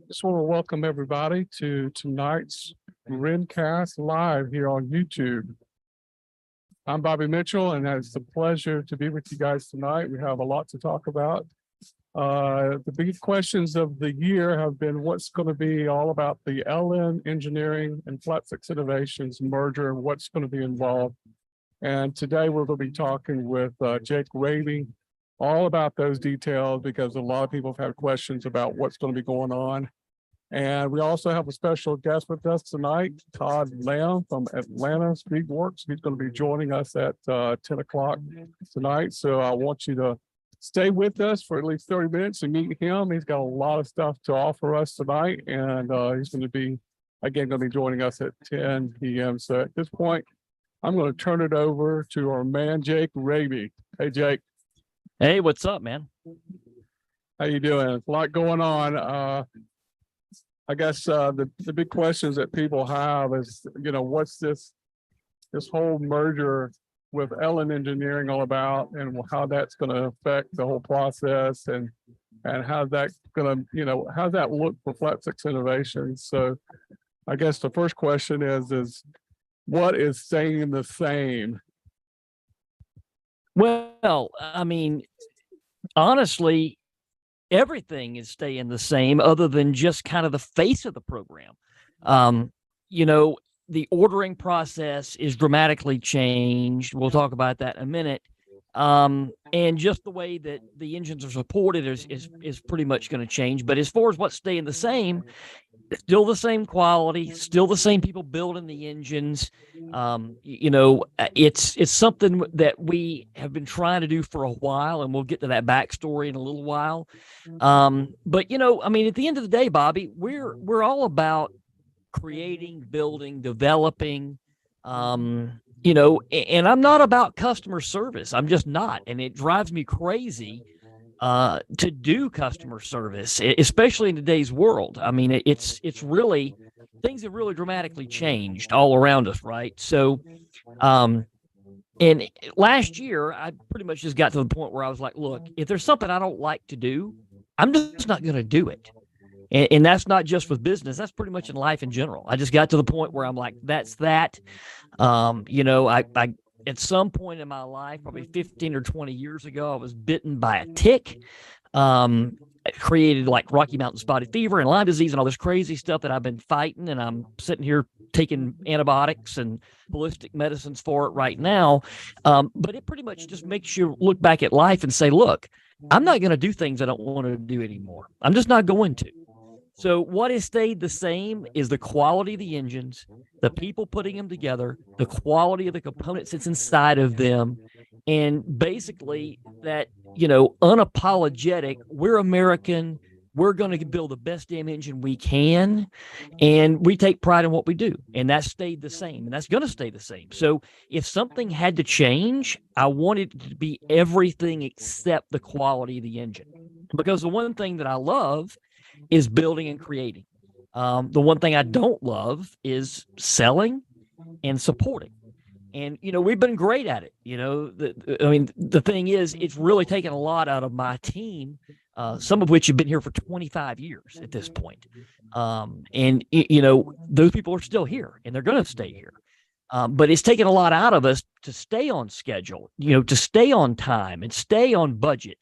Just want to welcome everybody to tonight's RENNCAST live here on YouTube. I'm Bobby Mitchell, and it's a pleasure to be with you guys tonight. We have a lot to talk about. The big questions of the year have been what's going to be all about the LN Engineering and Flat6 Innovations merger and what's going to be involved. And today we're going to be talking with Jake Raby all about those details because a lot of people have had questions about what's going to be going on. And we also have a special guest with us tonight, Todd Lamb from Atlanta Speedworks. He's going to be joining us at 10 o'clock tonight. So I want you to stay with us for at least 30 minutes and meet him. He's got a lot of stuff to offer us tonight. And he's going to be, again, going to be joining us at 10 p.m. So at this point, I'm going to turn it over to our man, Jake Raby. Hey, Jake. Hey, what's up, man? How you doing? There's a lot going on. I guess the big questions that people have is, what's this whole merger with LN Engineering all about, and how that's going to affect the whole process, and how's that going to, how's that look for Flat6 Innovations? So I guess the first question is what is staying the same? Well, I mean, honestly, everything is staying the same other than just kind of the face of the program. The ordering process is dramatically changed. We'll talk about that in a minute. And just the way that the engines are supported is pretty much going to change. But as far as what's staying the same, still the same quality, still the same people building the engines. It's something that we have been trying to do for a while, and we'll get to that backstory in a little while. But I mean, at the end of the day, Bobby, we're all about creating, building, developing, and I'm not about customer service. I'm just not. And it drives me crazy to do customer service, especially in today's world. I mean, it's really, things have really dramatically changed all around us, right? So, and last year, I pretty much just got to the point where I was like, look, if there's something I don't like to do, I'm just not going to do it. And that's not just with business. That's pretty much in life in general. I just got to the point where I'm like, that's that. I at some point in my life, probably 15 or 20 years ago, I was bitten by a tick. It created like Rocky Mountain spotted fever and Lyme disease and all this crazy stuff that I've been fighting. And I'm sitting here taking antibiotics and holistic medicines for it right now. But it pretty much just makes you look back at life and say, look, I'm not going to do things I don't want to do anymore. I'm just not going to. So what has stayed the same is the quality of the engines, the people putting them together, the quality of the components that's inside of them, and basically that, unapologetic, we're American, we're going to build the best damn engine we can, and we take pride in what we do, and that stayed the same, and that's going to stay the same. So if something had to change, I wanted it to be everything except the quality of the engine, because the one thing that I love is building and creating. The one thing I don't love is selling and supporting. And, we've been great at it. The thing is, it's really taken a lot out of my team, some of which have been here for 25 years at this point. Those people are still here and they're going to stay here. But it's taken a lot out of us to stay on schedule, to stay on time and stay on budget.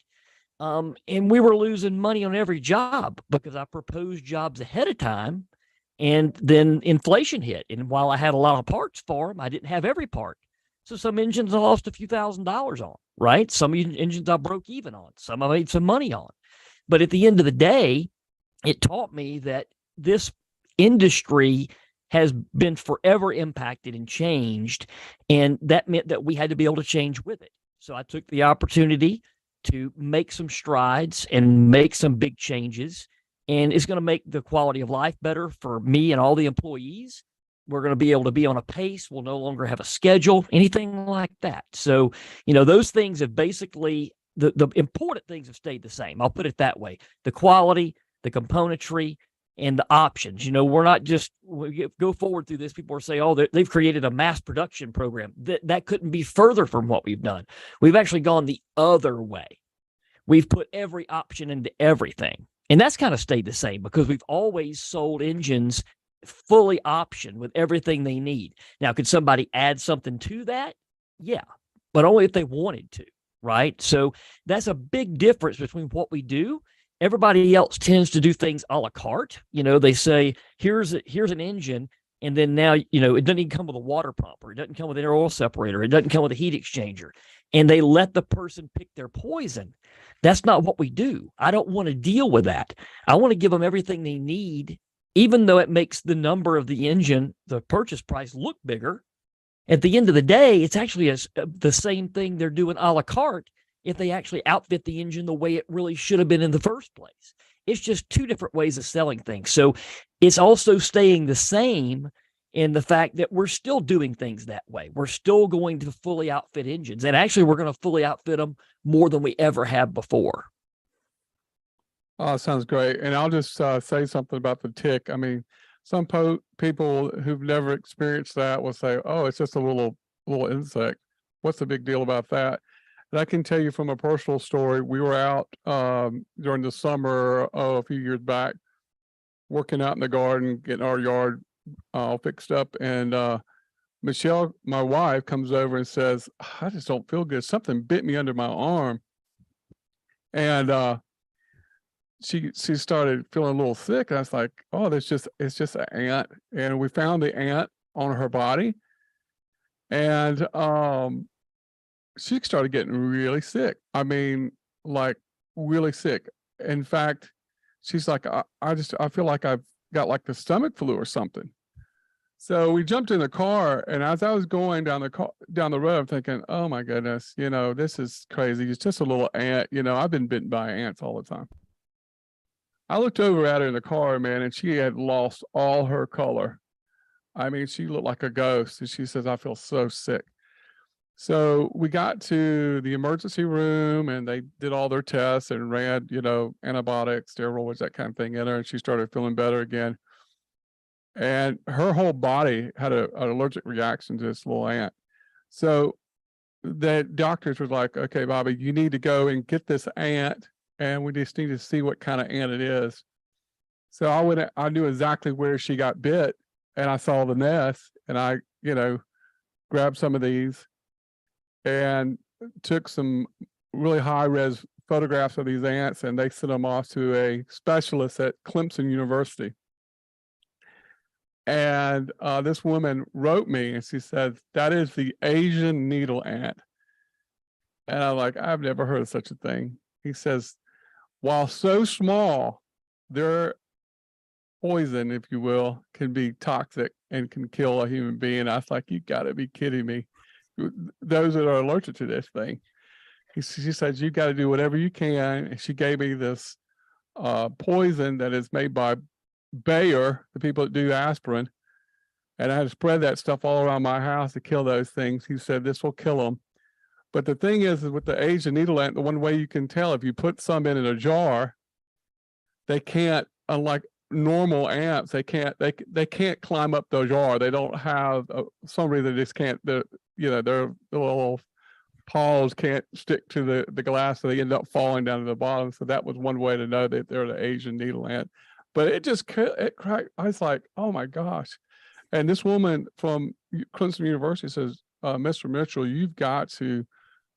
And we were losing money on every job because I proposed jobs ahead of time, and then inflation hit. And while I had a lot of parts for them, I didn't have every part. So some engines I lost a few $1,000s on, right? Some engines I broke even on. Some I made some money on. But at the end of the day, it taught me that this industry has been forever impacted and changed. And that meant that we had to be able to change with it. So I took the opportunity to make some strides and make some big changes, and it's going to make the quality of life better for me and all the employees. We're going to be able to be on a pace. We'll no longer have a schedule, anything like that. So, those things have basically, the important things have stayed the same. I'll put it that way. The quality, the componentry, and the options. We're not just go forward through this. People are saying, oh, they've created a mass production program. That couldn't be further from what we've done. We've actually gone the other way. We've put every option into everything. And that's kind of stayed the same because we've always sold engines fully optioned with everything they need. Now, could somebody add something to that? Yeah, but only if they wanted to, right? So that's a big difference between what we do. Everybody else tends to do things a la carte. They say, here's an engine, and then now, it doesn't even come with a water pump, or it doesn't come with an air oil separator. It doesn't come with a heat exchanger. And they let the person pick their poison. That's not what we do. I don't want to deal with that. I want to give them everything they need, even though it makes the number of the engine, the purchase price, look bigger. At the end of the day, it's actually the same thing they're doing a la carte if they actually outfit the engine the way it really should have been in the first place. It's just two different ways of selling things. So it's also staying the same in the fact that we're still doing things that way. We're still going to fully outfit engines. And actually, we're going to fully outfit them more than we ever have before. Oh, sounds great. And I'll just say something about the tick. I mean, some people who've never experienced that will say, oh, it's just a little insect. What's the big deal about that? And I can tell you from a personal story, we were out during the summer a few years back, working out in the garden, getting our yard all fixed up. And Michelle, my wife, comes over and says, I just don't feel good. Something bit me under my arm. And she started feeling a little sick. And I was like, oh, it's just an ant. And we found the ant on her body. And she started getting really sick. I mean, like really sick. In fact, she's like, I feel like I've got like the stomach flu or something. So we jumped in the car, and as I was going down the road, I'm thinking, oh my goodness, this is crazy. It's just a little ant. I've been bitten by ants all the time. I looked over at her in the car, man, and she had lost all her color. I mean, she looked like a ghost. And she says, I feel so sick. So we got to the emergency room, and they did all their tests and ran, antibiotics, steroids, that kind of thing in her, and she started feeling better again. And her whole body had an allergic reaction to this little ant. So the doctors were like, okay, Bobby, you need to go and get this ant, and we just need to see what kind of ant it is. So I knew exactly where she got bit, and I saw the nest, and I, grabbed some of these and took some really high res photographs of these ants, and they sent them off to a specialist at Clemson University. And this woman wrote me, and she said, that is the Asian needle ant. And I'm like, I've never heard of such a thing. He says, while so small, their poison, if you will, can be toxic and can kill a human being. I was like, you gotta be kidding me. Those that are allergic to this thing. She said, you got to do whatever you can. And she gave me this poison that is made by Bayer, the people that do aspirin. And I had to spread that stuff all around my house to kill those things. He said, this will kill them. But the thing is with the Asian needle ant, the one way you can tell, if you put some in a jar, they can't, unlike normal ants, they can't climb up the jar. They don't have some reason they just can't. Their little paws can't stick to the glass, so they end up falling down to the bottom. So that was one way to know that they're the Asian needle ant. But it cracked. I was like, oh my gosh. And this woman from Clemson University says, Mr. Mitchell, you've got to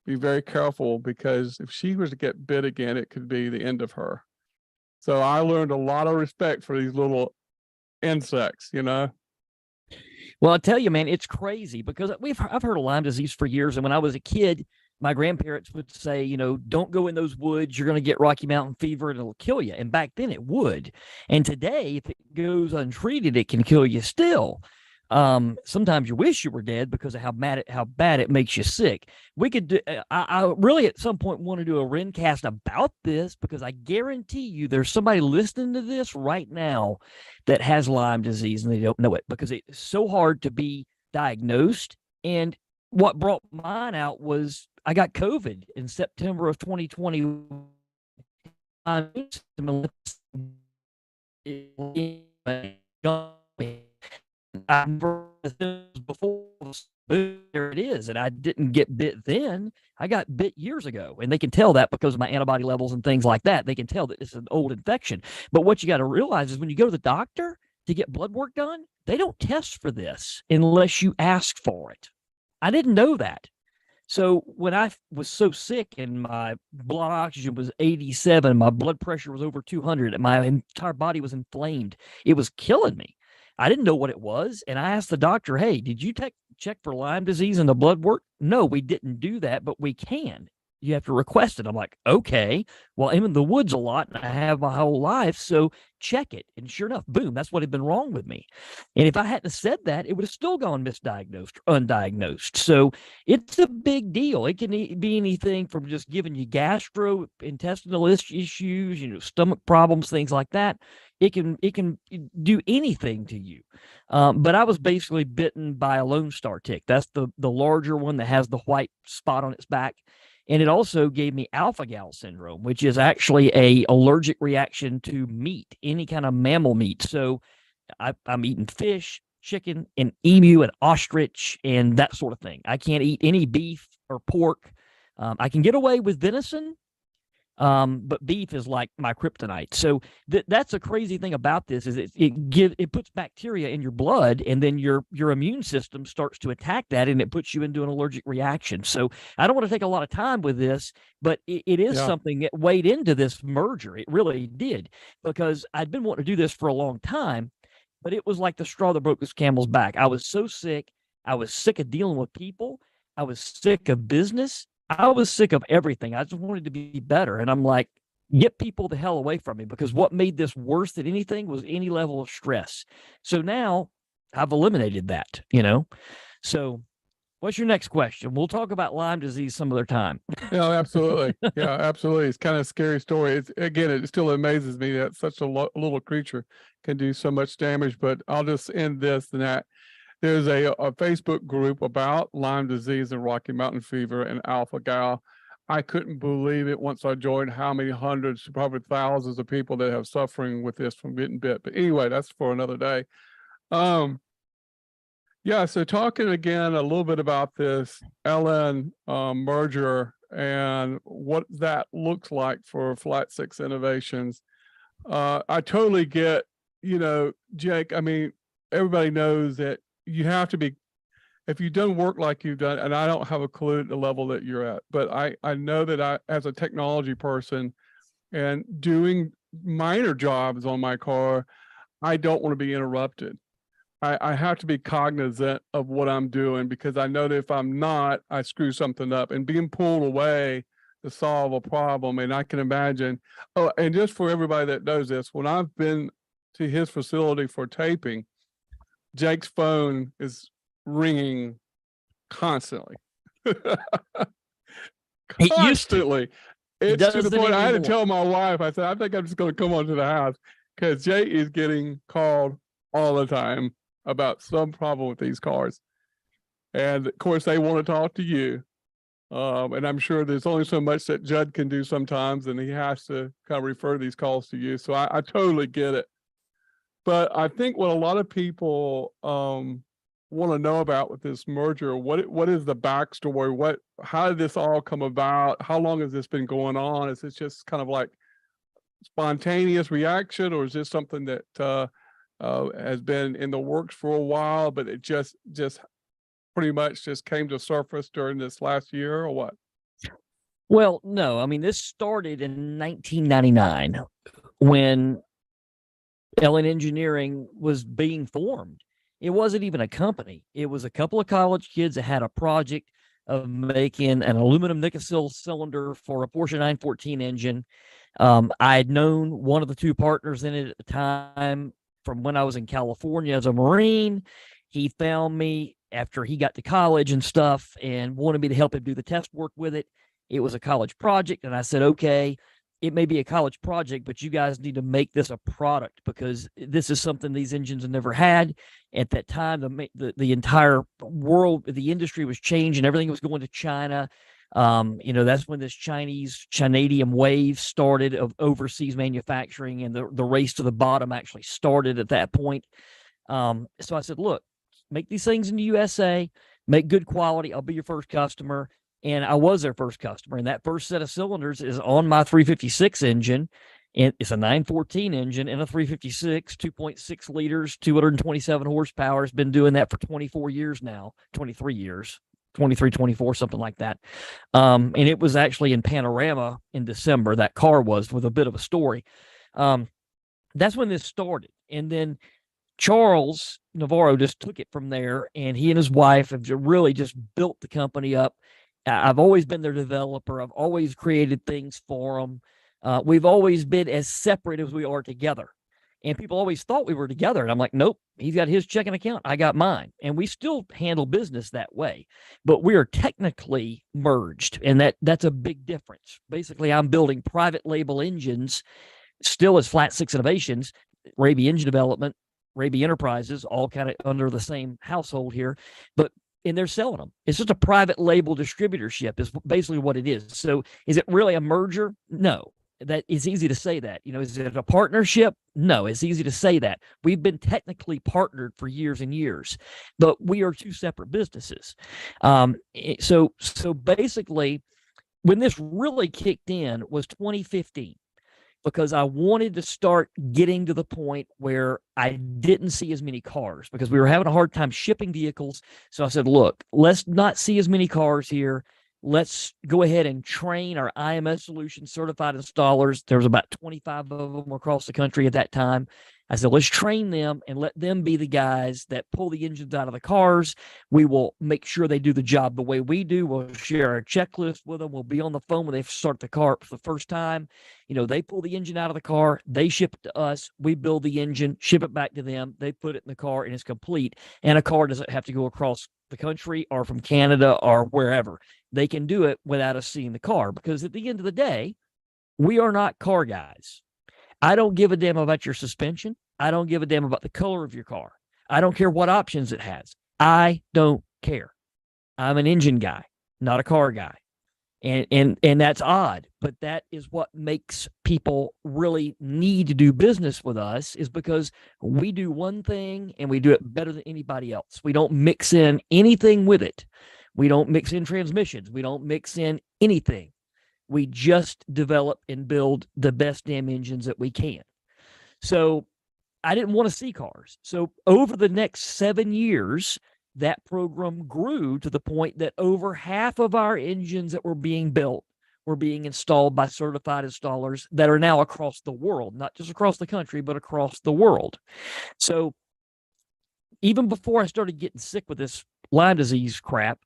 be very careful, because if she was to get bit again, it could be the end of her. So I learned a lot of respect for these little insects, Well, I tell you, man, it's crazy because I've heard of Lyme disease for years. And when I was a kid, my grandparents would say, don't go in those woods. You're going to get Rocky Mountain fever and it'll kill you. And back then it would. And today, if it goes untreated, it can kill you still. Sometimes you wish you were dead because of how bad it makes you sick. We could do, I really at some point want to do a RENNCAST about this, because I guarantee you there's somebody listening to this right now that has Lyme disease and they don't know it, because it's so hard to be diagnosed. And what brought mine out was I got COVID in September of 2020. before, there it is. And I didn't get bit then. I got bit years ago. And they can tell that because of my antibody levels and things like that. They can tell that it's an old infection. But what you got to realize is when you go to the doctor to get blood work done, they don't test for this unless you ask for it. I didn't know that. So when I was so sick and my blood oxygen was 87, my blood pressure was over 200, and my entire body was inflamed, it was killing me. I didn't know what it was. And I asked the doctor, hey, did you check for Lyme disease in the blood work? No, we didn't do that, but we can. You have to request it. I'm like, okay, well, I'm in the woods a lot and I have my whole life, so check it. And sure enough, boom, that's what had been wrong with me. And if I hadn't said that, it would have still gone misdiagnosed or undiagnosed. So it's a big deal. It can be anything from just giving you gastrointestinal issues, stomach problems, things like that. It can do anything to you. But I was basically bitten by a Lone Star tick. That's the larger one that has the white spot on its back. And it also gave me alpha-gal syndrome, which is actually a allergic reaction to meat, any kind of mammal meat. So I'm eating fish, chicken, and emu and ostrich and that sort of thing. I can't eat any beef or pork. I can get away with venison, but beef is like my kryptonite. So that's a crazy thing about this is it puts bacteria in your blood, and then your immune system starts to attack that, and it puts you into an allergic reaction. So I don't want to take a lot of time with this, but it is something that weighed into this merger. It really did, because I'd been wanting to do this for a long time, but it was like the straw that broke this camel's back. I was so sick. I was sick of dealing with people. I was sick of business. I was sick of everything. I just wanted to be better. And I'm like, get people the hell away from me, because what made this worse than anything was any level of stress. So now I've eliminated that, So what's your next question? We'll talk about Lyme disease some other time. Yeah, absolutely. Yeah, absolutely. It's kind of a scary story. It still amazes me that such a little creature can do so much damage, but I'll just end this and that. There's a Facebook group about Lyme disease and Rocky Mountain fever and alpha-gal. I couldn't believe it once I joined how many hundreds, probably thousands of people that have suffering with this from getting bit. But anyway, that's for another day. Yeah, so talking again a little bit about this LN merger and what that looks like for Flat 6 Innovations. I totally get, Jake, I mean, everybody knows that you have to be, if you don't work like you've done, and I don't have a clue at the level that you're at, but I know that as a technology person and doing minor jobs on my car, I don't want to be interrupted. I have to be cognizant of what I'm doing, because I know that if I'm not, I screw something up, and being pulled away to solve a problem. And I can imagine, and just for everybody that knows this, when I've been to his facility for taping, Jake's phone is ringing constantly. Constantly. It's to the point I had to tell my wife, I said, I think I'm just going to come on to the house, because Jake is getting called all the time about some problem with these cars. And of course, they want to talk to you. And I'm sure there's only so much that Judd can do sometimes, and he has to kind of refer these calls to you. So I totally get it. But I think what a lot of people want to know about with this merger, what is the backstory? How did this all come about? How long has this been going on? Is this just kind of like spontaneous reaction, or is this something that has been in the works for a while, but it just pretty much just came to surface during this last year, or what? Well, no, I mean, this started in 1999 when LN Engineering was being formed. It wasn't even a company. It was a couple of college kids that had a project of making an aluminum nickel cylinder for a Porsche 914 engine. I had known one of the two partners in it at the time from when I was in California as a Marine. He found me after he got to college and stuff and wanted me to help him do the test work with it. It was a college project, and I said, okay, it may be a college project, but you guys need to make this a product, because this is something these engines have never had. At that time, the entire world, the industry was changing. Everything was going to China. That's when this Chinese Chinadium wave started of overseas manufacturing, and the race to the bottom actually started at that point. So I said, look, make these things in the USA, make good quality. I'll be your first customer. And I was their first customer. And that first set of cylinders is on my 356 engine. And it's a 914 engine and a 356, 2.6 liters, 227 horsepower. It's been doing that for 24 years now, 23 years, 23, 24, something like that. And it was actually in Panorama in December. That car was, with a bit of a story. That's when this started. And then Charles Navarro just took it from there, and he and his wife have really just built the company up. I've always been their developer. I've always created things for them. We've always been as separate as we are together. And people always thought we were together. And I'm like, nope, he's got his checking account. I got mine. And we still handle business that way. But we are technically merged. And that's a big difference. Basically, I'm building private label engines, still as Flat Six Innovations, Raby Engine Development, Raby Enterprises, all kind of under the same household here. And they're selling them. It's just a private label distributorship is basically what it is. So is it really a merger? No. That it's easy to say that. Is it a partnership? No, it's easy to say that. We've been technically partnered for years and years, but we are two separate businesses. So basically, when this really kicked in was 2015. Because I wanted to start getting to the point where I didn't see as many cars, because we were having a hard time shipping vehicles. So I said, look, let's not see as many cars here. Let's go ahead and train our IMS Solutions certified installers. There was about 25 of them across the country at that time. I said, let's train them and let them be the guys that pull the engines out of the cars. We will make sure they do the job the way we do. We'll share our checklist with them. We'll be on the phone when they start the car for the first time. They pull the engine out of the car. They ship it to us. We build the engine, ship it back to them. They put it in the car, and it's complete. And a car doesn't have to go across the country or from Canada or wherever. They can do it without us seeing the car, because at the end of the day, we are not car guys. I don't give a damn about your suspension. I don't give a damn about the color of your car. I don't care what options it has. I don't care. I'm an engine guy, not a car guy. And that's odd, but that is what makes people really need to do business with us, is because we do one thing and we do it better than anybody else. We don't mix in anything with it. We don't mix in transmissions. We don't mix in anything. We just develop and build the best damn engines that we can. So I didn't want to see cars. So over the next 7 years, that program grew to the point that over half of our engines that were being built were being installed by certified installers that are now across the world, not just across the country, but across the world. So even before I started getting sick with this Lyme disease crap,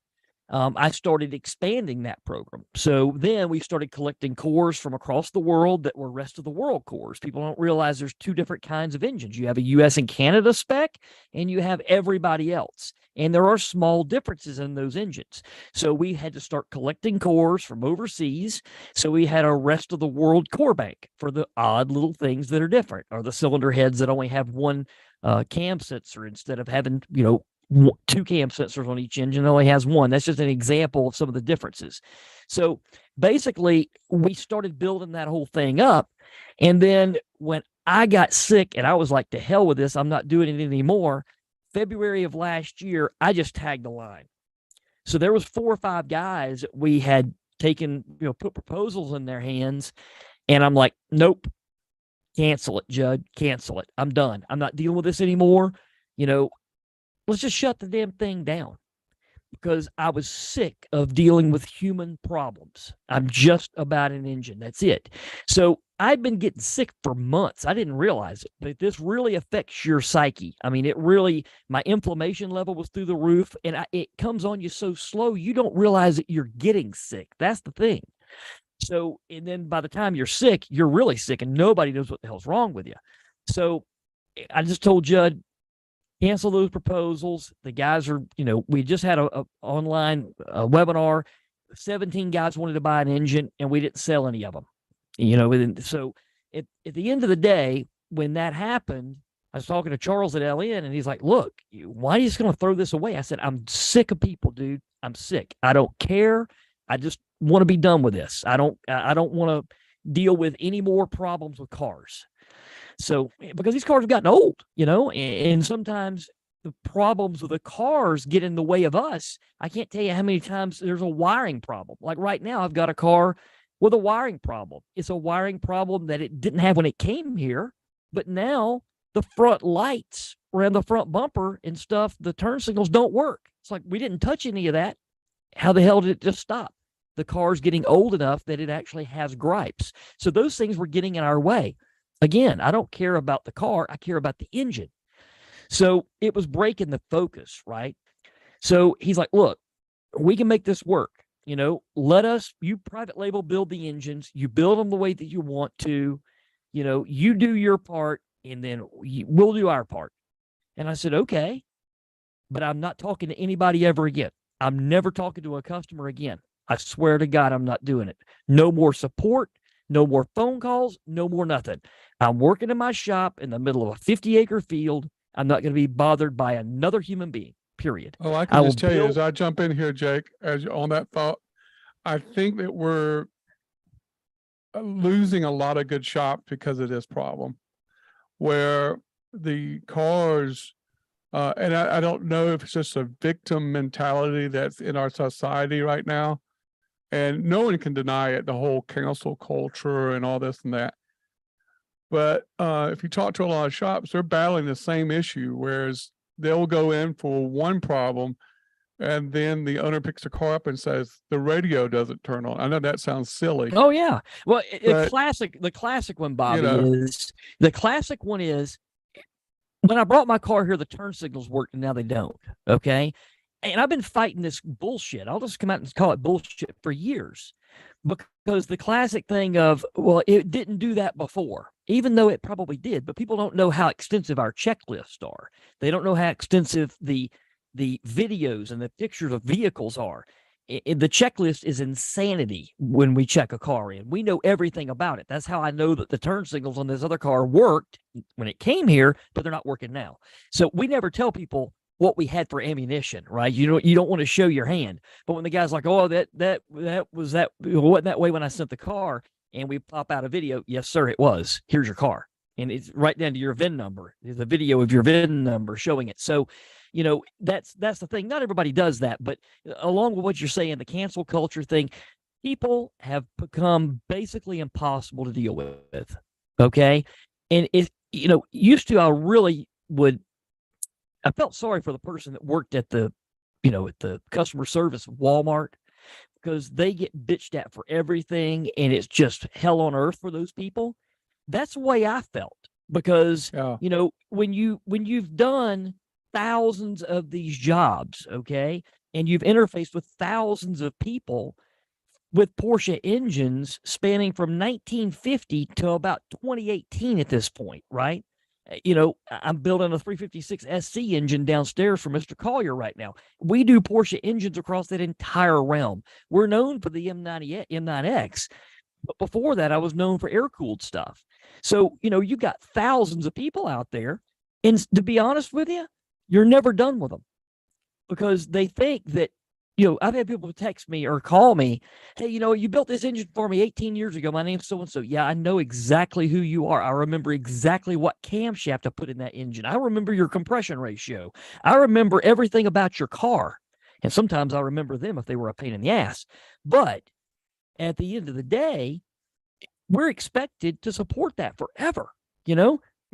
I started expanding that program. So then we started collecting cores from across the world that were rest of the world cores. People don't realize there's two different kinds of engines. You have a US and Canada spec, and you have everybody else. And there are small differences in those engines. So we had to start collecting cores from overseas. So we had a rest of the world core bank for the odd little things that are different, or the cylinder heads that only have one cam sensor instead of having, two cam sensors on each engine. It only has one. That's just an example of some of the differences. So basically, we started building that whole thing up. And then when I got sick and I was like, to hell with this, I'm not doing it anymore. February of last year, I just tagged the line. So there was 4 or 5 guys that we had taken, put proposals in their hands. And I'm like, nope, cancel it, Judd, cancel it. I'm done. I'm not dealing with this anymore. Let's just shut the damn thing down, because I was sick of dealing with human problems. I'm just about an engine. That's it. So I'd been getting sick for months. I didn't realize it, but this really affects your psyche. I mean, my inflammation level was through the roof, and it comes on you so slow, you don't realize that you're getting sick. That's the thing. So, and then by the time you're sick, you're really sick, and nobody knows what the hell's wrong with you. So I just told Judd, cancel those proposals. The guys are, we just had a online webinar. 17 guys wanted to buy an engine, and we didn't sell any of them. So at the end of the day, when that happened, I was talking to Charles at LN, and he's like, look, why are you just going to throw this away? I said, I'm sick of people, dude. I'm sick. I don't care. want to be done with this. I don't want to deal with any more problems with cars. So because these cars have gotten old, and sometimes the problems with the cars get in the way of us. I can't tell you how many times there's a wiring problem. Like right now, I've got a car with a wiring problem. It's a wiring problem that it didn't have when it came here, but now the front lights around the front bumper and stuff, the turn signals don't work. It's like we didn't touch any of that. How the hell did it just stop? The car's getting old enough that it actually has gripes. So those things were getting in our way. Again, I don't care about the car. I care about the engine. So it was breaking the focus, right? So he's like, look, we can make this work. You private label build the engines. You build them the way that you want to. You do your part, and then we'll do our part. And I said, okay, but I'm not talking to anybody ever again. I'm never talking to a customer again. I swear to God, I'm not doing it. No more support, no more phone calls, no more nothing. I'm working in my shop in the middle of a 50-acre field. I'm not going to be bothered by another human being, period. Oh, I can just tell you as I jump in here, Jake, on that thought, I think that we're losing a lot of good shops because of this problem, where the cars, and I don't know if it's just a victim mentality that's in our society right now, and no one can deny it, the whole cancel culture and all this and that. But if you talk to a lot of shops, they're battling the same issue, whereas they'll go in for one problem and then the owner picks the car up and says, the radio doesn't turn on. I know that sounds silly. Oh, yeah. Well, But, the classic one, Bobby, the classic one is when I brought my car here, the turn signals worked and now they don't. Okay. And I've been fighting this bullshit. I'll just come out and call it bullshit for years, because the classic thing of, well, it didn't do that before, even though it probably did, but people don't know how extensive our checklists are. They don't know how extensive the videos and the pictures of vehicles are. The checklist is insanity when we check a car in. We know everything about it. That's how I know that the turn signals on this other car worked when it came here, but they're not working now. So we never tell people what we had for ammunition, right? You don't want to show your hand. But when the guy's like, oh, that wasn't that way when I sent the car, and we pop out a video, yes, sir, it was. Here's your car. And it's right down to your VIN number. There's a video of your VIN number showing it. So, that's the thing. Not everybody does that, but along with what you're saying, the cancel culture thing, people have become basically impossible to deal with. Okay. And used to, I felt sorry for the person that worked at the customer service of Walmart, because they get bitched at for everything, and it's just hell on earth for those people. That's the way I felt, because, when you've done thousands of these jobs, okay, and you've interfaced with thousands of people with Porsche engines spanning from 1950 to about 2018 at this point, right? I'm building a 356 SC engine downstairs for Mr. Collier right now. We do Porsche engines across that entire realm. We're known for the M9X, but before that, I was known for air-cooled stuff. So, you got thousands of people out there, and to be honest with you, you're never done with them, because they think that, I've had people text me or call me, hey, you built this engine for me 18 years ago. My name's so-and-so. Yeah, I know exactly who you are. I remember exactly what camshaft I put in that engine. I remember your compression ratio. I remember everything about your car. And sometimes I remember them if they were a pain in the ass. But at the end of the day, we're expected to support that forever.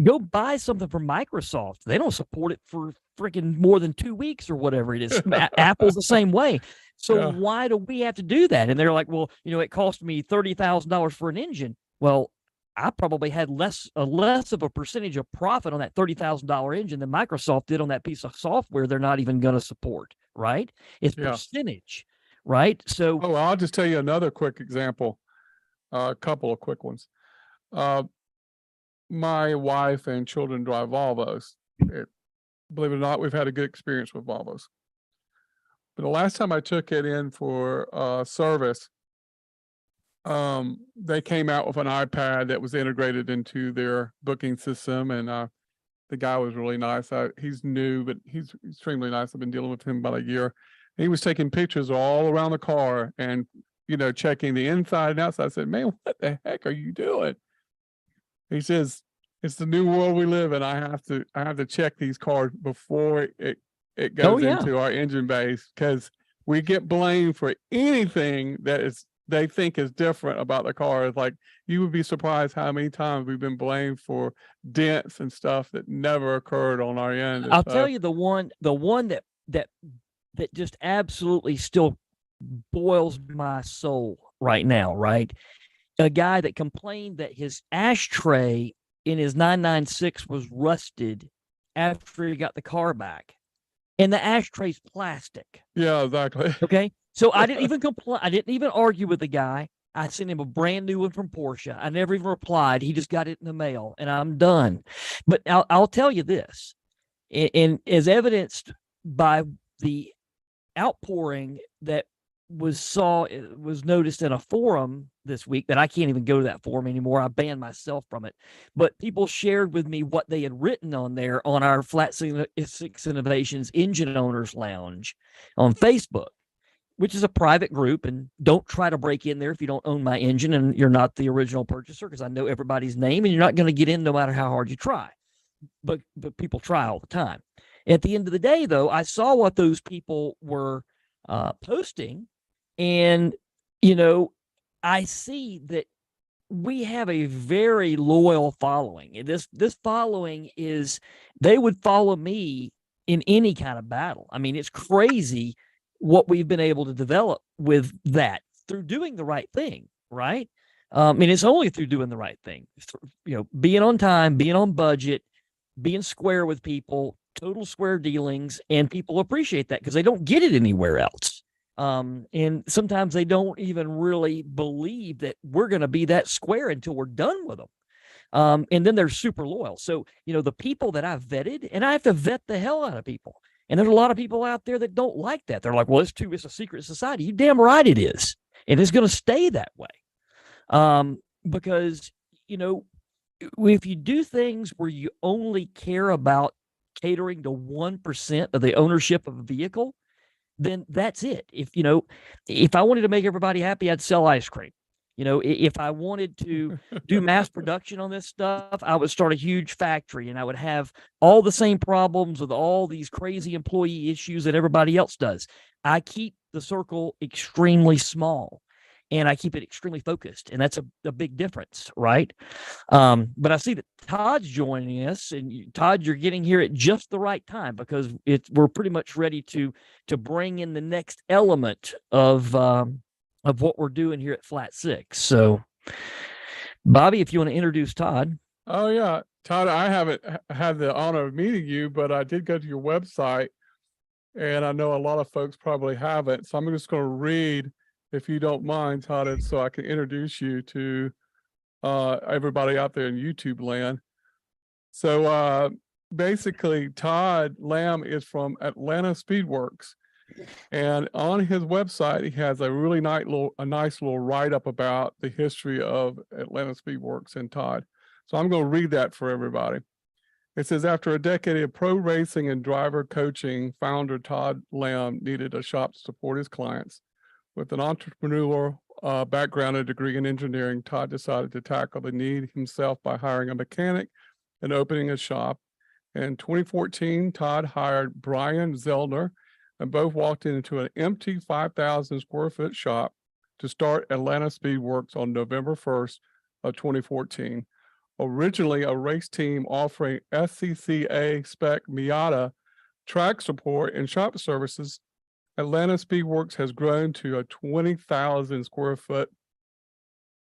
Go buy something from Microsoft. They don't support it for freaking more than 2 weeks or whatever it is. Apple's the same way. So why do we have to do that? And they're like, well, it cost me $30,000 for an engine. Well, I probably had less of a percentage of profit on that $30,000 engine than Microsoft did on that piece of software they're not even going to support, right? It's percentage, right? So, I'll just tell you another quick example, a couple of quick ones. My wife and children drive Volvos. Believe it or not, we've had a good experience with Volvos. But the last time I took it in for service, they came out with an iPad that was integrated into their booking system, and the guy was really nice. He's new, but he's extremely nice. I've been dealing with him about a year. He was taking pictures all around the car and checking the inside and outside. I said, man, what the heck are you doing? He says, it's the new world we live in. I have to check these cars before it goes into our engine base, because we get blamed for anything that they think is different about the car. It's like, you would be surprised how many times we've been blamed for dents and stuff that never occurred on our end. I'll tell you the one that just absolutely still boils my soul right now, right? A guy that complained that his ashtray in his 996 was rusted after he got the car back. And the ashtray's plastic. Yeah, exactly. Okay. So I didn't even complain. I didn't even argue with the guy. I sent him a brand new one from Porsche. I never even replied. He just got it in the mail, and I'm done. But I'll tell you this, and as evidenced by the outpouring that was noticed in a forum this week, that I can't even go to that forum anymore. I banned myself from it. But people shared with me what they had written on there on our Flat Six Innovations Engine Owners Lounge on Facebook, which is a private group. And don't try to break in there if you don't own my engine and you're not the original purchaser, because I know everybody's name and you're not going to get in no matter how hard you try. But people try all the time. At the end of the day, though, I saw what those people were posting, and I see that we have a very loyal following. And this following is, they would follow me in any kind of battle. I mean, it's crazy what we've been able to develop with that through doing the right thing, right? And it's only through doing the right thing, being on time, being on budget, being square with people, total square dealings, and people appreciate that because they don't get it anywhere else. And sometimes they don't even really believe that we're going to be that square until we're done with them. And then they're super loyal. So, the people that I've vetted, and I have to vet the hell out of people. And there's a lot of people out there that don't like that. They're like, well, it's a secret society. You damn right it is. And it's going to stay that way. Because, if you do things where you only care about catering to 1% of the ownership of a vehicle, then that's it. If I wanted to make everybody happy, I'd sell ice cream. If I wanted to do mass production on this stuff, I would start a huge factory and I would have all the same problems with all these crazy employee issues that everybody else does. I keep the circle extremely small and I keep it extremely focused. And that's a big difference, right? But I see that Todd's joining us, and Todd, you're getting here at just the right time, because we're pretty much ready to bring in the next element of what we're doing here at Flat Six. So, Bobby, if you want to introduce Todd. Oh yeah, Todd, I haven't had the honor of meeting you, but I did go to your website, and I know a lot of folks probably haven't. So I'm just going to read, if you don't mind, Todd, so I can introduce you to everybody out there in YouTube land. So basically, Todd Lamb is from Atlanta Speedworks. And on his website, he has a really nice little write-up about the history of Atlanta Speedworks and Todd. So I'm going to read that for everybody. It says, after a decade of pro racing and driver coaching, founder Todd Lamb needed a shop to support his clients. With an entrepreneurial background and degree in engineering, Todd decided to tackle the need himself by hiring a mechanic and opening a shop. In 2014, Todd hired Brian Zeldner, and both walked into an empty 5,000 square foot shop to start Atlanta Speedworks on November 1st of 2014. Originally a race team offering SCCA spec Miata track support and shop services, Atlanta Speedworks has grown to a 20,000 square foot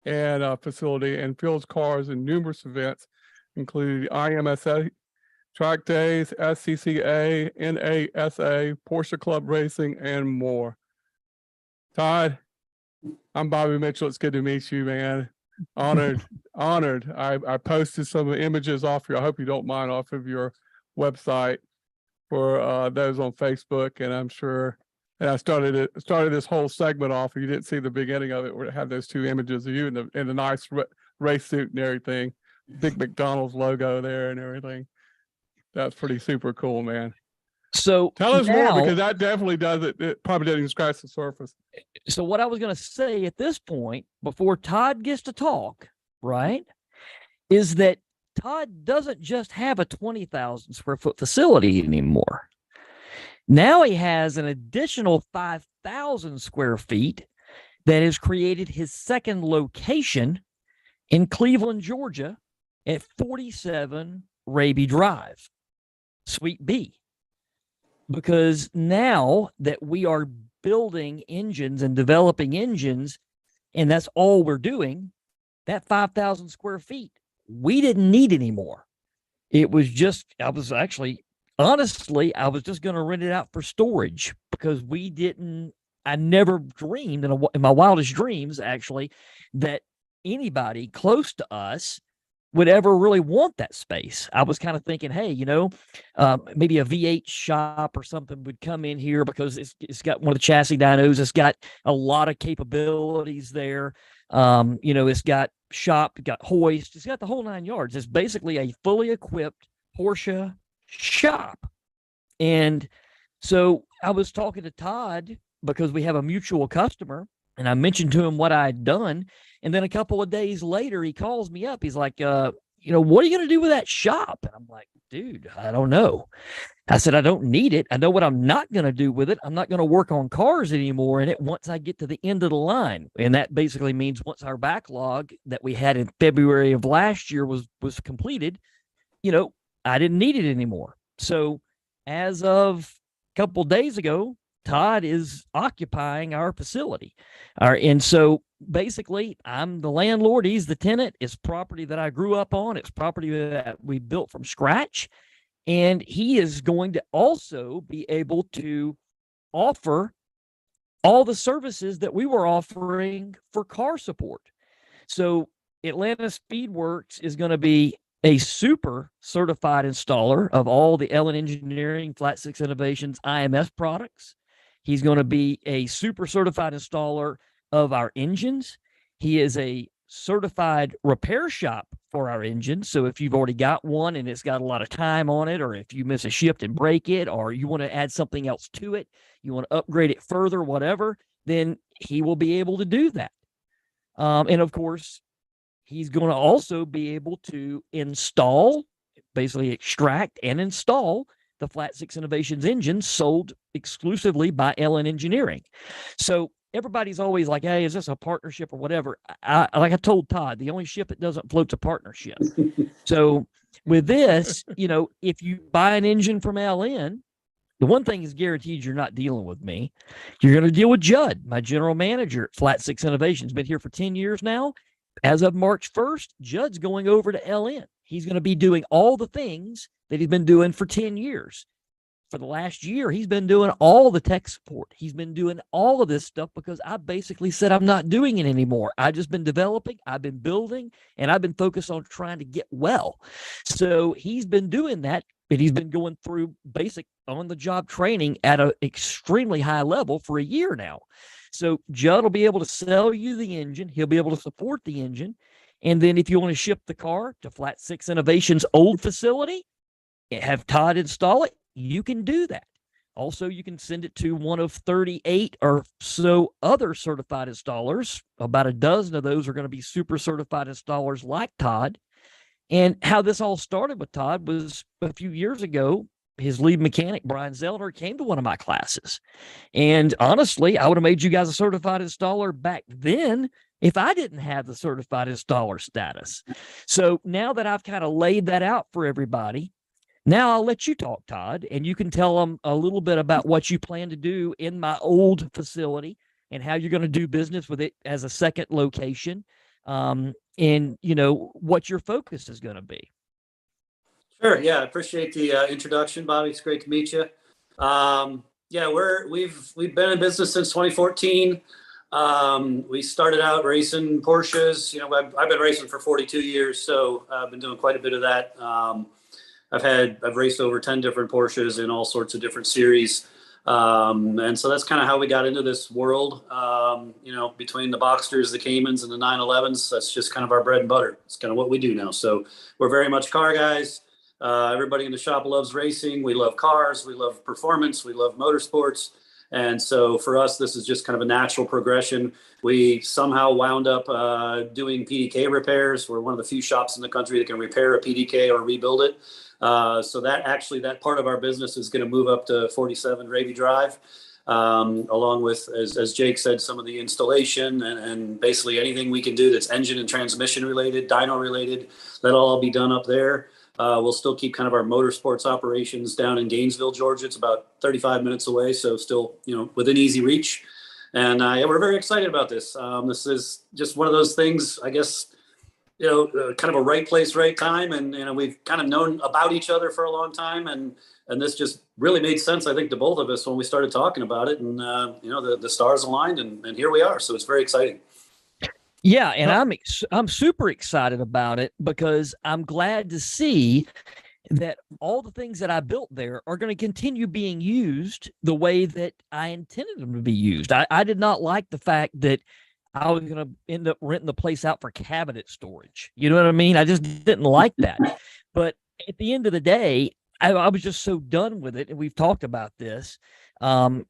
and facility, and fields cars in numerous events, including IMSA track days, SCCA, NASA, Porsche Club Racing, and more. Todd, I'm Bobby Mitchell. It's good to meet you, man. Honored. I posted some images off I hope you don't mind, off of your website for those on Facebook, and I'm sure. And I started this whole segment off. You didn't see the beginning of it, where it had those two images of you in the nice race suit and everything, big McDonald's logo there and everything. That's pretty super cool, man. So Tell us more, now, because that definitely does it. It probably doesn't even scratch the surface. so what I was going to say at this point, before Todd gets to talk, right, is that Todd doesn't just have a 20,000 square foot facility anymore. Now he has an additional 5,000 square feet that has created his second location in Cleveland, Georgia at 47 Raby Drive, Suite B. Because now that we are building engines and developing engines, and that's all we're doing, that 5,000 square feet, we didn't need anymore. It was just, honestly, I was just going to rent it out for storage because I never dreamed in my wildest dreams, actually, that anybody close to us would ever really want that space. I was kind of thinking, hey, maybe a V8 shop or something would come in here because it's got one of the chassis dynos. It's got a lot of capabilities there. It's got shop, it's got hoist, it's got the whole 9 yards. It's basically a fully equipped Porsche shop. And so I was talking to Todd because we have a mutual customer, and I mentioned to him what I had done. And then a couple of days later, he calls me up. He's like, what are you going to do with that shop? And I'm like, dude, I don't know. I said, I don't need it. I know what I'm not going to do with it. I'm not going to work on cars anymore in it once I get to the end of the line. And that basically means once our backlog that we had in February of last year was completed, I didn't need it anymore. So as of a couple of days ago, Todd is occupying our facility. And so basically, I'm the landlord. He's the tenant. It's property that I grew up on. It's property that we built from scratch. And he is going to also be able to offer all the services that we were offering for car support. So Atlanta Speedworks is going to be a super certified installer of all the Ellen Engineering, Flat Six Innovations, IMS products. He's going to be a super certified installer of our engines. He is a certified repair shop for our engines. So if you've already got one and it's got a lot of time on it, or if you miss a shift and break it, or you want to add something else to it, you want to upgrade it further, whatever, then he will be able to do that. And of course, he's going to also be able to install, basically extract and install the Flat Six Innovations engine sold exclusively by Ellen Engineering. So everybody's always like, hey, is this a partnership or whatever? Like I told Todd, the only ship that doesn't float's a partnership. So with this, if you buy an engine from LN, the one thing is guaranteed, you're not dealing with me. You're going to deal with Judd, my general manager at Flat Six Innovations. Been here for 10 years now. As of March 1st, Judd's going over to LN. He's going to be doing all the things that he's been doing for 10 years. For the last year, he's been doing all the tech support. He's been doing all of this stuff because I basically said I'm not doing it anymore. I've just been developing, I've been building, and I've been focused on trying to get well. So he's been doing that, but he's been going through basic on-the-job training at an extremely high level for a year now. So Judd will be able to sell you the engine. He'll be able to support the engine. And then if you want to ship the car to Flat Six Innovations' old facility, have Todd install it, you can do that. Also, you can send it to one of 38 or so other certified installers. About a dozen of those are going to be super certified installers like Todd. And how this all started with Todd was a few years ago. His lead mechanic, Brian Zellner, came to one of my classes. And honestly, I would have made you guys a certified installer back then if I didn't have the certified installer status. So now that I've kind of laid that out for everybody, now I'll let you talk, Todd, and you can tell them a little bit about what you plan to do in my old facility and how you're going to do business with it as a second location, and, what your focus is going to be. Sure. Yeah. I appreciate the introduction, Bobby. It's great to meet you. We've been in business since 2014. We started out racing Porsches. I've been racing for 42 years, so I've been doing quite a bit of that. I've raced over 10 different Porsches in all sorts of different series. And so that's kind of how we got into this world. Between the Boxsters, the Caymans, and the 911s, that's just kind of our bread and butter. It's kind of what we do now. So we're very much car guys. Everybody in the shop loves racing. We love cars. We love performance. We love motorsports. And so for us, this is just kind of a natural progression. We somehow wound up doing PDK repairs. We're one of the few shops in the country that can repair a PDK or rebuild it. So that part of our business is going to move up to 47 Raby Drive, along with, as Jake said, some of the installation and basically anything we can do that's engine and transmission related, dyno related, that'll all be done up there. We'll still keep kind of our motorsports operations down in Gainesville, Georgia. It's about 35 minutes away, so still, within easy reach. And yeah, we're very excited about this. This is just one of those things, I guess, kind of a right place, right time. And, we've kind of known about each other for a long time. And this just really made sense, I think, to both of us when we started talking about it. And, the stars aligned and here we are. So it's very exciting. Yeah, and I'm super excited about it because I'm glad to see that all the things that I built there are going to continue being used the way that I intended them to be used. I did not like the fact that I was going to end up renting the place out for cabinet storage. You know what I mean? I just didn't like that. But at the end of the day, I was just so done with it. And we've talked about this. And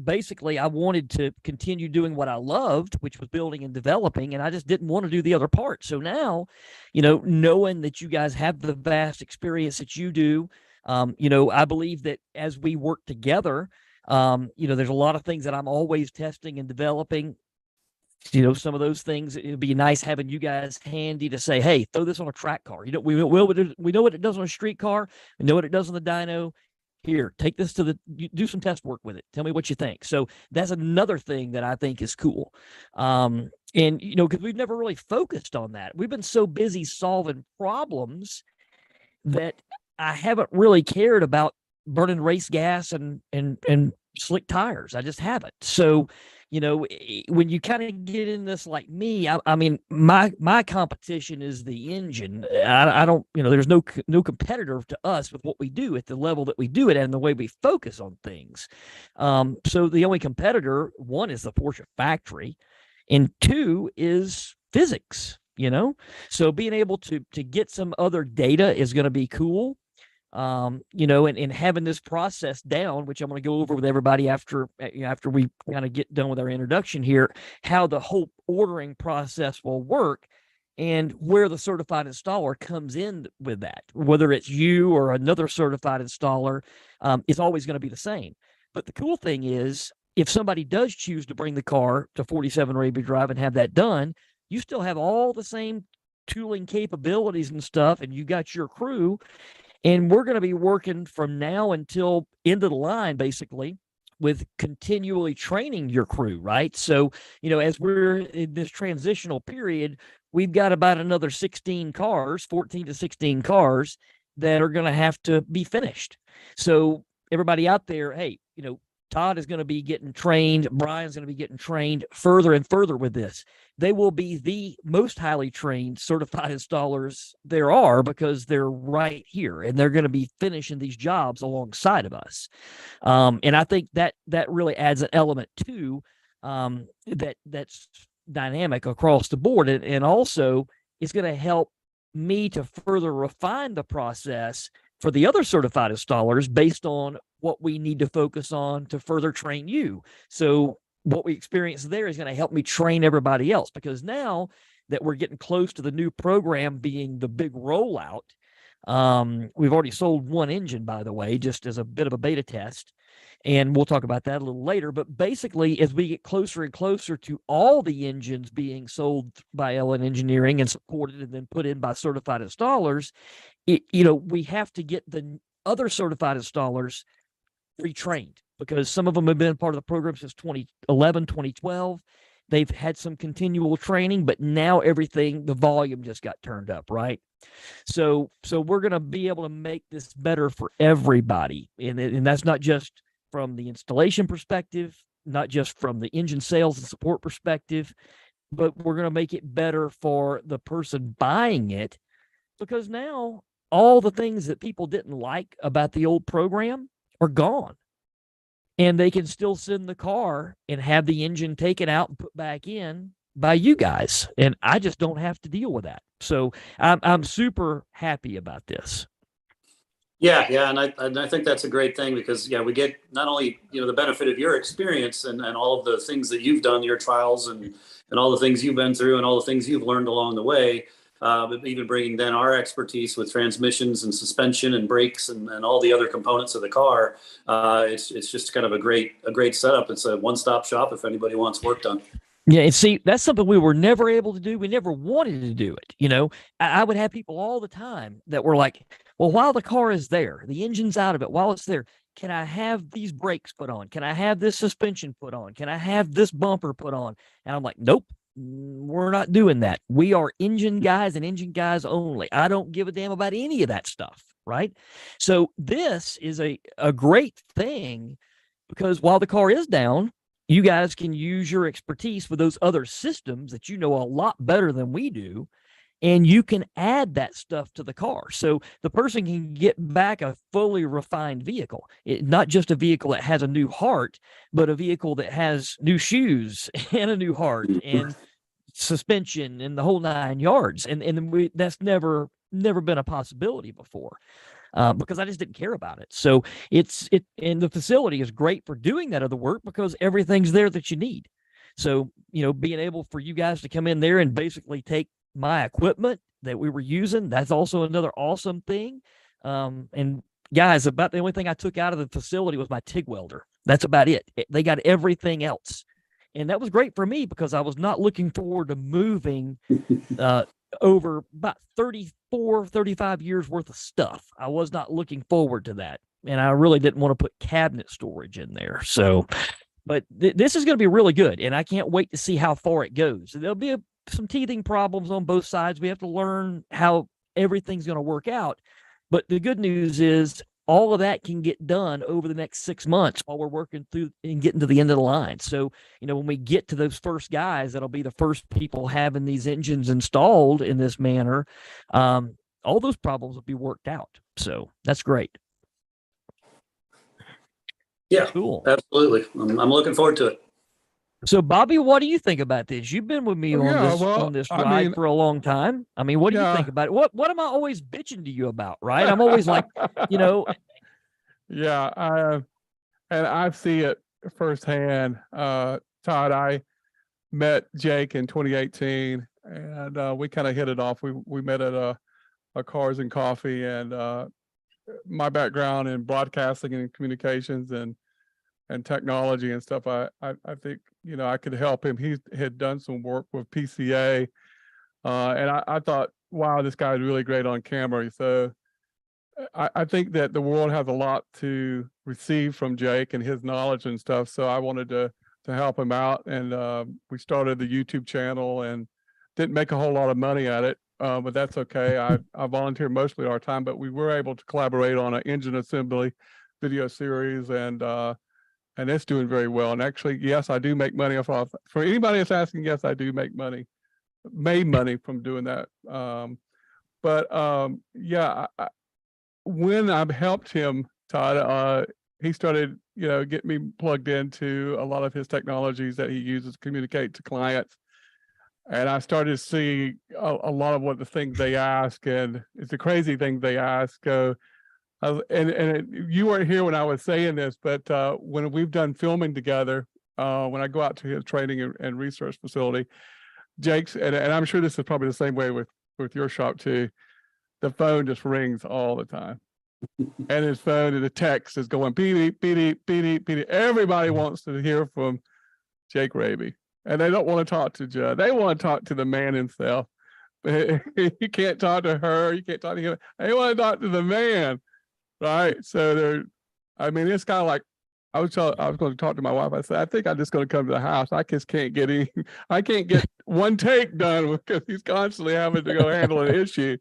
basically I wanted to continue doing what I loved, which was building and developing, and I just didn't want to do the other part. So now, knowing that you guys have the vast experience that you do, I believe that as we work together, there's a lot of things that I'm always testing and developing. Some of those things, it'd be nice having you guys handy to say, hey, throw this on a track car. We know what it does on a street car. We know what it does on the dyno. Here, take this do some test work with it. Tell me what you think. So that's another thing that I think is cool. And, because we've never really focused on that. We've been so busy solving problems that I haven't really cared about burning race gas and slick tires. I just haven't. So, when you kind of get in this like me, I mean, my competition is the engine. I don't, there's no competitor to us with what we do at the level that we do it and the way we focus on things. So the only competitor, one, is the Porsche factory, and two is physics, So being able to get some other data is going to be cool. And having this process down, which I'm going to go over with everybody after we kind of get done with our introduction here, how the whole ordering process will work and where the certified installer comes in with that, whether it's you or another certified installer, is always going to be the same. But the cool thing is, if somebody does choose to bring the car to 47 Raby Drive and have that done, you still have all the same tooling capabilities and stuff, and you got your crew. And we're going to be working from now until end of the line, basically, with continually training your crew, right? So, as we're in this transitional period, we've got about another 14 to 16 cars that are going to have to be finished. So everybody out there, hey, Todd is going to be getting trained. Brian's going to be getting trained further and further with this. They will be the most highly trained certified installers there are because they're right here and they're going to be finishing these jobs alongside of us. And I think that really adds an element to that's dynamic across the board. And also it's going to help me to further refine the process for the other certified installers based on what we need to focus on to further train you. So what we experience there is going to help me train everybody else, because now that we're getting close to the new program being the big rollout, we've already sold one engine, by the way, just as a bit of a beta test. And we'll talk about that a little later. But basically, as we get closer and closer to all the engines being sold by Ellen Engineering and supported and then put in by certified installers, we have to get the other certified installers retrained, because some of them have been part of the program since 2011, 2012. They've had some continual training, but now the volume just got turned up, right? So we're going to be able to make this better for everybody. And that's not just from the installation perspective, not just from the engine sales and support perspective, but we're going to make it better for the person buying it, because now all the things that people didn't like about the old program are gone. And they can still send the car and have the engine taken out and put back in by you guys. And I just don't have to deal with that. So I'm super happy about this. Yeah, and I think that's a great thing because we get not only the benefit of your experience and all of the things that you've done, your trials and all the things you've been through and all the things you've learned along the way, but even bringing then our expertise with transmissions and suspension and brakes and all the other components of the car. It's just kind of a great setup. It's a one-stop shop if anybody wants work done. Yeah, and see, that's something we were never able to do. We never wanted to do it. I would have people all the time that were like, well, while the car is there, the engine's out of it, while it's there, can I have these brakes put on? Can I have this suspension put on? Can I have this bumper put on? And I'm like, nope, we're not doing that. We are engine guys and engine guys only. I don't give a damn about any of that stuff, right? So this is a great thing because while the car is down, you guys can use your expertise with those other systems that you know a lot better than we do, and you can add that stuff to the car. So the person can get back a fully refined vehicle, not just a vehicle that has a new heart, but a vehicle that has new shoes and a new heart and suspension and the whole 9 yards. And that's never been a possibility before. Because I just didn't care about it. So and the facility is great for doing that other work because everything's there that you need. So, being able for you guys to come in there and basically take my equipment that we were using, that's also another awesome thing. And guys, about the only thing I took out of the facility was my TIG welder. That's about it. They got everything else. And that was great for me because I was not looking forward to moving over about 34, 35 years worth of stuff. I was not looking forward to that. And I really didn't want to put cabinet storage in there. So, but this is going to be really good. And I can't wait to see how far it goes. There'll be some teething problems on both sides. We have to learn how everything's going to work out. But the good news is all of that can get done over the next 6 months while we're working through and getting to the end of the line. So, when we get to those first guys, that'll be the first people having these engines installed in this manner. All those problems will be worked out. So that's great. Yeah, cool. Absolutely. I'm looking forward to it. So, Bobby, what do you think about this? You've been with me on this ride for a long time. I mean, what do you think about it? What am I always bitching to you about, right? I'm always like, Yeah, and I see it firsthand. Todd, I met Jake in 2018, and we kind of hit it off. We met at a Cars and Coffee, and my background in broadcasting and communications and technology and stuff, I think I could help him. He had done some work with PCA, and I thought, wow, this guy is really great on camera. So I think that the world has a lot to receive from Jake and his knowledge and stuff. So I wanted to help him out, and we started the YouTube channel and didn't make a whole lot of money at it, but that's okay. I volunteer mostly our time, but we were able to collaborate on an engine assembly video series, and it's doing very well. And actually, yes, I do make money off. For anybody that's asking, yes, I do make money, made money from doing that. Yeah, when I've helped him, Todd, he started, getting me plugged into a lot of his technologies that he uses to communicate to clients. And I started to see a lot of what the things they ask, and it's a crazy thing they ask. You weren't here when I was saying this, but when we've done filming together, when I go out to his training and research facility, Jake's, and I'm sure this is probably the same way with your shop too, the phone just rings all the time. And his phone and the text is going beep, beep, beep, beep, beep. Everybody wants to hear from Jake Raby. And they don't want to talk to Judd. They want to talk to the man himself. You can't talk to her. You can't talk to him. They want to talk to the man. Right. So it's kind of like, I was going to talk to my wife. I said, I think I'm just going to come to the house. I just can't get I can't get one take done because he's constantly having to go handle an issue.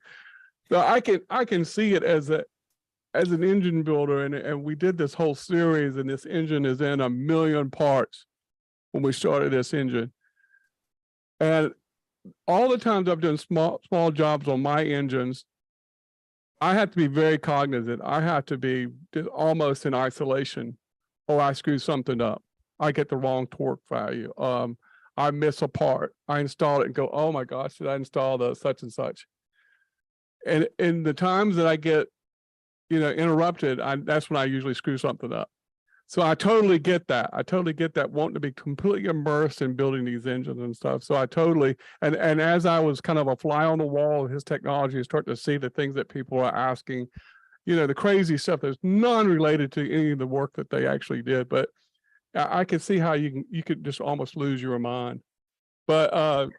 So I can see it as an engine builder. And we did this whole series, and this engine is in 1 million parts when we started this engine. And all the times I've done small jobs on my engines, I have to be very cognizant. I have to be almost in isolation, or I screw something up. I get the wrong torque value. I miss a part. I install it and go, oh my gosh, did I install the such and such? And in the times that I get, interrupted, that's when I usually screw something up. So I totally get that. I totally get that, wanting to be completely immersed in building these engines and stuff. So I totally, and as I was kind of a fly on the wall of his technology and start to see the things that people are asking, the crazy stuff that's non-related to any of the work that they actually did. But I can see how you could just almost lose your mind. But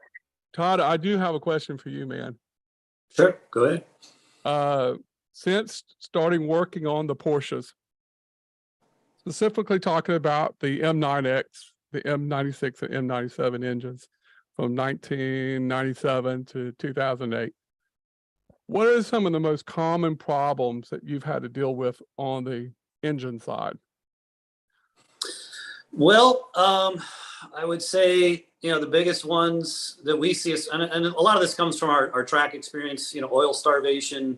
Todd, I do have a question for you, man. Sure, go ahead. Since starting working on the Porsches, specifically talking about the M9X, the M96 and M97 engines from 1997 to 2008, what are some of the most common problems that you've had to deal with on the engine side? Well, I would say, the biggest ones that we see is, and a lot of this comes from our track experience, oil starvation,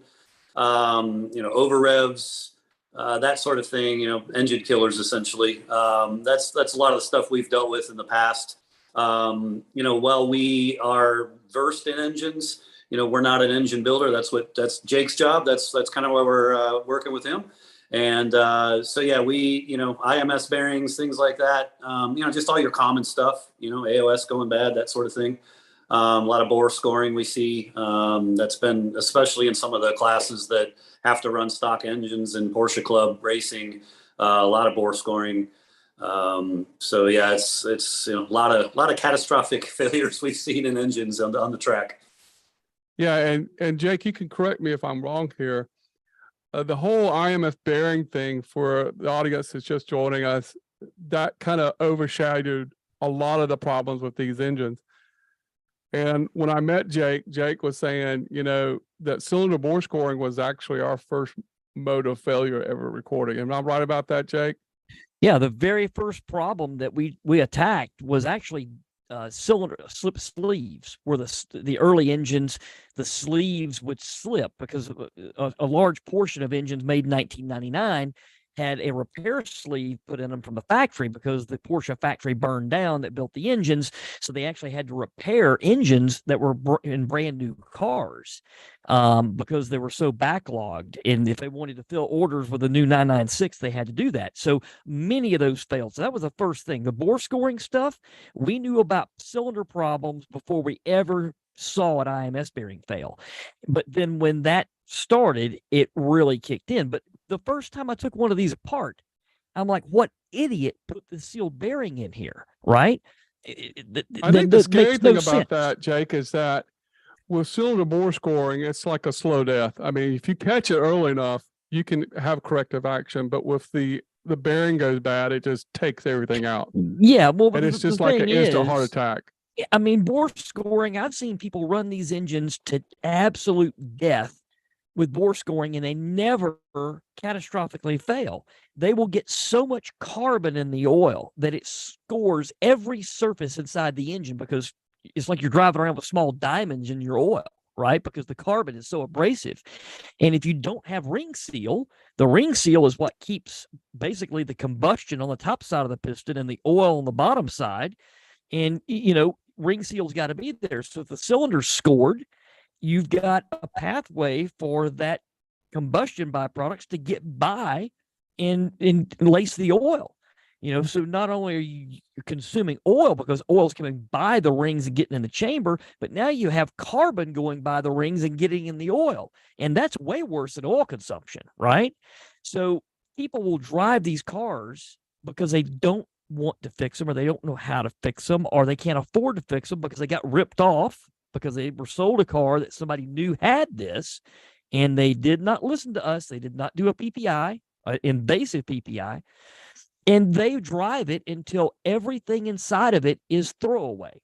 over revs, that sort of thing, engine killers, essentially. That's a lot of the stuff we've dealt with in the past. While we are versed in engines, we're not an engine builder. That's Jake's job. That's kind of why we're working with him. And so, yeah, we, IMS bearings, things like that, just all your common stuff, AOS going bad, that sort of thing. A lot of bore scoring we see. That's been, especially in some of the classes that have to run stock engines in Porsche Club racing, a lot of bore scoring. So yeah, it's a lot of catastrophic failures we've seen in engines on the track. Yeah, and Jake, you can correct me if I'm wrong here. The whole IMS bearing thing, for the audience that's just joining us, that kind of overshadowed a lot of the problems with these engines. And when I met Jake was saying, that cylinder bore scoring was actually our first mode of failure ever recording. Am I right about that, Jake? Yeah, the very first problem that we attacked was actually cylinder slip sleeves, where the early engines, the sleeves would slip because a large portion of engines made in 1999 had a repair sleeve put in them from the factory because the Porsche factory burned down that built the engines. So they actually had to repair engines that were in brand new cars because they were so backlogged. And if they wanted to fill orders with a new 996, they had to do that. So many of those failed. So that was the first thing. The bore scoring stuff, we knew about cylinder problems before we ever saw an IMS bearing fail. But then when that started, it really kicked in. But the first time I took one of these apart, I'm like, what idiot put the sealed bearing in here, right? I think the scary thing about that, Jake, is that with cylinder bore scoring, it's like a slow death. I mean, if you catch it early enough, you can have corrective action, but with the bearing goes bad, it just takes everything out. Yeah, well, and it's just like an instant heart attack. I mean, bore scoring, I've seen people run these engines to absolute death with bore scoring, and they never catastrophically fail. They will get so much carbon in the oil that it scores every surface inside the engine, because it's like you're driving around with small diamonds in your oil, right? Because the carbon is so abrasive. And if you don't have ring seal, the ring seal is what keeps basically the combustion on the top side of the piston and the oil on the bottom side. And, ring seal's got to be there. So if the cylinder's scored, you've got a pathway for that combustion byproducts to get by and lace the oil. So not only are you consuming oil because oil's coming by the rings and getting in the chamber, but now you have carbon going by the rings and getting in the oil. And that's way worse than oil consumption, right? So people will drive these cars because they don't want to fix them, or they don't know how to fix them, or they can't afford to fix them because they got ripped off because they were sold a car that somebody knew had this, and they did not listen to us. They did not do a PPI, invasive PPI, and they drive it until everything inside of it is throwaway.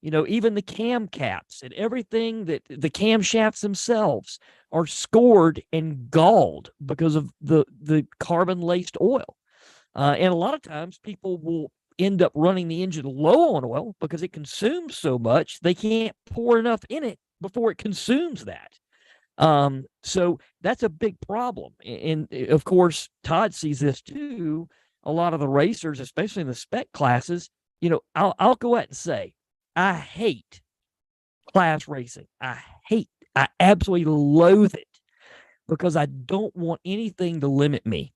Even the cam caps and everything, that the camshafts themselves are scored and galled because of the carbon-laced oil. And a lot of times people will end up running the engine low on oil because it consumes so much, they can't pour enough in it before it consumes that. So that's a big problem. And of course, Todd sees this too. A lot of the racers, especially in the spec classes, I'll go out and say, I hate class racing. I absolutely loathe it, because I don't want anything to limit me.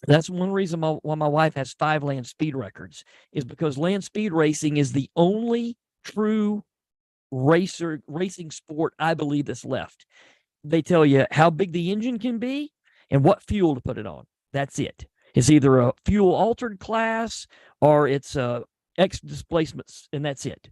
That's one reason why my wife has 5 land speed records, is because land speed racing is the only true racing sport I believe that's left. They tell you how big the engine can be and what fuel to put it on. That's it. It's either a fuel altered class or it's X displacements, and that's it.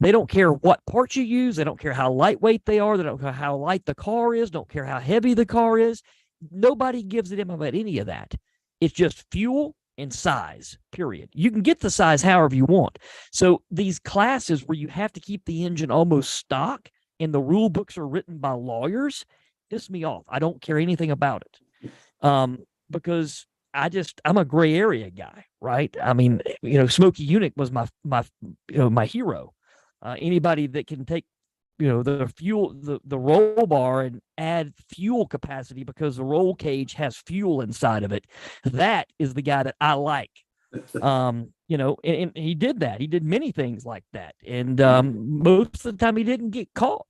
They don't care what parts you use. They don't care how lightweight they are. They don't care how light the car is. Don't care how heavy the car is. Nobody gives a damn about any of that. It's just fuel and size, period. You can get the size however you want. So these classes where you have to keep the engine almost stock and the rule books are written by lawyers piss me off. I don't care anything about it, because I'm a gray area guy, right? I mean, Smokey Unick was my hero. Anybody that can take, the fuel, the roll bar and add fuel capacity because the roll cage has fuel inside of it, that is the guy that I like. And he did that. He did many things like that. And most of the time he didn't get caught,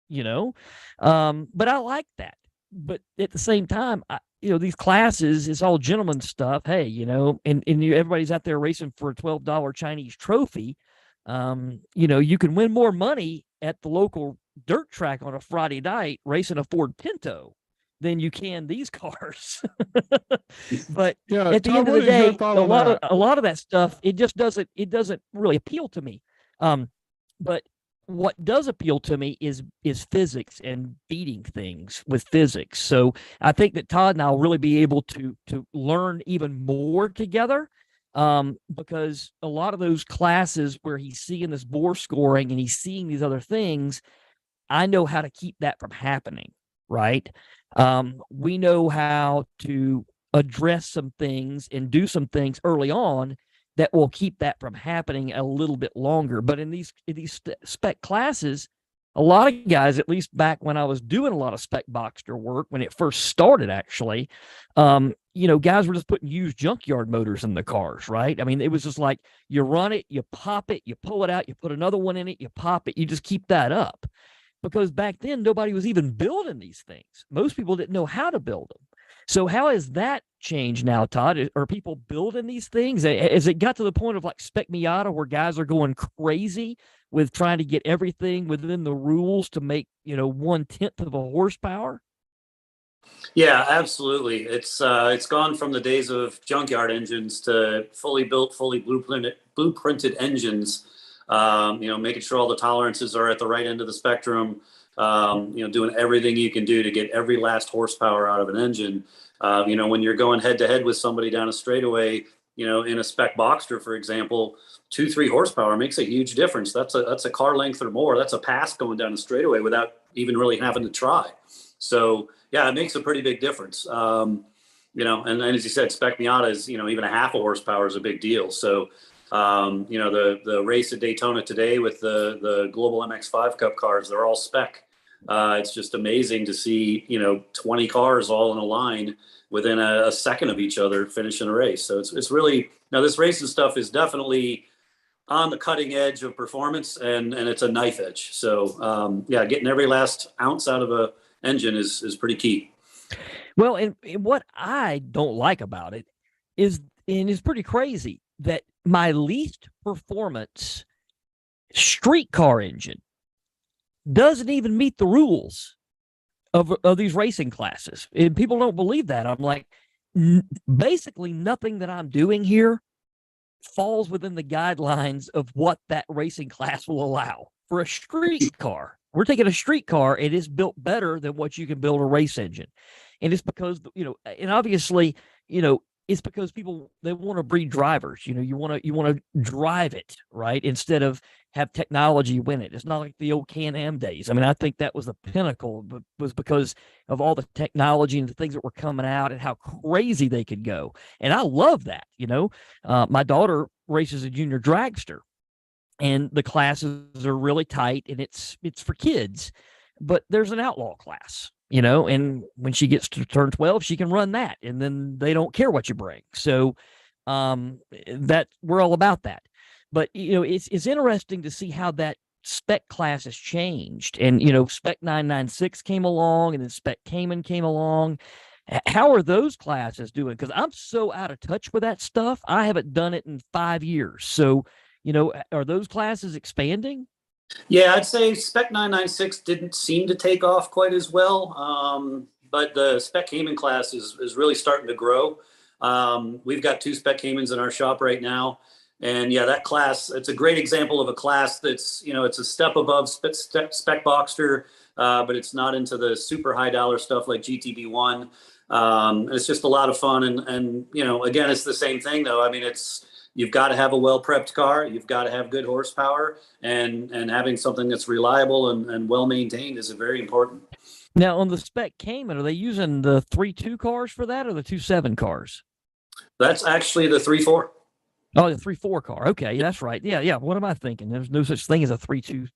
but I like that. But at the same time, these classes, it's all gentleman stuff. Hey, and everybody's out there racing for a $12 Chinese trophy. You can win more money at the local dirt track on a Friday night racing a Ford Pinto than you can these cars. But Yeah, at the Tom, end of what the is your day, thought a on lot that? of that stuff, it doesn't really appeal to me. But what does appeal to me is physics and beating things with physics. So I think that Todd and I will really be able to learn even more together, because a lot of those classes where he's seeing this bore scoring and he's seeing these other things, I know how to keep that from happening, right? We know how to address some things and do some things early on that will keep that from happening a little bit longer. But in these spec classes, a lot of guys, at least back when I was doing a lot of spec Boxster work, when it first started, actually, guys were just putting used junkyard motors in the cars, right? I mean, it was just like you run it, you pop it, you pull it out, you put another one in it, you pop it, you just keep that up. Because back then, nobody was even building these things. Most people didn't know how to build them. So how has that changed now, Todd? Are people building these things? Has it got to the point of like Spec Miata where guys are going crazy with trying to get everything within the rules to make, 1/10 of a horsepower? Yeah, absolutely. It's gone from the days of junkyard engines to fully built, fully blueprinted engines. Making sure all the tolerances are at the right end of the spectrum. Doing everything you can do to get every last horsepower out of an engine. When you're going head to head with somebody down a straightaway, in a spec Boxster, for example, 2-3 horsepower makes a huge difference. That's a car length or more. That's a pass going down a straightaway without even really having to try. So yeah, it makes a pretty big difference. And as you said, spec Miata is, even a half a horsepower is a big deal. So, the race at Daytona today with the Global MX5 Cup cars, they're all spec. It's just amazing to see, 20 cars all in a line within a second of each other finishing a race. So it's really, this racing stuff is definitely on the cutting edge of performance, and it's a knife edge. So, getting every last ounce out of a engine is pretty key. Well, and what I don't like about it is, and it's pretty crazy, that my least performance street car engine doesn't even meet the rules of these racing classes. And people don't believe that. I'm like, basically nothing that I'm doing here falls within the guidelines of what that racing class will allow for a street car. We're taking a street car, and it's built better than what you can build a race engine. And it's because, and obviously, it's because people, they want to breed drivers. You want to drive it, right, instead of have technology win it. It's not like the old Can-Am days. I mean, I think that was the pinnacle, but was because of all the technology and the things that were coming out and how crazy they could go. And I love that. My daughter races a junior dragster, and the classes are really tight, and it's for kids. But there's an outlaw class, and when she gets to turn 12, she can run that, and then they don't care what you bring. So that we're all about that. But it's interesting to see how that spec class has changed, and spec 996 came along, and then spec Cayman came along. How are those classes doing? Because I'm so out of touch with that stuff. I haven't done it in 5 years. So, are those classes expanding? Yeah, I'd say Spec 996 didn't seem to take off quite as well, but the Spec Cayman class is really starting to grow. We've got 2 Spec Caymans in our shop right now. And yeah, that class, it's a great example of a class that's, it's a step above Spec Boxster, but it's not into the super high dollar stuff like GTB1. It's just a lot of fun. And again, it's the same thing though. I mean, you've got to have a well-prepped car. You've got to have good horsepower, and having something that's reliable and well-maintained is very important. Now, on the Spec Cayman, are they using the 3.2 cars for that, or the 2.7 cars? That's actually the 3.4. Oh, the 3.4 car. Okay, that's right. Yeah. What am I thinking? There's no such thing as a 3.2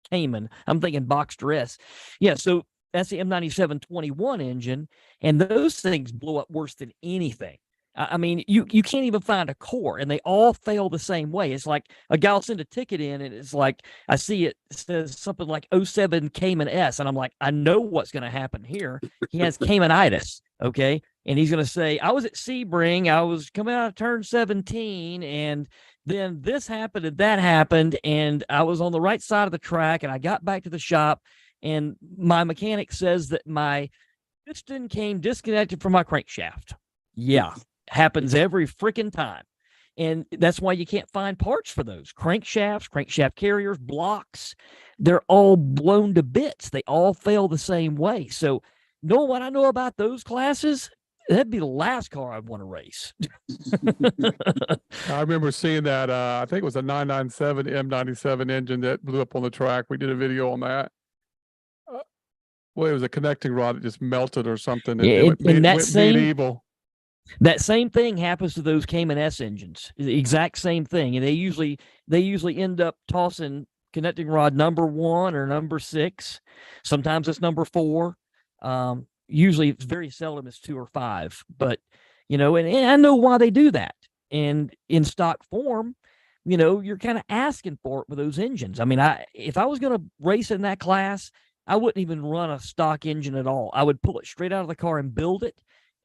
Cayman. I'm thinking Boxster S. Yeah, so that's the M9721 engine, and those things blow up worse than anything. I mean, you can't even find a core, and they all fail the same way. It's like a guy will send a ticket in, and it's like, I see it says something like 07 Cayman S, and I'm like, I know what's going to happen here. He has Caymanitis, okay? And he's going to say, I was at Sebring, I was coming out of turn 17, and then this happened and that happened, and I was on the right side of the track, and I got back to the shop, and my mechanic says that my piston came disconnected from my crankshaft. Yeah. Happens every freaking time. And that's why you can't find parts for those crankshafts, crankshaft carriers, blocks. They're all blown to bits. They all fail the same way. So knowing what I know about those classes, that'd be the last car I'd want to race. I remember seeing that. I think it was a 997 M97 engine that blew up on the track. We did a video on that. Well, it was a connecting rod that just melted or something. Yeah, It went medieval. That same thing happens to those Cayman S engines. The exact same thing. And they usually end up tossing connecting rod number 1 or number 6. Sometimes it's number 4. Usually it's very seldom it's 2 or 5. But and I know why they do that. And in stock form, you're kind of asking for it with those engines. I mean, if I was going to race in that class, I wouldn't even run a stock engine at all. I would pull it straight out of the car and build it.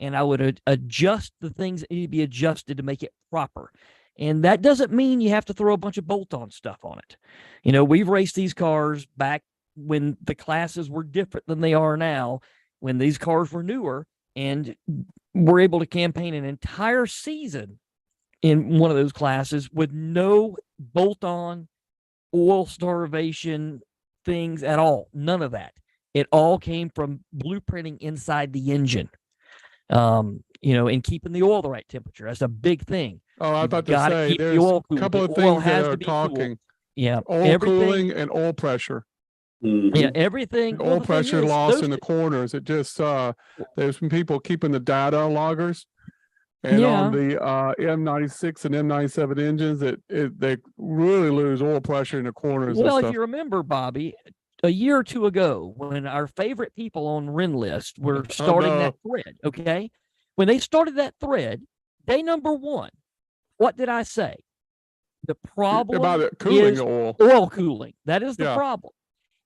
And I would adjust the things that need to be adjusted to make it proper. And that doesn't mean you have to throw a bunch of bolt-on stuff on it. We've raced these cars back when the classes were different than they are now, when these cars were newer, and we're able to campaign an entire season in one of those classes with no bolt-on, oil starvation things at all. None of that. It all came from blueprinting inside the engine. And keeping the oil the right temperature. That's a big thing. Oh, I was about to say, there's a couple of things that are talking. Cool. Yeah. Oil cooling and oil pressure. Mm-hmm. Yeah, everything. Oil pressure lost in the corners. It just, there's some people keeping the data loggers. And on the M96 and M97 engines, they really lose oil pressure in the corners. Well, and stuff. if you remember, Bobby, a year or two ago, when our favorite people on RENNCAST were starting that thread, okay? When they started that thread, day number 1, what did I say? The problem about it cooling is oil cooling. That is the problem.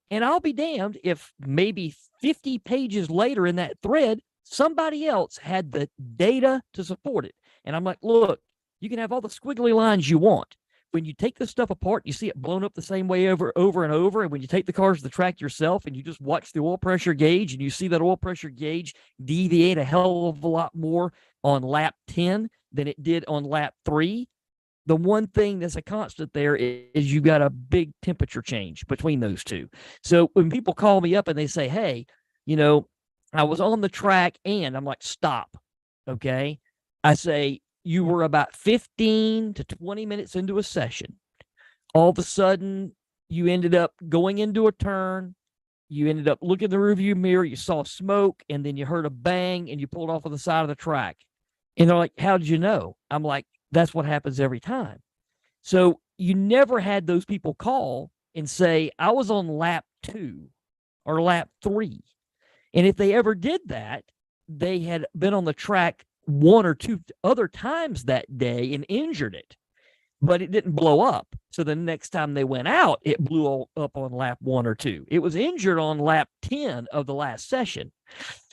And I'll be damned if maybe 50 pages later in that thread, somebody else had the data to support it. And I'm like, look, you can have all the squiggly lines you want. When you take this stuff apart, you see it blown up the same way over and over. And when you take the cars to the track yourself and you just watch the oil pressure gauge and you see that oil pressure gauge deviate a hell of a lot more on lap 10 than it did on lap 3, the one thing that's a constant there is you got a big temperature change between those two. So when people call me up and they say, hey, I was on the track, and I'm like, stop. Okay. I say, you were about 15 to 20 minutes into a session. All of a sudden, you ended up going into a turn. You ended up looking in the rearview mirror. You saw smoke, and then you heard a bang, and you pulled off on the side of the track. And they're like, how did you know? I'm like, that's what happens every time. So you never had those people call and say, I was on lap 2 or lap 3. And if they ever did that, they had been on the track 1 or 2 other times that day and injured it. but it didn't blow up. So the next time they went out, it blew up on lap 1 or 2. It was injured on lap 10 of the last session.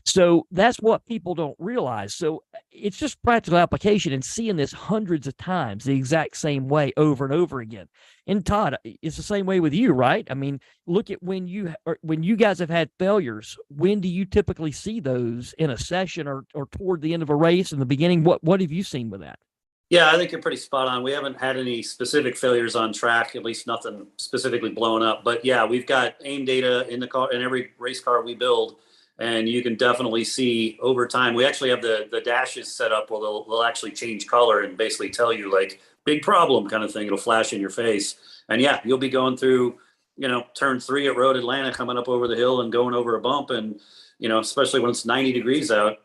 So that's what people don't realize. So it's just practical application and seeing this hundreds of times the exact same way over and over again. And Todd, it's the same way with you, right? I mean, look at when you guys have had failures. When do you typically see those in a session or toward the end of a race in the beginning? What have you seen with that? Yeah, I think you're pretty spot on. We haven't had any specific failures on track, at least nothing specifically blown up. But yeah, we've got aim data in the car, in every race car we build. And you can definitely see over time. We actually have the dashes set up where they'll actually change color and basically tell you like big problem kind of thing. It'll flash in your face. And yeah, you'll be going through, turn 3 at Road Atlanta, coming up over the hill and going over a bump. And, especially when it's 90 degrees out,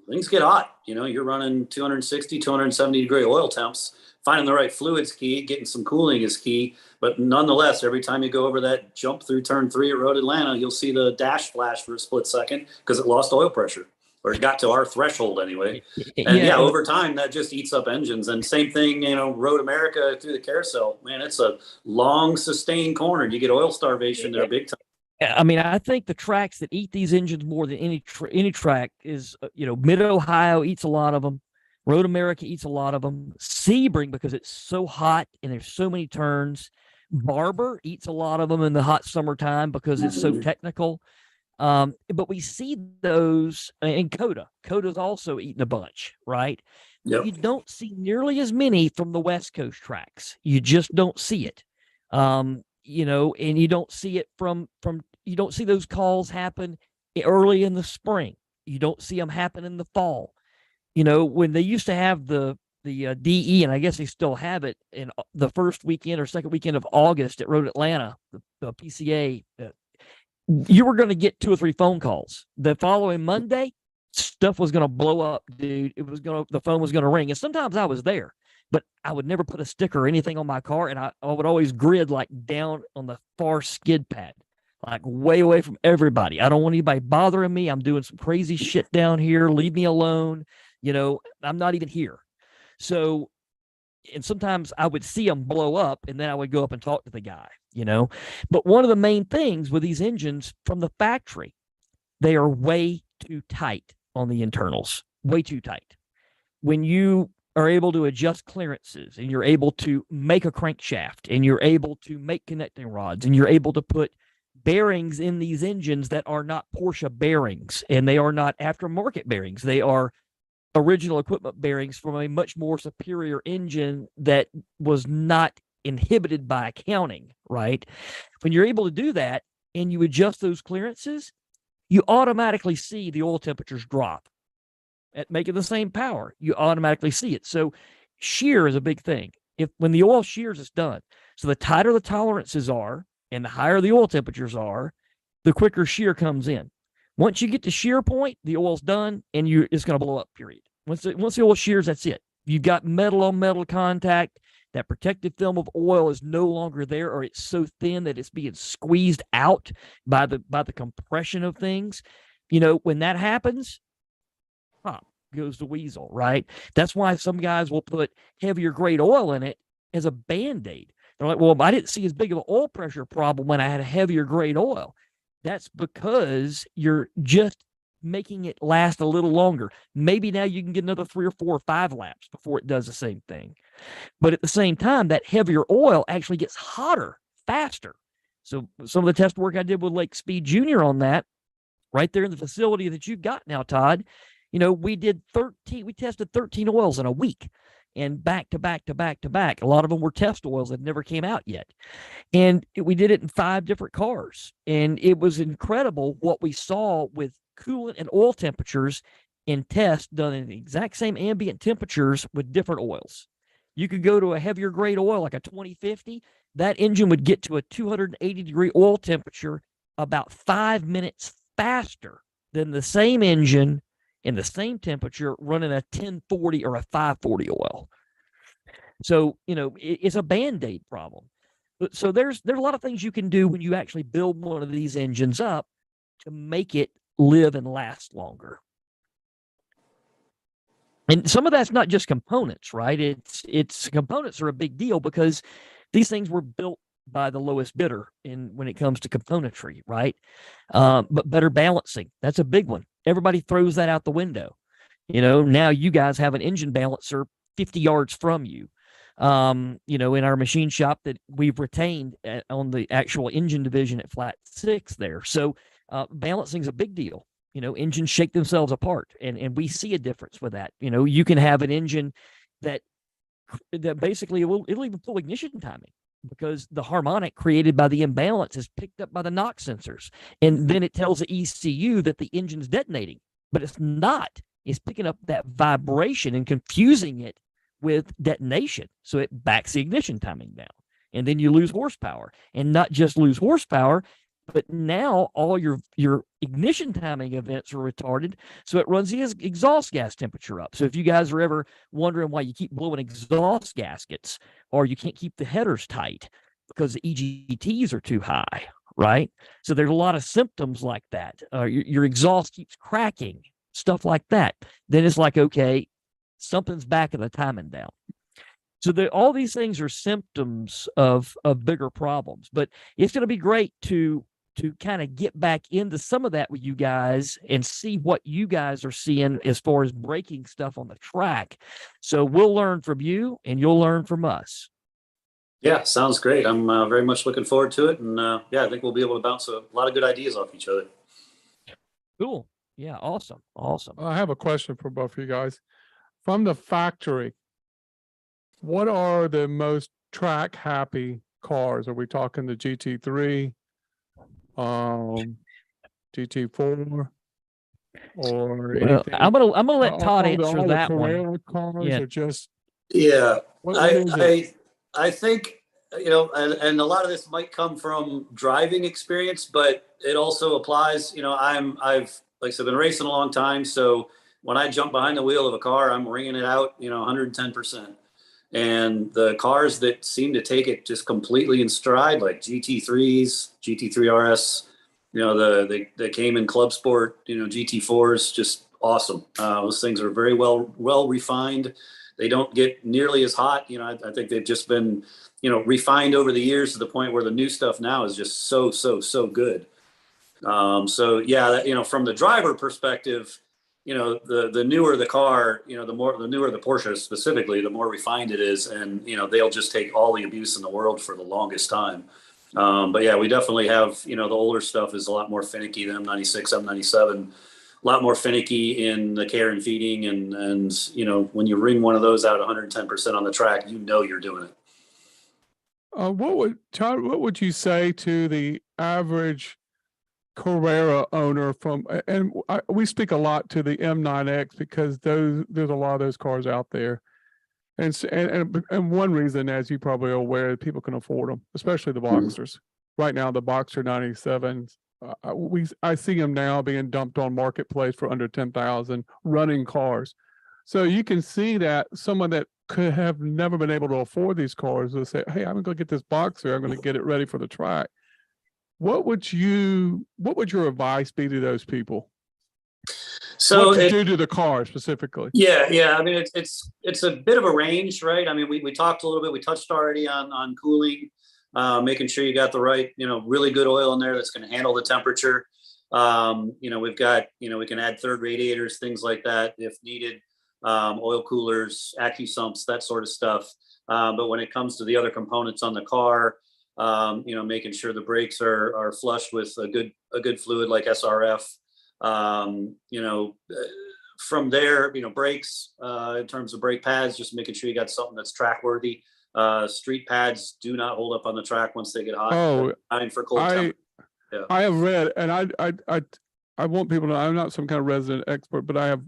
things get hot. You're running 260, 270 degree oil temps. Finding the right fluid's key, getting some cooling is key. But nonetheless, every time you go over that jump through turn 3 at Road Atlanta, you'll see the dash flash for a split second because it lost oil pressure, or it got to our threshold anyway. And yeah, over time, that just eats up engines. And same thing, Road America through the carousel. Man, it's a long, sustained corner. You get oil starvation there big time. I mean, I think the tracks that eat these engines more than any track is, Mid-Ohio eats a lot of them. Road America eats a lot of them. Sebring, because it's so hot and there's so many turns. Barber eats a lot of them in the hot summertime because it's so technical. But we see those in Coda. Coda's also eating a bunch, right? Yep. You don't see nearly as many from the West Coast tracks. You just don't see it. And you don't see it from you don't see those calls happen early in the spring. You don't see them happen in the fall. When they used to have the DE, and I guess they still have it in the first weekend or second weekend of August at Road Atlanta, the PCA, you were going to get 2 or 3 phone calls. The following Monday, stuff was going to blow up, dude. The phone was going to ring. And sometimes I was there, but I would never put a sticker or anything on my car. And I would always grid like down on the far skid pad, like way away from everybody. I don't want anybody bothering me. I'm doing some crazy shit down here. Leave me alone. I'm not even here. So, and sometimes I would see them blow up and then I would go up and talk to the guy, But one of the main things with these engines from the factory, they are way too tight on the internals, way too tight. When you are able to adjust clearances and you're able to make a crankshaft and you're able to make connecting rods and you're able to put bearings in these engines that are not Porsche bearings and they are not aftermarket bearings. They are original equipment bearings from a much more superior engine that was not inhibited by accounting, right? When you're able to do that and you adjust those clearances, you automatically see the oil temperatures drop at making the same power. You automatically see it. So shear is a big thing. When the oil shears, it's done. So the tighter the tolerances are and the higher the oil temperatures are, the quicker shear comes in. Once you get to shear point, the oil's done and it's going to blow up, period. Once the oil shears, that's it. You've got metal on metal contact. That protective film of oil is no longer there, or it's so thin that it's being squeezed out by the compression of things. When that happens, pop goes the weasel, right? That's why some guys will put heavier grade oil in it as a Band-Aid. They're like, well, I didn't see as big of an oil pressure problem when I had a heavier grade oil. That's because you're just making it last a little longer. Maybe now you can get another 3 or 4 or 5 laps before it does the same thing. But at the same time, that heavier oil actually gets hotter faster. So some of the test work I did with Lake Speed Jr. on that, right there in the facility that you've got now, Todd, we tested 13 oils in a week. And back to back to back to back. A lot of them were test oils that never came out yet. And we did it in 5 different cars. And it was incredible what we saw with coolant and oil temperatures in tests done in the exact same ambient temperatures with different oils. You could go to a heavier grade oil like a 2050. That engine would get to a 280 degree oil temperature about 5 minutes faster than the same engine in the same temperature running a 1040 or a 540 oil. So, it's a Band-Aid problem. So there's a lot of things you can do when you actually build one of these engines up to make it live and last longer. And some of that's not just components, right? It's components are a big deal because these things were built by the lowest bidder in when it comes to componentry, right? But better balancing, that's a big one. Everybody throws that out the window. Now you guys have an engine balancer 50 yards from you. In our machine shop that we've retained on the actual engine division at Flat 6 there. So balancing is a big deal. Engines shake themselves apart, and we see a difference with that. You can have an engine that basically it'll even pull ignition timing because the harmonic created by the imbalance is picked up by the knock sensors, and then it tells the ECU that the engine's detonating, but it's not. It's picking up that vibration and confusing it with detonation, so it backs the ignition timing down, and then you lose horsepower, and not just lose horsepower, but now all your ignition timing events are retarded, so it runs the exhaust gas temperature up. So if you guys are ever wondering why you keep blowing exhaust gaskets or you can't keep the headers tight because the EGTs are too high, right? So there's a lot of symptoms like that. Your exhaust keeps cracking, stuff like that. Then it's like, okay, something's backing the timing down. So all these things are symptoms of bigger problems, but it's going to be great to kind of get back into some of that with you guys and see what you guys are seeing as far as breaking stuff on the track. So we'll learn from you and you'll learn from us. Yeah, sounds great. I'm very much looking forward to it. And yeah, I think we'll be able to bounce a lot of good ideas off each other. Cool. Yeah. Awesome. I have a question for both of you guys. From the factory, what are the most track happy cars? Are we talking the GT3, GT4, or anything? I'm gonna let Todd answer all that the one. Carrera cars Yeah. are just Yeah, what is it? I think, and a lot of this might come from driving experience, but it also applies. I've like I said, been racing a long time, so when I jump behind the wheel of a car, I'm ringing it out, 110%. And the cars that seem to take it just completely in stride, like GT3s, GT3 RS, they came in Club Sport, GT4s, just awesome. Those things are very well refined. They don't get nearly as hot. I think they've just been, refined over the years to the point where the new stuff now is just so good. So yeah, from the driver perspective, the newer the car, the newer the Porsche specifically, the more refined it is. And, they'll just take all the abuse in the world for the longest time. But yeah, we definitely have, the older stuff is a lot more finicky than M96, M97, a lot more finicky in the care and feeding. And when you ring one of those out 110% on the track, you're doing it. Todd, what would you say to the average Carrera owner we speak a lot to the M9X because there's a lot of those cars out there. And one reason, as you probably are aware, people can afford them, especially the Boxsters. Right now, the Boxster 97s, I see them now being dumped on marketplace for under 10,000 running cars. So you can see that someone that could have never been able to afford these cars will say, "Hey, I'm going to get this Boxster. I'm going to get it ready for the track." What would your advice be to those people? So what to do to the car specifically? Yeah. I mean, it's a bit of a range, right? I mean, we talked a little bit, we touched already on cooling, making sure you got the right, really good oil in there that's going to handle the temperature. We've got, we can add third radiators, things like that if needed, oil coolers, AccuSumps, that sort of stuff. But when it comes to the other components on the car, making sure the brakes are flushed with a good fluid like SRF. From there, brakes, in terms of brake pads, just making sure you got something that's track worthy. Street pads do not hold up on the track once they get hot. Oh, for cold temperature. Yeah. I have read, and I want people to know I'm not some kind of resident expert, but I have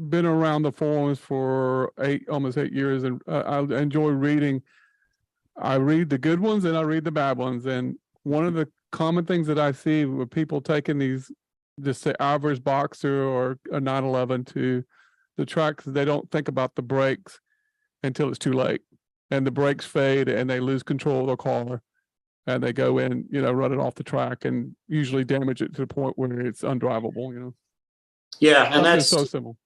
been around the forums for almost 8 years, and I enjoy reading. I read the good ones and I read the bad ones. And one of the common things that I see with people taking these, just say average Boxster or a 911 to the tracks, they don't think about the brakes until it's too late. And the brakes fade and they lose control of the car and they go in, run it off the track and usually damage it to the point where it's undrivable, Yeah. And that's so simple.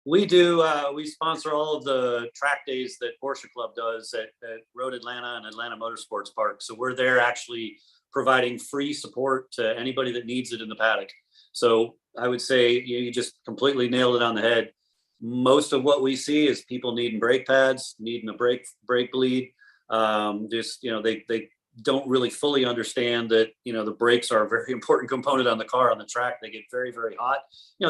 We do. We sponsor all of the track days that Porsche Club does at Road Atlanta and Atlanta Motorsports Park. So we're there actually providing free support to anybody that needs it in the paddock. So I would say you just completely nailed it on the head. Most of what we see is people needing brake pads, needing a brake bleed. They don't really fully understand that, the brakes are a very important component on the car. On the track, they get very, very hot.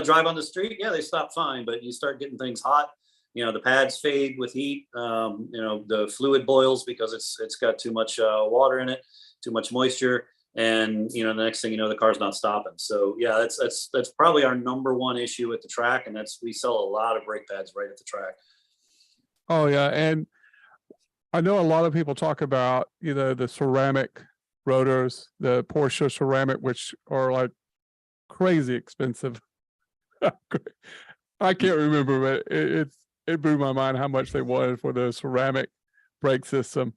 Drive on the street, yeah, they stop fine, but you start getting things hot. The pads fade with heat. The fluid boils because it's got too much water in it, too much moisture, and the next thing you know, the car's not stopping. So yeah, that's probably our number one issue at the track, and we sell a lot of brake pads right at the track. Oh yeah, and I know a lot of people talk about, the ceramic rotors, the Porsche ceramic, which are like crazy expensive. I can't remember, but it blew my mind how much they wanted for the ceramic brake system.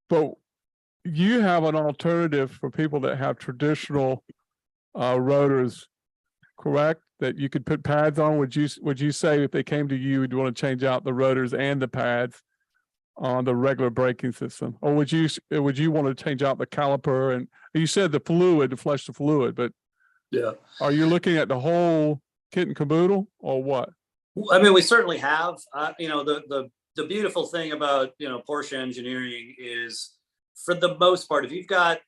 But you have an alternative for people that have traditional rotors, correct? That you could put pads on. Would you say if they came to you, you'd want to change out the rotors and the pads on the regular braking system, or would you want to change out the caliper? And you said the fluid to flush the fluid, but yeah, are you looking at the whole kit and caboodle or what? I mean, we certainly have. The beautiful thing about Porsche engineering is, for the most part, if you've got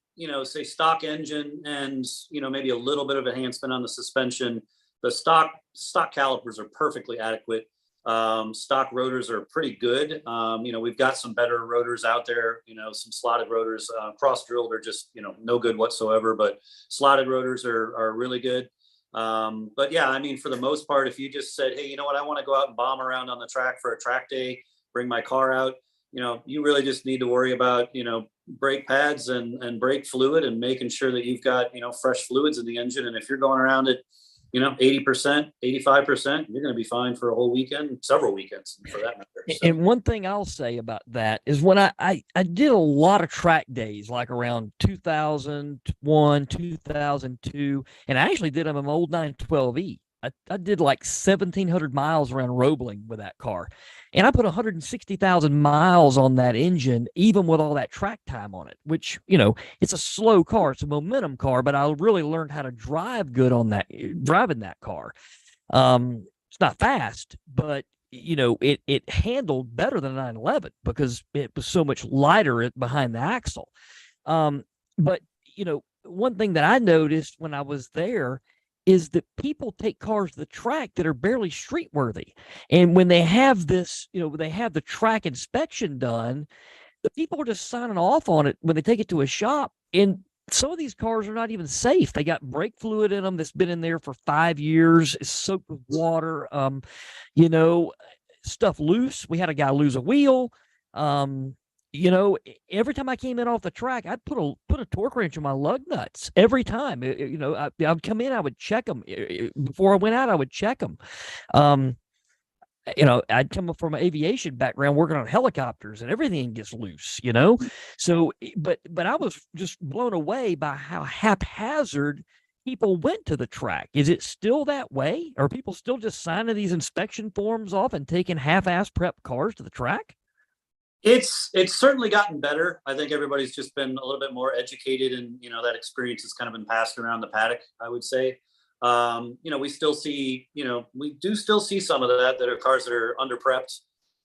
say stock engine and maybe a little bit of enhancement on the suspension, the stock calipers are perfectly adequate. Stock rotors are pretty good. We've got some better rotors out there, some slotted rotors. Cross drilled are just no good whatsoever, but slotted rotors are really good. But yeah, I mean, for the most part, if you just said, hey, you know what, I want to go out and bomb around on the track for a track day, bring my car out, you really just need to worry about brake pads and brake fluid, and making sure that you've got fresh fluids in the engine. And if you're going around at 80%, 85%, you're going to be fine for a whole weekend, several weekends for that matter. So. And one thing I'll say about that is when I did a lot of track days, like around 2001, 2002, and I actually did them in my old 912E. I did like 1,700 miles around Roebling with that car. And I put 160,000 miles on that engine, even with all that track time on it, which, it's a slow car. It's a momentum car, but I really learned how to drive good on driving that car. It's not fast, but, it handled better than a 911 because it was so much lighter behind the axle. But, one thing that I noticed when I was there is that people take cars to the track that are barely street worthy. And when they have this, they have the track inspection done, the people are just signing off on it when they take it to a shop. And some of these cars are not even safe. They got brake fluid in them that's been in there for 5 years. It's soaked with water. Stuff loose. We had a guy lose a wheel. Every time I came in off the track, I'd put a torque wrench in my lug nuts every time. I'd come in, I would check them before I went out. I would check them. I'd come up from an aviation background working on helicopters, and everything gets loose. So, but I was just blown away by how haphazard people went to the track. Is it still that way? Are people still just signing these inspection forms off and taking half-ass prep cars to the track? It's certainly gotten better. I think everybody's just been a little bit more educated, and that experience has kind of been passed around the paddock, I would say. We still see, we do still see some of that are cars that are under prepped.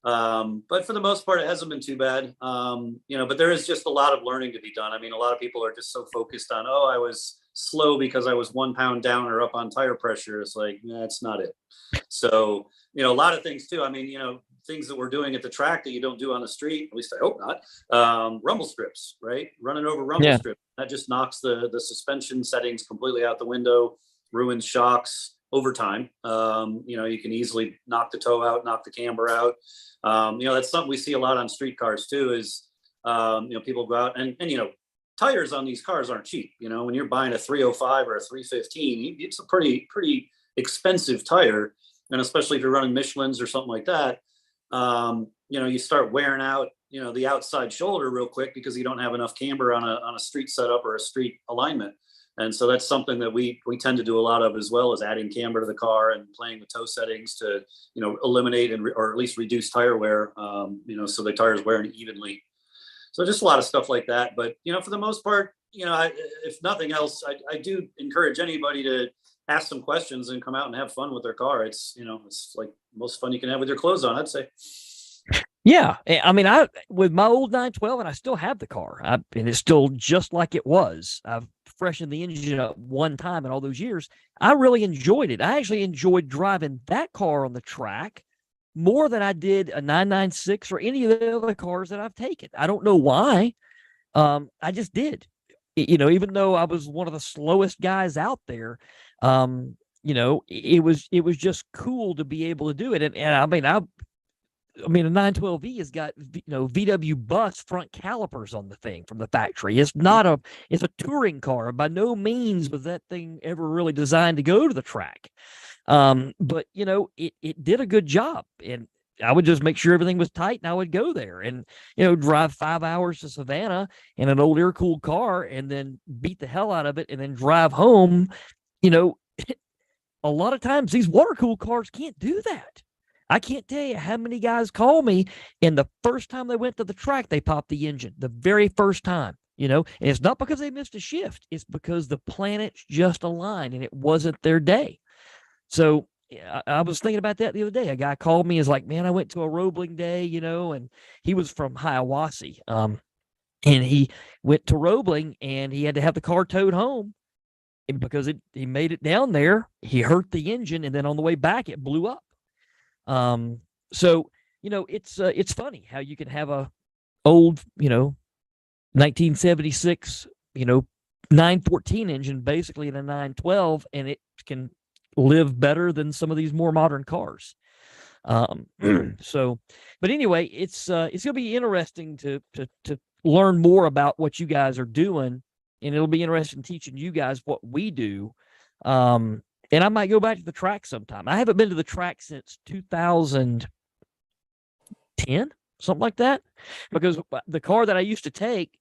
But for the most part, it hasn't been too bad. But there is just a lot of learning to be done. I mean, a lot of people are just so focused on, I was slow because I was 1 pound down or up on tire pressure. It's like, that's not it. So, a lot of things too. I mean, things that we're doing at the track that you don't do on the street, at least I hope not. Rumble strips, right? Running over rumble strips. That just knocks the suspension settings completely out the window, ruins shocks over time. You can easily knock the toe out, knock the camber out. That's something we see a lot on street cars too, is, people go out and tires on these cars aren't cheap. When you're buying a 305 or a 315, it's a pretty expensive tire. And especially if you're running Michelin's or something like that, you start wearing out, the outside shoulder real quick because you don't have enough camber on a street setup or a street alignment. And so that's something that we tend to do a lot of, as well as adding camber to the car and playing with toe settings to, eliminate or at least reduce tire wear, so the tires wearing evenly. So just a lot of stuff like that. But, for the most part, if nothing else, I do encourage anybody to ask some questions and come out and have fun with their car. It's, it's like most fun you can have with your clothes on, I'd say. Yeah. I mean, with my old 912, and I still have the car, and it's still just like it was. I've freshened the engine up one time in all those years. I really enjoyed it. I actually enjoyed driving that car on the track more than I did a 996 or any of the other cars that I've taken. I don't know why. I just did. Even though I was one of the slowest guys out there, it was just cool to be able to do it. And I mean, a 912V has got, VW bus front calipers on the thing from the factory. It's a touring car. By no means was that thing ever really designed to go to the track. But it did a good job, and I would just make sure everything was tight, and I would go there and, drive 5 hours to Savannah in an old air-cooled car and then beat the hell out of it and then drive home. A lot of times these water-cooled cars can't do that. I can't tell you how many guys call me, and the first time they went to the track, they popped the engine, the very first time, and it's not because they missed a shift. It's because the planets just aligned and it wasn't their day. So I was thinking about that the other day. A guy called me, is like, man, I went to a Roebling day, and he was from Hiawassee. And he went to Roebling and he had to have the car towed home, and because he made it down there, he hurt the engine, and then on the way back, it blew up. So, it's funny how you can have a old, 1976, 914 engine basically in a 912, and it can live better than some of these more modern cars. So, but anyway, it's going to be interesting to learn more about what you guys are doing, and it'll be interesting teaching you guys what we do. And I might go back to the track sometime. I haven't been to the track since 2010, something like that, because the car that I used to take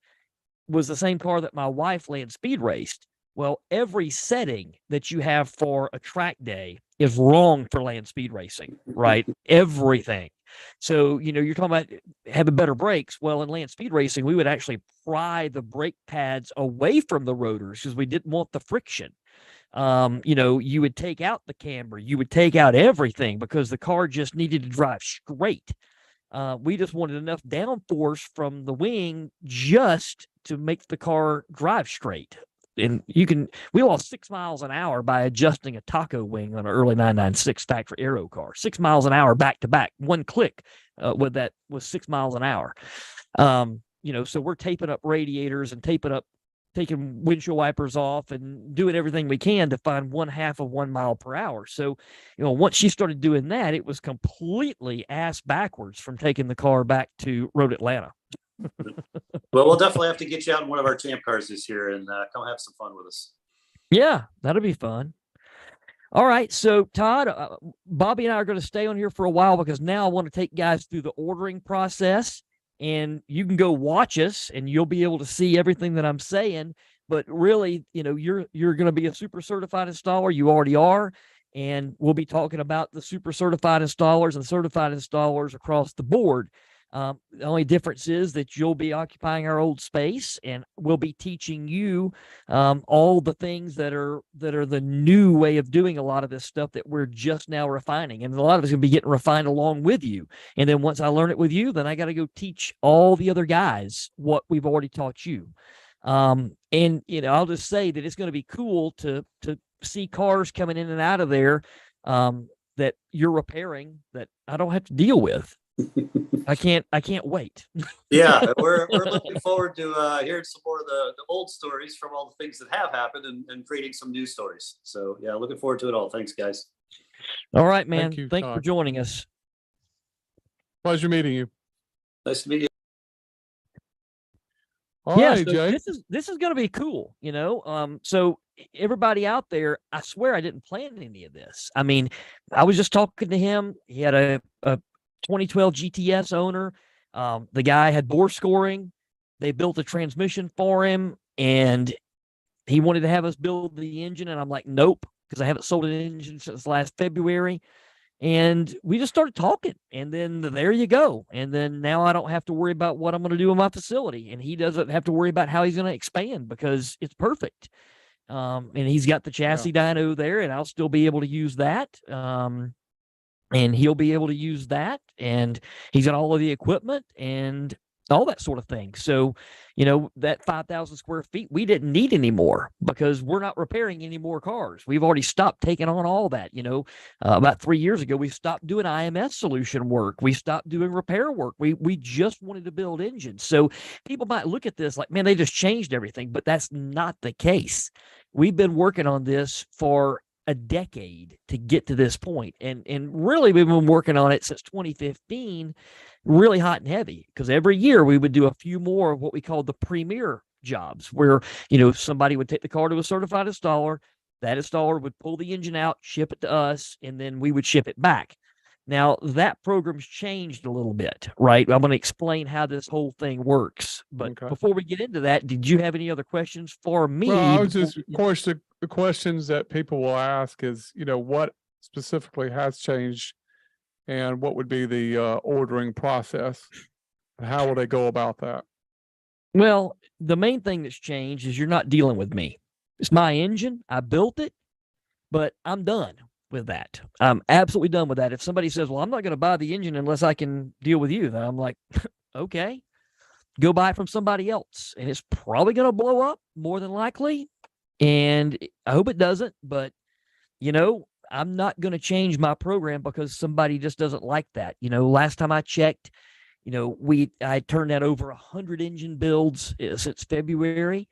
was the same car that my wife land speed raced. Well, every setting that you have for a track day is wrong for land speed racing, right? Everything. So, you're talking about having better brakes. Well, in land speed racing, we would actually pry the brake pads away from the rotors because we didn't want the friction. You would take out the camber, you would take out everything because the car just needed to drive straight. We just wanted enough downforce from the wing just to make the car drive straight. And we lost 6 miles an hour by adjusting a taco wing on an early 996 factory aero car. 6 miles an hour back to back, one click with that was 6 miles an hour. So we're taping up radiators and taking windshield wipers off and doing everything we can to find 1/2 of 1 mile per hour. So, once she started doing that, it was completely ass backwards from taking the car back to Road Atlanta. Well, we'll definitely have to get you out in one of our champ cars this year and come have some fun with us. Yeah, that'll be fun. All right. So, Todd, Bobby and I are going to stay on here for a while because now I want to take guys through the ordering process. And you can go watch us and you'll be able to see everything that I'm saying. But really, you're going to be a super certified installer. You already are. And we'll be talking about the super certified installers and certified installers across the board. The only difference is that you'll be occupying our old space, and we'll be teaching you all the things that are the new way of doing a lot of this stuff that we're just now refining. And a lot of it's going to be getting refined along with you. And then once I learn it with you, then I got to go teach all the other guys what we've already taught you. And I'll just say that it's going to be cool to see cars coming in and out of there that you're repairing that I don't have to deal with. I can't wait. Yeah, we're looking forward to hearing some more of the old stories from all the things that have happened and creating some new stories. So yeah, looking forward to it all. Thanks, guys. All right, man. Thank you, Thanks for Todd. joining us. Pleasure meeting you. Nice to meet you. All Yeah, right, so Jay. this is going to be cool, So everybody out there, I swear I didn't plan any of this. I mean, I was just talking to him. He had a 2012 GTS owner. The guy had bore scoring. They built a transmission for him, and He wanted to have us build the engine, and I'm like, nope, because I haven't sold an engine since last February. And we just started talking, and then there you go. And then now I don't have to worry about what I'm going to do in my facility, and he doesn't have to worry about how he's going to expand because it's perfect. And he's got the chassis dyno there, and I'll still be able to use that. And he'll be able to use that, and he's got all of the equipment and all that sort of thing. So, that 5,000 square feet, we didn't need anymore because we're not repairing any more cars. We've already stopped taking on all that. About 3 years ago, we stopped doing IMS solution work. We stopped doing repair work. We just wanted to build engines. So people might look at this like, man, they just changed everything, but that's not the case. We've been working on this for a decade to get to this point. And really, we've been working on it since 2015, really hot and heavy, because every year we would do a few more of what we called the premier jobs, where, somebody would take the car to a certified installer, that installer would pull the engine out, ship it to us, and then we would ship it back. Now, that program's changed a little bit, right? I'm going to explain how this whole thing works. But before we get into that, did you have any other questions for me? Well, I was just, of course, the questions that people will ask is, what specifically has changed and what would be the ordering process? How will they go about that? Well, the main thing that's changed is you're not dealing with me. It's my engine. I built it, but I'm done with that. I'm absolutely done with that. If somebody says, well, I'm not going to buy the engine unless I can deal with you, then I'm like, okay, go buy it from somebody else. And it's probably going to blow up more than likely. And I hope it doesn't, but I'm not going to change my program because somebody just doesn't like that. Last time I checked, I turned out over 100 engine builds since February.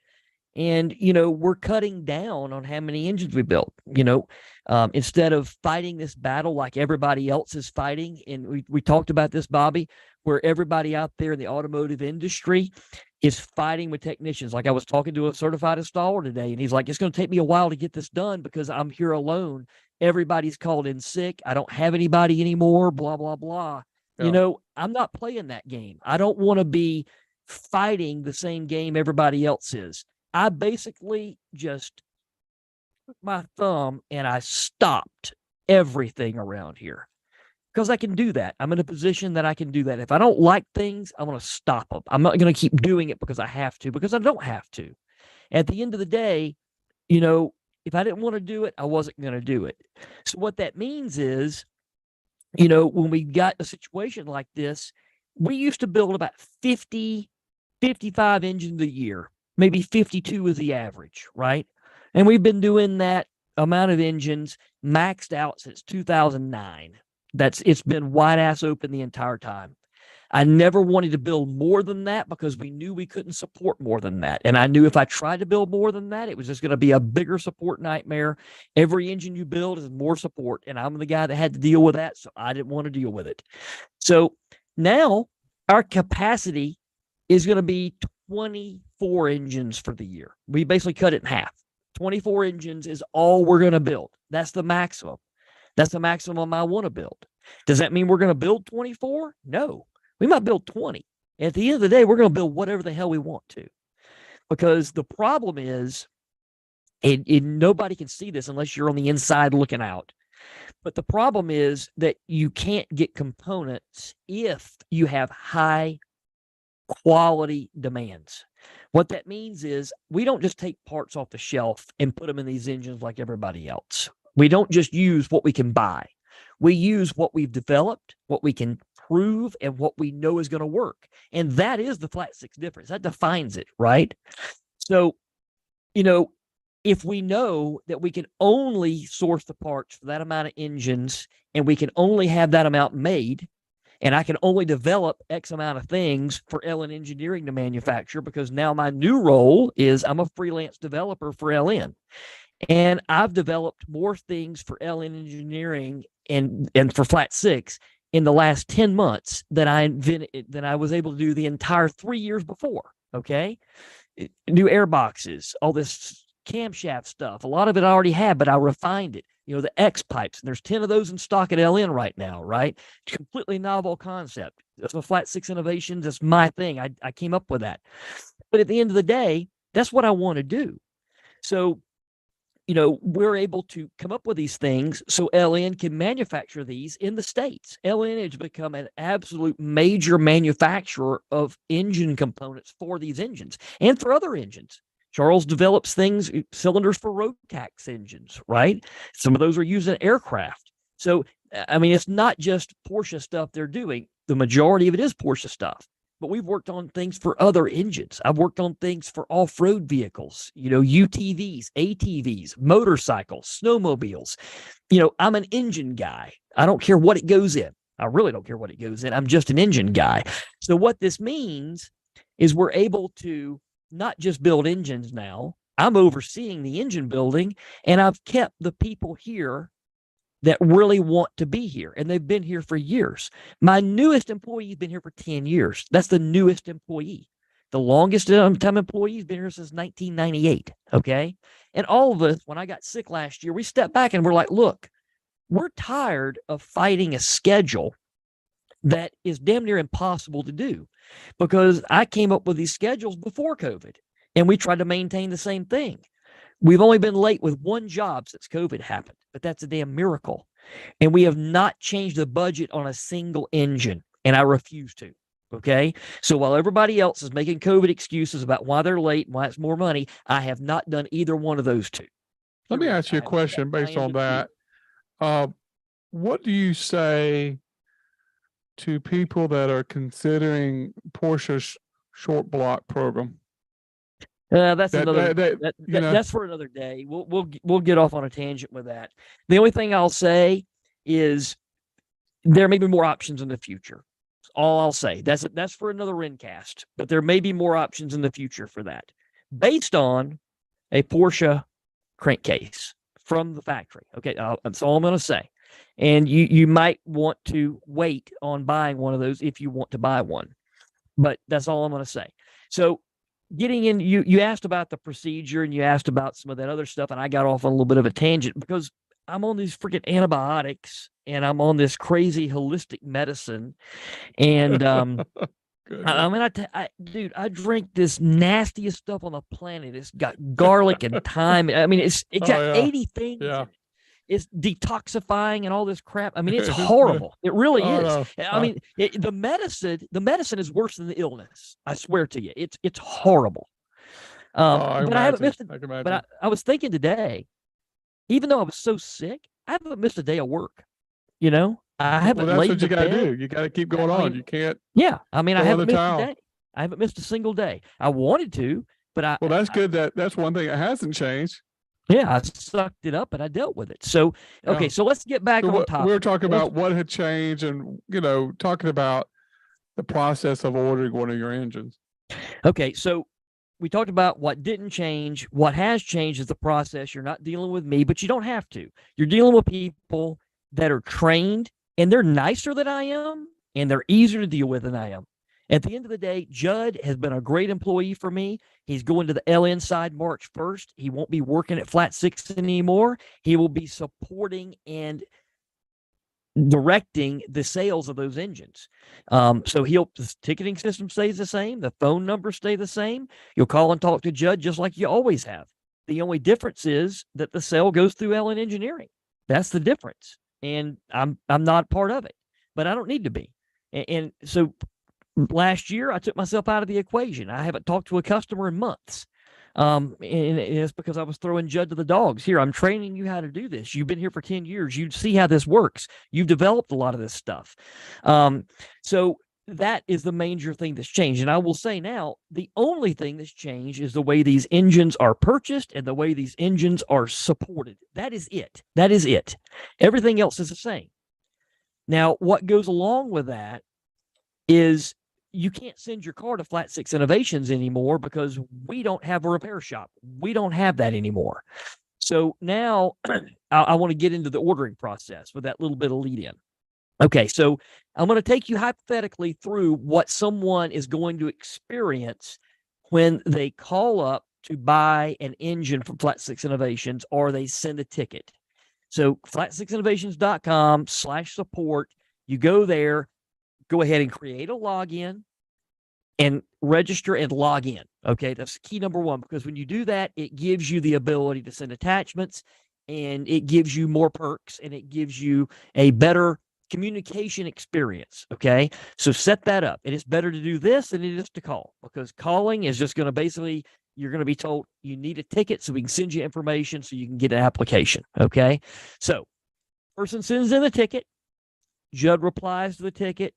And, we're cutting down on how many engines we built, instead of fighting this battle like everybody else is fighting. And we talked about this, Bobby, where everybody out there in the automotive industry is fighting with technicians. Like I was talking to a certified installer today, and he's like, it's going to take me a while to get this done because I'm here alone. Everybody's called in sick. I don't have anybody anymore, blah, blah, blah. Yeah. I'm not playing that game. I don't want to be fighting the same game everybody else is. I basically just took my thumb and I stopped everything around here because I can do that. I'm in a position that I can do that. If I don't like things, I'm going to stop them. I'm not going to keep doing it because I have to, because I don't have to. At the end of the day, if I didn't want to do it, I wasn't going to do it. So what that means is, when we got a situation like this, we used to build about 50, 55 engines a year. Maybe 52 is the average, right? And we've been doing that amount of engines maxed out since 2009. It's been wide ass open the entire time. I never wanted to build more than that because we knew we couldn't support more than that. And I knew if I tried to build more than that, it was just going to be a bigger support nightmare. Every engine you build is more support. And I'm the guy that had to deal with that. So I didn't want to deal with it. So now our capacity is going to be 24 engines for the year. We basically cut it in half. 24 engines is all we're going to build. That's the maximum. That's the maximum I want to build. Does that mean we're going to build 24? No. We might build 20. At the end of the day, we're going to build whatever the hell we want to. Because the problem is, and nobody can see this unless you're on the inside looking out. But the problem is that you can't get components if you have high quality demands. What that means is we don't just take parts off the shelf and put them in these engines like everybody else. We don't just use what we can buy. We use what we've developed, what we can prove, and what we know is going to work. And that is the flat six difference. That defines it, right? So, if we know that we can only source the parts for that amount of engines and we can only have that amount made, and I can only develop X amount of things for LN Engineering to manufacture, because now my new role is I'm a freelance developer for LN. And I've developed more things for LN Engineering and for Flat Six in the last 10 months than I was able to do the entire 3 years before. Okay. New air boxes, all this camshaft stuff. A lot of it I already had, but I refined it. The X pipes, and there's 10 of those in stock at LN right now, right? Completely novel concept. That's a Flat Six Innovations. That's my thing. I came up with that. But at the end of the day, that's what I want to do. So, we're able to come up with these things so LN can manufacture these in the States. LN has become an absolute major manufacturer of engine components for these engines and for other engines. Charles develops cylinders for Rotax engines, right? Some of those are used in aircraft. So, I mean, it's not just Porsche stuff they're doing. The majority of it is Porsche stuff. But we've worked on things for other engines. I've worked on things for off-road vehicles, UTVs, ATVs, motorcycles, snowmobiles. I'm an engine guy. I don't care what it goes in. I really don't care what it goes in. I'm just an engine guy. So what this means is we're able to not just build engines now. I'm overseeing the engine building, and I've kept the people here that really want to be here, and they've been here for years. My newest employee has been here for 10 years. That's the newest employee. The longest time employee has been here since 1998, okay? And all of us, when I got sick last year, we stepped back and we're like, look, we're tired of fighting a schedule that is damn near impossible to do, because I came up with these schedules before COVID, and we tried to maintain the same thing. We've only been late with one job since COVID happened, but that's a damn miracle. And we have not changed the budget on a single engine, and I refuse to. Okay. So while everybody else is making COVID excuses about why they're late and why it's more money, I have not done either one of those two. Let me ask you a question based on that. What do you say to people that are considering Porsche's short block program? That's for another day. We'll get off on a tangent with that. The only thing I'll say is there may be more options in the future. That's all I'll say. That's for another RENNCAST, but there may be more options in the future for that, based on a Porsche crankcase from the factory. Okay, that's all I'm going to say. And you might want to wait on buying one of those if you want to buy one, but that's all I'm going to say. So, getting in, you asked about the procedure and you asked about some of that other stuff, and I got off on a little bit of a tangent because I'm on these freaking antibiotics and I'm on this crazy holistic medicine. And dude, I drink this nastiest stuff on the planet. It's got garlic and thyme. I mean, it got 80 things. Yeah. It's detoxifying and all this crap. I mean, it's horrible. It really is. No. I mean, the medicine is worse than the illness. I swear to you, it's horrible. But I haven't missed it. But I was thinking today, even though I was so sick, I haven't missed a day of work. I haven't. Well, that's what you got to do. You got to keep going on. You can't. Yeah, I mean, I haven't missed a day. I haven't missed a single day. I wanted to, but Well, that's good. That's one thing that hasn't changed. Yeah, I sucked it up and I dealt with it. So, okay, so let's get back on topic. We were talking about what had changed and, talking about the process of ordering one of your engines. Okay, so we talked about what didn't change. What has changed is the process. You're not dealing with me, but you don't have to. You're dealing with people that are trained, and they're nicer than I am, and they're easier to deal with than I am. At the end of the day, Judd has been a great employee for me. He's going to the LN side March 1st. He won't be working at Flat 6 anymore. He will be supporting and directing the sales of those engines. So the ticketing system stays the same. The phone numbers stay the same. You'll call and talk to Judd just like you always have. The only difference is that the sale goes through LN Engineering. That's the difference. And I'm not part of it, but I don't need to be. And so last year, I took myself out of the equation. I haven't talked to a customer in months. And it's because I was throwing Judd to the dogs. Here, I'm training you how to do this. You've been here for 10 years. You see how this works. You've developed a lot of this stuff. So that is the major thing that's changed. And I will say now, the only thing that's changed is the way these engines are purchased and the way these engines are supported. That is it. That is it. Everything else is the same. Now, what goes along with that is you can't send your car to Flat 6 Innovations anymore because we don't have a repair shop. We don't have that anymore. So now I want to get into the ordering process with that little bit of lead in. Okay, so I'm going to take you hypothetically through what someone is going to experience when they call up to buy an engine from Flat 6 Innovations or they send a ticket. So flat6innovations.com/support. You go there. Go ahead and create a login. and register and log in. Okay, that's key number one, because when you do that, it gives you the ability to send attachments, and it gives you more perks, and it gives you a better communication experience. Okay, so set that up. And it's better to do this than it is to call, because calling is just going to basically, you're going to be told you need a ticket so we can send you information so you can get an application. Okay, so person sends in the ticket, Judd replies to the ticket.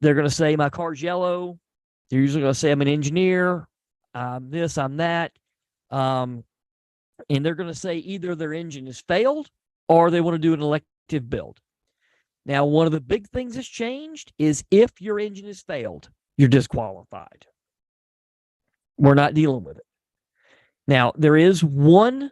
They're going to say, my car's yellow. They're usually going to say, I'm an engineer, I'm this, I'm that. And they're going to say either their engine is failed or they want to do an elective build. Now, one of the big things that's changed is if your engine is failed, you're disqualified. We're not dealing with it. Now, there is one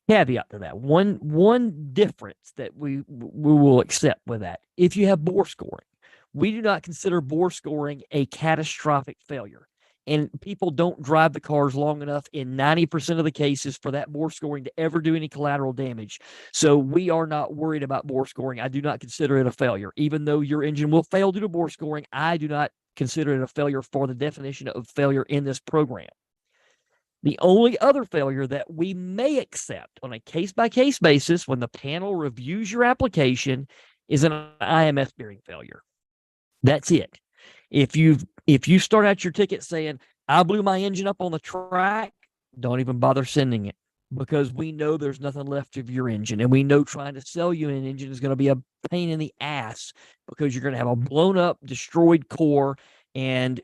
caveat to that, one difference that we will accept with that. If you have bore scoring, we do not consider bore scoring a catastrophic failure. And people don't drive the cars long enough in 90% of the cases for that bore scoring to ever do any collateral damage. So we are not worried about bore scoring. I do not consider it a failure. Even though your engine will fail due to bore scoring, I do not consider it a failure for the definition of failure in this program. The only other failure that we may accept on a case-by-case basis when the panel reviews your application is an IMS bearing failure. That's it. If you start out your ticket saying, I blew my engine up on the track, don't even bother sending it, because we know there's nothing left of your engine. And we know trying to sell you an engine is going to be a pain in the ass, because you're going to have a blown up, destroyed core, and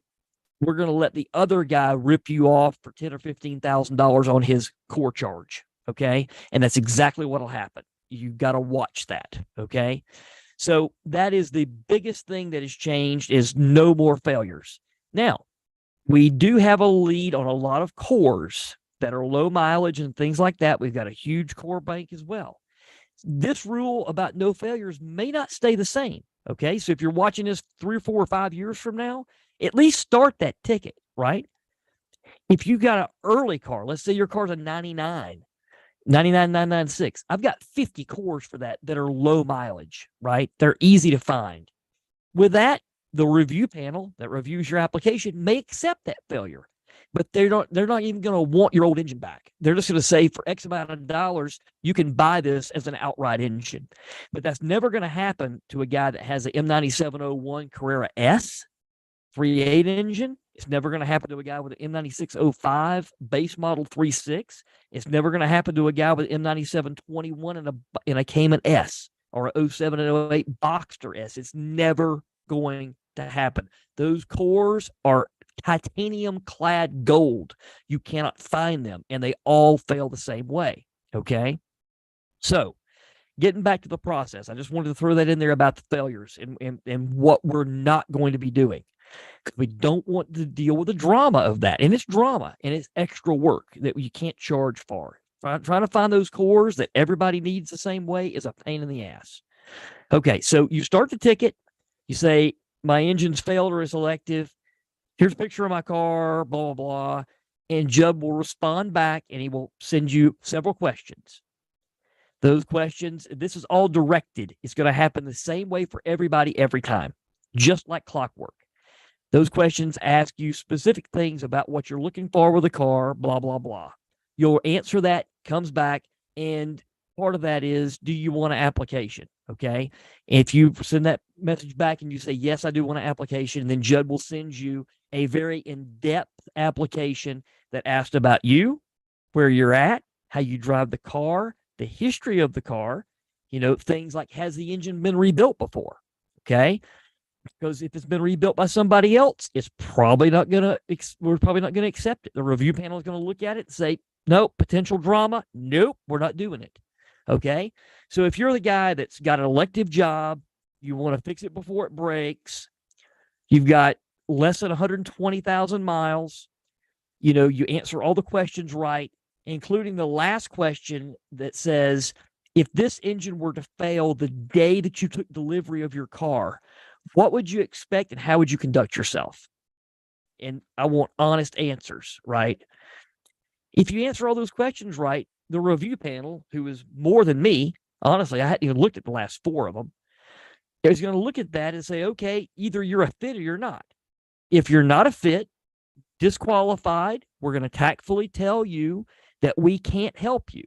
we're going to let the other guy rip you off for $10,000 or $15,000 on his core charge. Okay. And that's exactly what will happen. You've got to watch that. Okay. So that is the biggest thing that has changed, is no more failures. Now, we do have a lead on a lot of cores that are low mileage and things like that. We've got a huge core bank as well. This rule about no failures may not stay the same. Okay. So if you're watching this 3 or 4 or 5 years from now, at least start that ticket, right? If you got an early car, let's say your car's a 99,996. I've got 50 cores for that are low mileage, right? They're easy to find. With that, the review panel that reviews your application may accept that failure, but they're not even going to want your old engine back. They're just going to say, for X amount of dollars, you can buy this as an outright engine. But that's never going to happen to a guy that has an M9701 Carrera S 3.8 engine. It's never going to happen to a guy with an M9605 base model 3.6. It's never going to happen to a guy with an M9721 in a Cayman S or a 07 and 08 Boxster S. It's never going to happen. Those cores are titanium clad gold. You cannot find them, and they all fail the same way. Okay. So getting back to the process, I just wanted to throw that in there about the failures and what we're not going to be doing. Because we don't want to deal with the drama of that. And it's drama, and it's extra work that you can't charge for. Trying to find those cores that everybody needs the same way is a pain in the ass. Okay, so you start the ticket. You say, my engine's failed or is elective. Here's a picture of my car, blah, blah, blah. And Judd will respond back, and he will send you several questions. Those questions, this is all directed. It's going to happen the same way for everybody every time, just like clockwork. Those questions ask you specific things about what you're looking for with a car, blah, blah, blah. You'll answer that, comes back, and part of that is, do you want an application? Okay. If you send that message back and you say, yes, I do want an application, then Judd will send you a very in-depth application that asks about you, where you're at, how you drive the car, the history of the car, things like, has the engine been rebuilt before? Okay. Because if it's been rebuilt by somebody else, we're probably not going to accept it. The review panel is going to look at it and say, nope, potential drama. Nope, we're not doing it. Okay. So if you're the guy that's got an elective job, you want to fix it before it breaks, you've got less than 120,000 miles, you answer all the questions right, including the last question that says, if this engine were to fail the day that you took delivery of your car, what would you expect and how would you conduct yourself? And I want honest answers, right? If you answer all those questions right, the review panel, who is more than me, honestly, I hadn't even looked at the last 4 of them, is going to look at that and say, okay, either you're a fit or you're not. If you're not a fit, disqualified, we're going to tactfully tell you that we can't help you.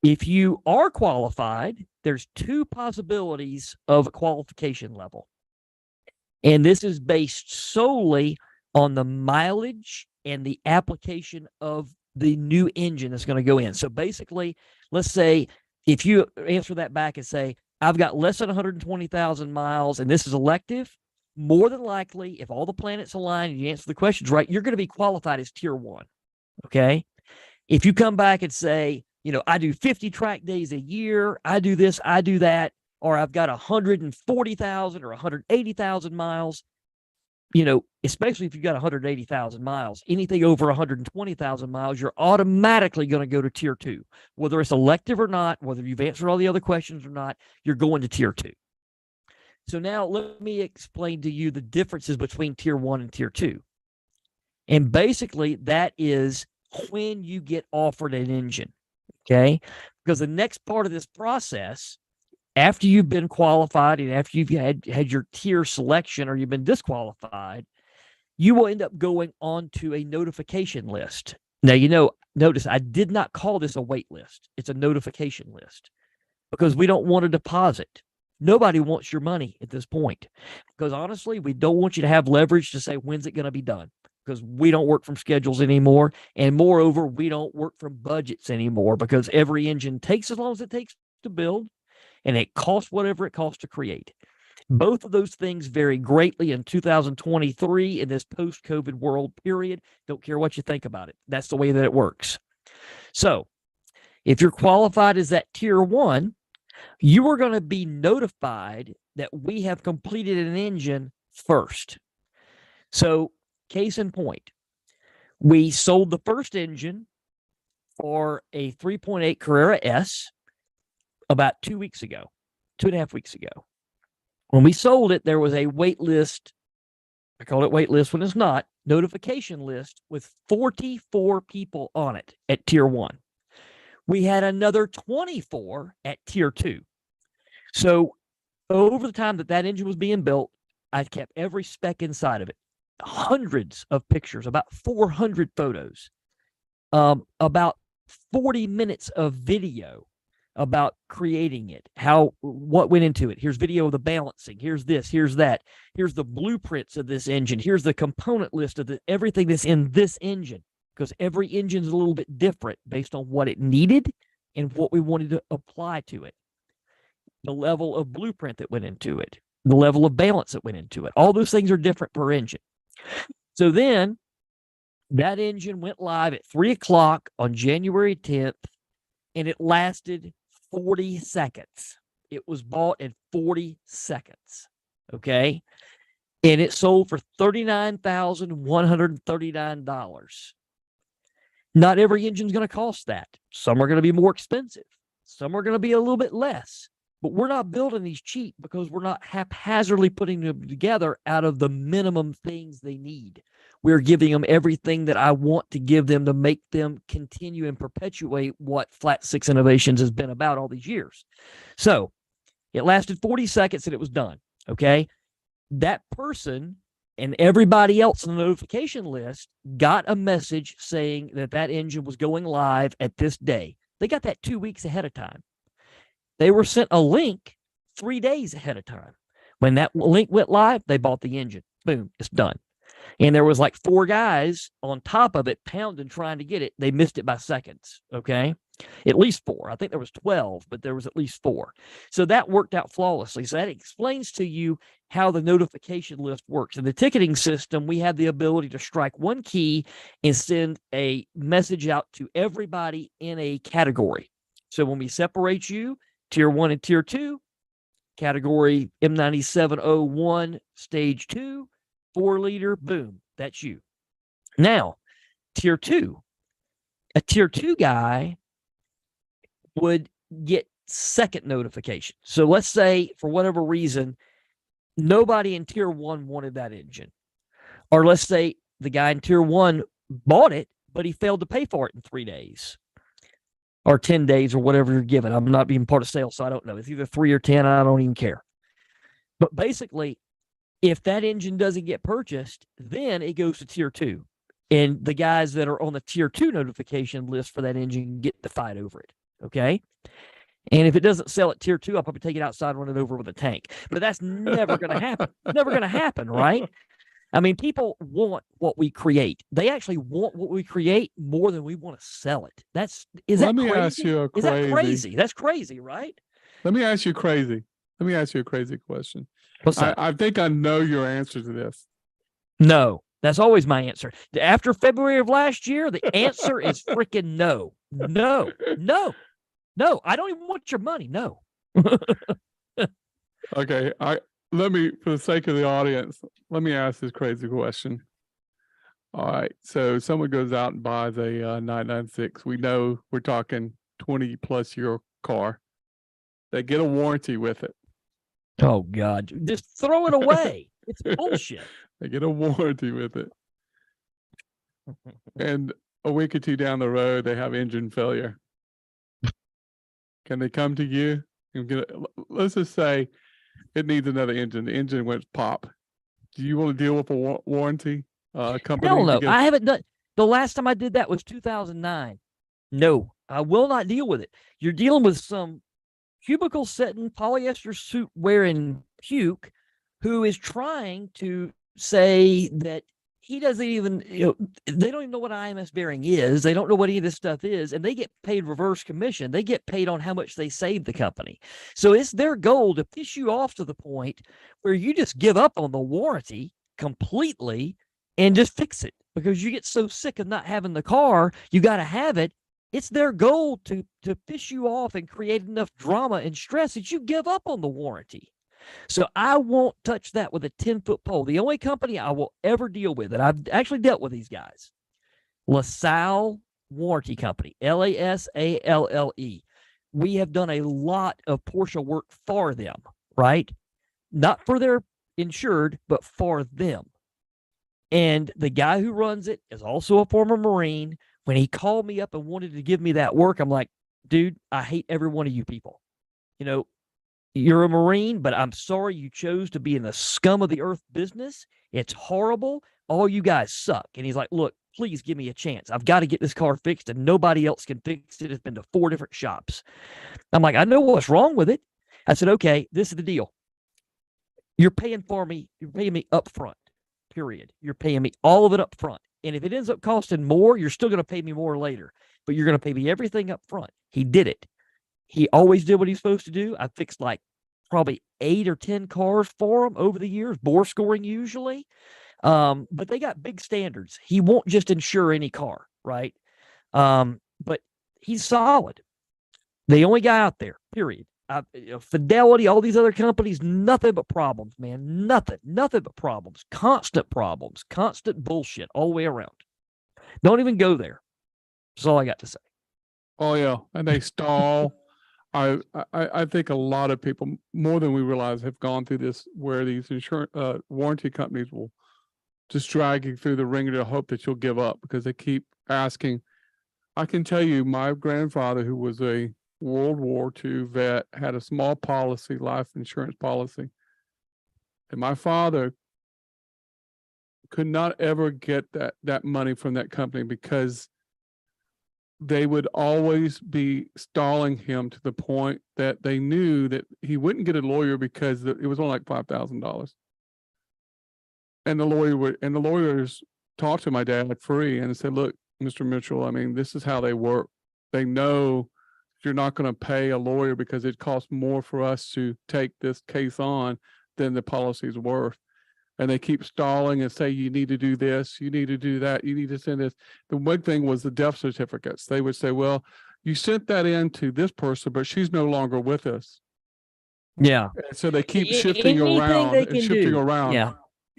If you are qualified, there's two possibilities of a qualification level. And this is based solely on the mileage and the application of the new engine that's going to go in. So basically, let's say if you answer that back and say, I've got less than 120,000 miles and this is elective, more than likely, if all the planets align and you answer the questions right, you're going to be qualified as tier 1. Okay. If you come back and say, I do 50 track days a year, I do this, I do that, or I've got 140,000 or 180,000 miles, especially if you've got 180,000 miles, anything over 120,000 miles, you're automatically going to go to tier 2, whether it's elective or not, whether you've answered all the other questions or not, you're going to tier 2. So now let me explain to you the differences between tier 1 and tier 2. And basically that is when you get offered an engine. Okay. Because the next part of this process, after you've been qualified and after you've had your tier selection or you've been disqualified, you will end up going onto a notification list. Now, notice I did not call this a wait list. It's a notification list because we don't want a deposit. Nobody wants your money at this point because honestly, we don't want you to have leverage to say, when's it going to be done? Because we don't work from schedules anymore. And moreover, we don't work from budgets anymore because every engine takes as long as it takes to build and it costs whatever it costs to create. Both of those things vary greatly in 2023 in this post-COVID world period. Don't care what you think about it. That's the way that it works. So if you're qualified as that tier 1, you are going to be notified that we have completed an engine first. So case in point, we sold the first engine for a 3.8 Carrera S about 2 weeks ago, 2.5 weeks ago. When we sold it, there was a wait list. I call it wait list when it's not, notification list with 44 people on it at tier 1. We had another 24 at tier 2. So over the time that engine was being built, I kept every spec inside of it. Hundreds of pictures, about 400 photos, about 40 minutes of video about creating it, what went into it. Here's video of the balancing. Here's this, here's that. Here's the blueprints of this engine. Here's the component list of everything that's in this engine, because every engine is a little bit different based on what it needed and what we wanted to apply to it. The level of blueprint that went into it, the level of balance that went into it. All those things are different per engine. So then that engine went live at 3 o'clock on January 10th, and it lasted 40 seconds. It was bought in 40 seconds. Okay. And it sold for $39,139. Not every engine is going to cost that. Some are going to be more expensive. Some are going to be a little bit less. But we're not building these cheap because we're not haphazardly putting them together out of the minimum things they need. We're giving them everything that I want to give them to make them continue and perpetuate what Flat 6 Innovations has been about all these years. So it lasted 40 seconds and it was done. Okay. That person and everybody else on the notification list got a message saying that engine was going live at this day. They got that 2 weeks ahead of time. They were sent a link 3 days ahead of time. When that link went live, they bought the engine. Boom, it's done. And there was like 4 guys on top of it pounding trying to get it. They missed it by seconds, okay? At least 4. I think there was 12, but there was at least 4. So that worked out flawlessly. So that explains to you how the notification list works. In the ticketing system, we have the ability to strike one key and send a message out to everybody in a category. So when we separate you, Tier 1 and Tier 2, category M9701, Stage 2, 4-liter, boom, that's you. Now, Tier 2, a Tier 2 guy would get second notification. So let's say, for whatever reason, nobody in Tier 1 wanted that engine. Or let's say the guy in Tier 1 bought it, but he failed to pay for it in 3 days. Or 10 days or whatever you're given. I'm not being part of sales, so I don't know. It's either 3 or 10. I don't even care. But basically, If that engine doesn't get purchased, then it goes to tier 2. And the guys that are on the tier 2 notification list for that engine get to fight over it. Okay. And if it doesn't sell at tier 2, I'll probably take it outside and run it over with a tank. But that's never going to happen. Never going to happen, right? I mean, people want what we create. They actually want what we create more than we want to sell it. Let me ask you a Is that crazy? That's crazy, right? Let me ask you a crazy question. What's that? I think I know your answer to this. No, that's always my answer. After February of last year, the answer is freaking no. No, no, no. I don't even want your money. No. Okay. Let me, for the sake of the audience, let me ask this crazy question. All right. So someone goes out and buys a 996. We know we're talking 20+ year car. They get a warranty with it. Oh, God. Just throw it away. It's bullshit. They get a warranty with it. And a week or two down the road, they have engine failure. Can they come to you and let's just say it needs another engine. The engine went pop. Do you want to deal with a warranty company? Hell no. I haven't done. The last time I did that was 2009. No, I will not deal with it. You're dealing with some cubicle setting, polyester suit wearing puke who is trying to say that he doesn't even, they don't even know what IMS bearing is. They don't know what any of this stuff is, and they get paid reverse commission. They get paid on how much they save the company. So it's their goal to piss you off to the point where you just give up on the warranty completely and just fix it because you get so sick of not having the car, you got to have it. It's their goal to piss you off and create enough drama and stress that you give up on the warranty. So I won't touch that with a 10-foot pole. The only company I will ever deal with, and I've actually dealt with these guys, LaSalle Warranty Company, LASALLE. We have done a lot of Porsche work for them, right? Not for their insured, but for them. And the guy who runs it is also a former Marine. When he called me up and wanted to give me that work, I'm like, dude, I hate every one of you people. You're a Marine, but I'm sorry you chose to be in the scum of the earth business. It's horrible. All you guys suck. And he's like, look, please give me a chance. I've got to get this car fixed and nobody else can fix it. It's been to 4 different shops. I'm like, I know what's wrong with it. I said, okay, this is the deal. You're paying for me. You're paying me up front, period. You're paying me all of it up front. And if it ends up costing more, you're still going to pay me more later, but you're going to pay me everything up front. He did it. He always did what he's supposed to do. I fixed like probably 8 or 10 cars for him over the years, bore scoring usually. But they got big standards. He won't just insure any car, right? But he's solid. The only guy out there, period. Fidelity, all these other companies, nothing but problems, man. Nothing but problems. Constant bullshit all the way around. Don't even go there. That's all I got to say. Oh yeah, and they stall. I think a lot of people, more than we realize, have gone through this, where these insurance warranty companies will just drag you through the ringer to hope that you'll give up because they keep asking. I can tell you, my grandfather, who was a World War II vet, had a small policy, life insurance policy, and my father could not ever get that money from that company because they would always be stalling him to the point that they knew that he wouldn't get a lawyer because it was only like $5,000. And the lawyers talked to my dad free and said, look, Mr. Mitchell, I mean, this is how they work. They know you're not going to pay a lawyer because it costs more for us to take this case on than the policy is worth. And they keep stalling and say, you need to do this, you need to do that, you need to send this. The one thing was the death certificates. They would say, well, you sent that in to this person, but she's no longer with us. Yeah. And so they keep shifting around and shifting around. Yeah.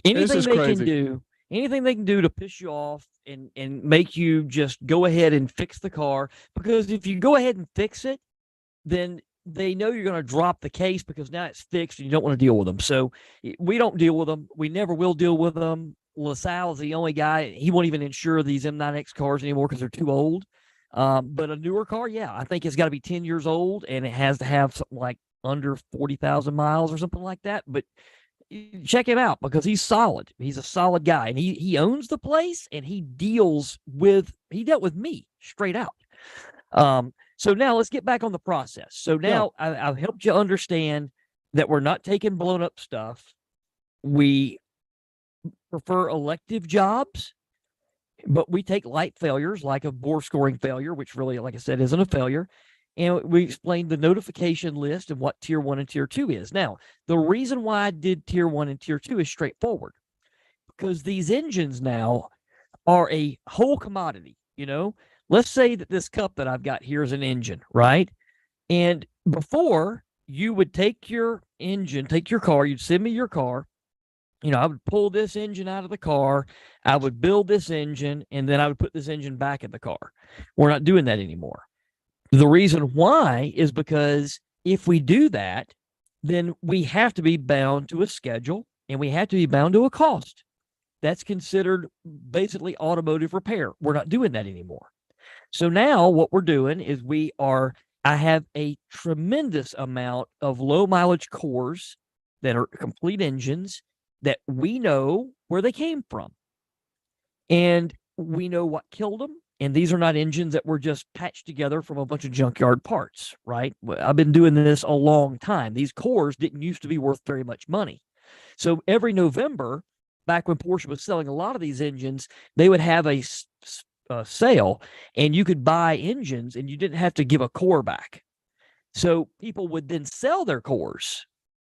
Anything they can do to piss you off and make you just go ahead and fix the car. Because if you go ahead and fix it, then they know you're going to drop the case because now it's fixed and you don't want to deal with them. So we don't deal with them. We never will deal with them. LaSalle is the only guy. He won't even insure these M9X cars anymore because they're too old. But a newer car, yeah, I think it's got to be 10 years old and it has to have something like under 40,000 miles or something like that. But check him out because he's solid. He's a solid guy, and he owns the place, and he dealt with me straight out. So now let's get back on the process. So now I've helped you understand that we're not taking blown up stuff. We prefer elective jobs, but we take light failures like a bore scoring failure, which really, like I said, isn't a failure. And we explained the notification list and what tier 1 and tier 2 is. Now, the reason why I did tier 1 and tier 2 is straightforward, because these engines now are a whole commodity. Let's say that this cup that I've got here is an engine, right? And before, you would take your engine, take your car, you'd send me your car. I would pull this engine out of the car, I would build this engine, and then I would put this engine back in the car. We're not doing that anymore. The reason why is because if we do that, then we have to be bound to a schedule, and we have to be bound to a cost. That's considered basically automotive repair. We're not doing that anymore. So now what we're doing is I have a tremendous amount of low mileage cores that are complete engines that we know where they came from. And we know what killed them. And these are not engines that were just patched together from a bunch of junkyard parts, right? I've been doing this a long time. These cores didn't used to be worth very much money. So every November, back when Porsche was selling a lot of these engines, they would have a sale, and you could buy engines and you didn't have to give a core back. So people would then sell their cores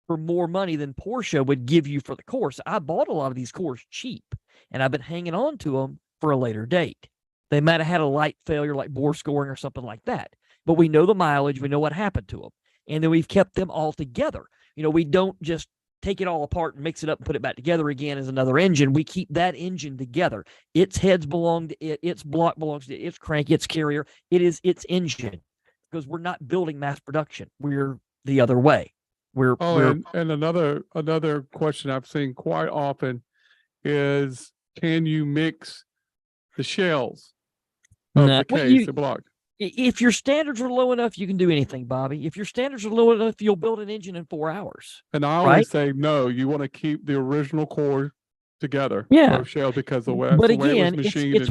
for more money than Porsche would give you for the core. So I bought a lot of these cores cheap, and I've been hanging on to them for a later date. They might have had a light failure like bore scoring or something like that, but we know the mileage, we know what happened to them, and then we've kept them all together. We don't just take it all apart and mix it up and put it back together again as another engine. We keep that engine together. Its heads belong to it, its block belongs to it, its crank, its carrier. It is its engine, because we're not building mass production. We're the other way. And another question I've seen quite often is, can you mix the shells of the case, the block? If your standards are low enough, you can do anything, Bobby. If your standards are low enough, you'll build an engine in 4 hours. And I always say, no, you want to keep the original core together. Yeah. Both shells, because the way, but the way again, it was machined.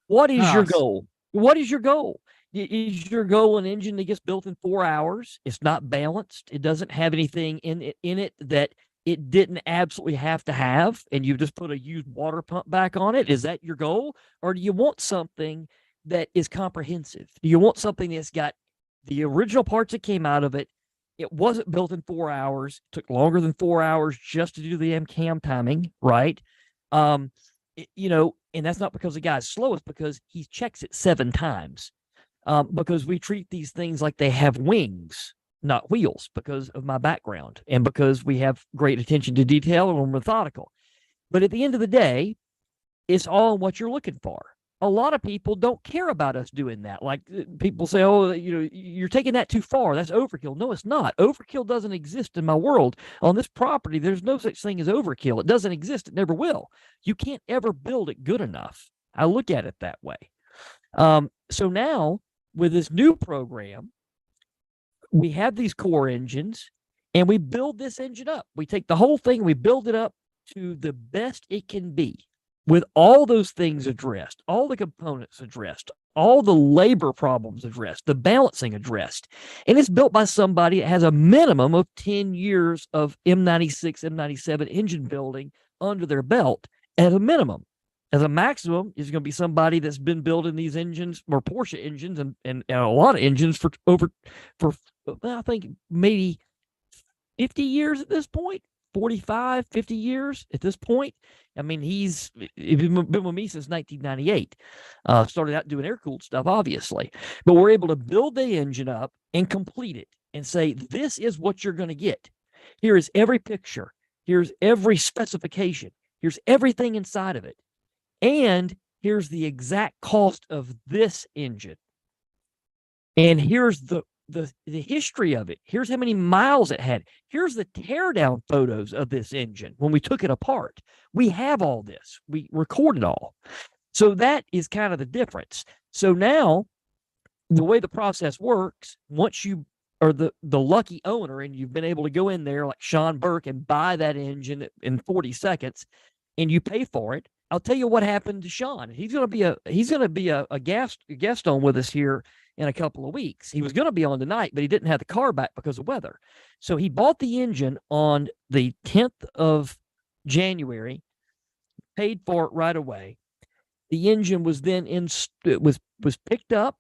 what is your goal? What is your goal? Is your goal an engine that gets built in 4 hours? It's not balanced. It doesn't have anything in it that it didn't absolutely have to have, and you just put a used water pump back on it. Is that your goal? Or do you want something that is comprehensive? Do you want something that's got the original parts that came out of it? It wasn't built in 4 hours. It took longer than 4 hours just to do the cam timing, right? And that's not because the guy's slow. It's because he checks it 7 times. Because we treat these things like they have wings, not wheels, because of my background and because we have great attention to detail and we're methodical. But at the end of the day, it's all what you're looking for. A lot of people don't care about us doing that. Like, people say, oh, you're taking that too far. That's overkill. No, it's not. Overkill doesn't exist in my world. On this property, there's no such thing as overkill. It doesn't exist. It never will. You can't ever build it good enough. I look at it that way. So now, with this new program, we have these core engines, and we build this engine up. We take the whole thing, we build it up to the best it can be, with all those things addressed, all the components addressed, all the labor problems addressed, the balancing addressed. And it's built by somebody that has a minimum of 10 years of M96, M97 engine building under their belt at a minimum. As a maximum, is going to be somebody that's been building these engines, or Porsche engines, and a lot of engines for I think maybe 50 years at this point, 45, 50 years at this point. I mean, he's been with me since 1998. Started out doing air-cooled stuff, obviously. But we're able to build the engine up and complete it and say, this is what you're going to get. Here is every picture. Here's every specification. Here's everything inside of it. And here's the exact cost of this engine. And here's the history of it. Here's how many miles it had. Here's the teardown photos of this engine when we took it apart. We have all this. We recorded all. So that is kind of the difference. So now, the way the process works, once you or the lucky owner, and you've been able to go in there like Sean Burke and buy that engine in 40 seconds, and you pay for it. I'll tell you what happened to Sean. He's going to be a guest on with us here in a couple of weeks. He was going to be on tonight, but he didn't have the car back because of weather. So he bought the engine on the 10th of January, paid for it right away. The engine was then was picked up,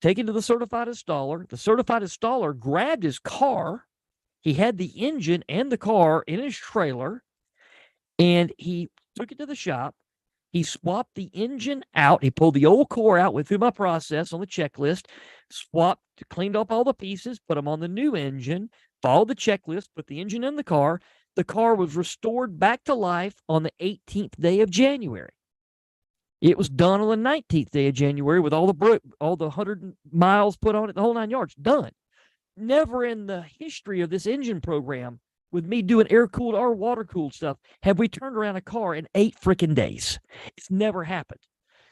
taken to the certified installer. The certified installer grabbed his car. He had the engine and the car in his trailer, and he took it to the shop. He swapped the engine out. He pulled the old core out, went through my process on the checklist, cleaned up all the pieces, put them on the new engine, followed the checklist, put the engine in the car. The car was restored back to life on the 18th day of January. It was done on the 19th day of January with all the 100 miles put on it, the whole 9 yards, done. Never in the history of this engine program, with me doing air-cooled or water-cooled stuff, have we turned around a car in 8 freaking days. It's never happened.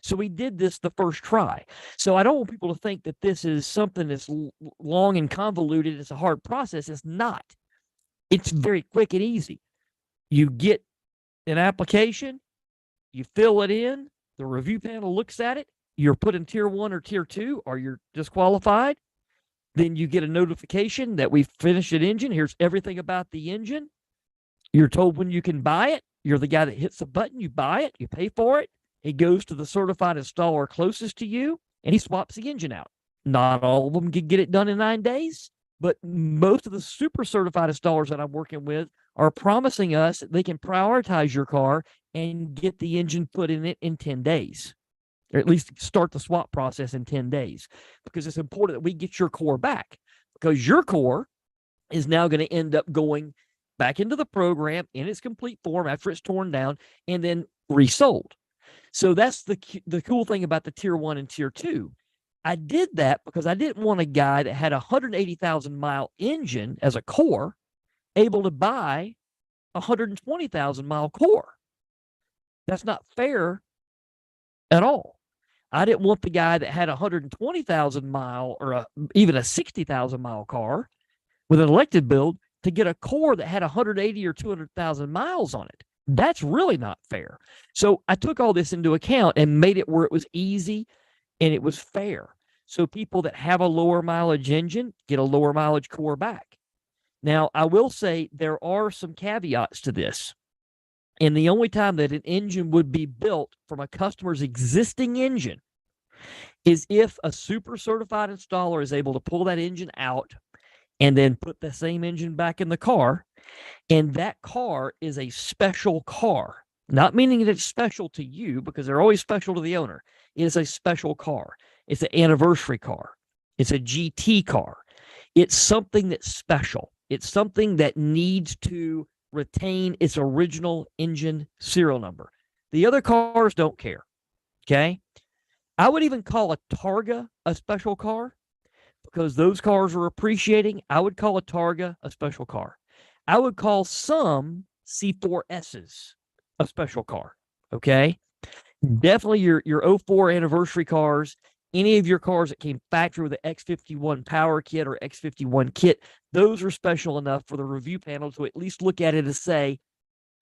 So we did this the first try. So I don't want people to think that this is something that's long and convoluted. It's a hard process. It's not. It's very quick and easy. You get an application, you fill it in, the review panel looks at it, you're put in tier 1 or tier 2, or you're disqualified. Then you get a notification that we've finished an engine. Here's everything about the engine. You're told when you can buy it. You're the guy that hits the button. You buy it. You pay for it. It goes to the certified installer closest to you, and he swaps the engine out. Not all of them can get it done in 9 days, but most of the super certified installers that I'm working with are promising us that they can prioritize your car and get the engine put in it in 10 days. Or at least start the swap process in 10 days, because it's important that we get your core back, because your core is now going to end up going back into the program in its complete form after it's torn down and then resold. So that's the cool thing about the tier 1 and tier 2. I did that because I didn't want a guy that had a 180,000 mile engine as a core able to buy a 120,000 mile core. That's not fair at all. I didn't want the guy that had a 120,000 mile or even a 60,000 mile car with an elected build to get a core that had 180 or 200,000 miles on it. That's really not fair. So I took all this into account and made it where it was easy and it was fair. So people that have a lower mileage engine get a lower mileage core back. Now, I will say there are some caveats to this. And the only time that an engine would be built from a customer's existing engine is if a super certified installer is able to pull that engine out and then put the same engine back in the car. And that car is a special car, not meaning that it's special to you, because they're always special to the owner. It is a special car. It's an anniversary car. It's a GT car. It's something that's special. It's something that needs to retain its original engine serial number. The other cars don't care. Okay. I would even call a Targa a special car because those cars are appreciating. I would call a Targa a special car. I would call some C4Ss a special car. Okay. Definitely your 04 anniversary cars, any of your cars that came factory with an X51 power kit or X51 kit, those are special enough for the review panel to at least look at it and say,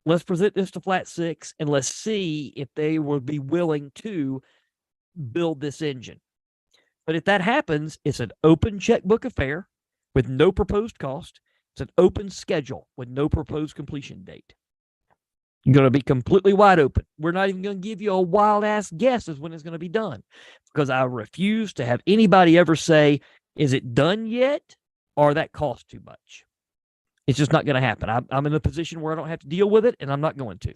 let's present this to Flat 6 and let's see if they would be willing to build this engine. But if that happens, it's an open checkbook affair with no proposed cost. It's an open schedule with no proposed completion date. You're going to be completely wide open. We're not even going to give you a wild ass guess as when it's going to be done, because I refuse to have anybody ever say, is it done yet? Or that costs too much. It's just not going to happen. I'm in a position where I don't have to deal with it, and I'm not going to.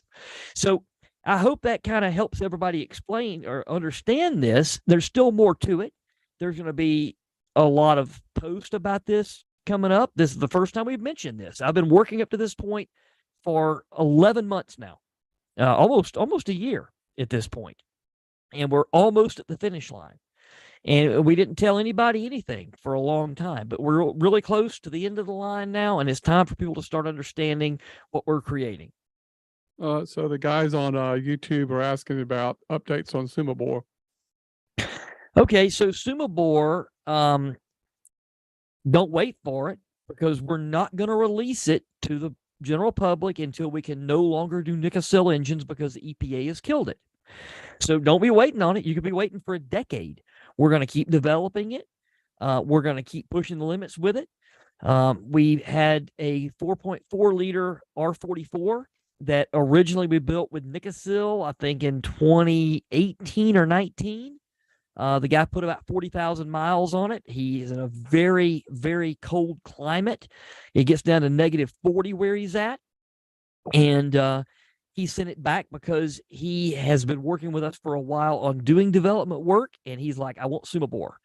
So I hope that kind of helps everybody explain or understand this. There's still more to it. There's going to be a lot of posts about this coming up. This is the first time we've mentioned this. I've been working up to this point for 11 months now, almost a year at this point. And we're almost at the finish line. And we didn't tell anybody anything for a long time, but we're really close to the end of the line now. And it's time for people to start understanding what we're creating. So the guys on YouTube are asking about updates on Sumabore. Okay, so Sumabore, Don't wait for it, because we're not going to release it to the general public until we can no longer do Nickel engines, because the EPA has killed it. So don't be waiting on it. You could be waiting for a decade. We're going to keep developing it. We're going to keep pushing the limits with it. We had a 4.4 liter R44 that originally we built with Nickel, I think in 2018 or 19. The guy put about 40,000 miles on it. He is in a very, very cold climate. It gets down to -40 where he's at. And he sent it back because he has been working with us for a while on doing development work. And he's like, I want Sumabore.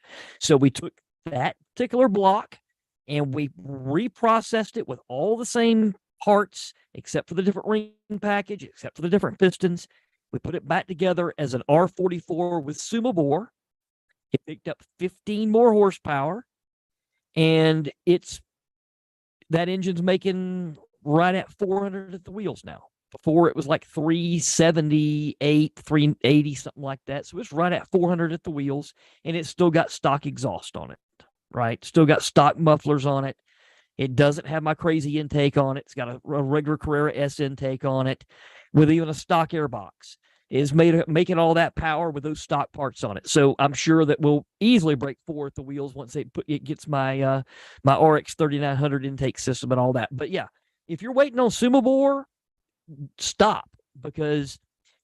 So we took that particular block and we reprocessed it with all the same parts, except for the different ring package, except for the different pistons. We put it back together as an R44 with Sumabore. It picked up 15 more horsepower, and that engine's making right at 400 at the wheels now. Before it was like 378, 380, something like that. So it's right at 400 at the wheels, and it's still got stock exhaust on it, right? Still got stock mufflers on it. It doesn't have my crazy intake on it. It's got a regular Carrera S intake on it with even a stock airbox. Is making all that power with those stock parts on it. So I'm sure that we'll easily break 4 at the wheels once it gets my my RX 3900 intake system and all that. But yeah, if you're waiting on Sumabore, stop, because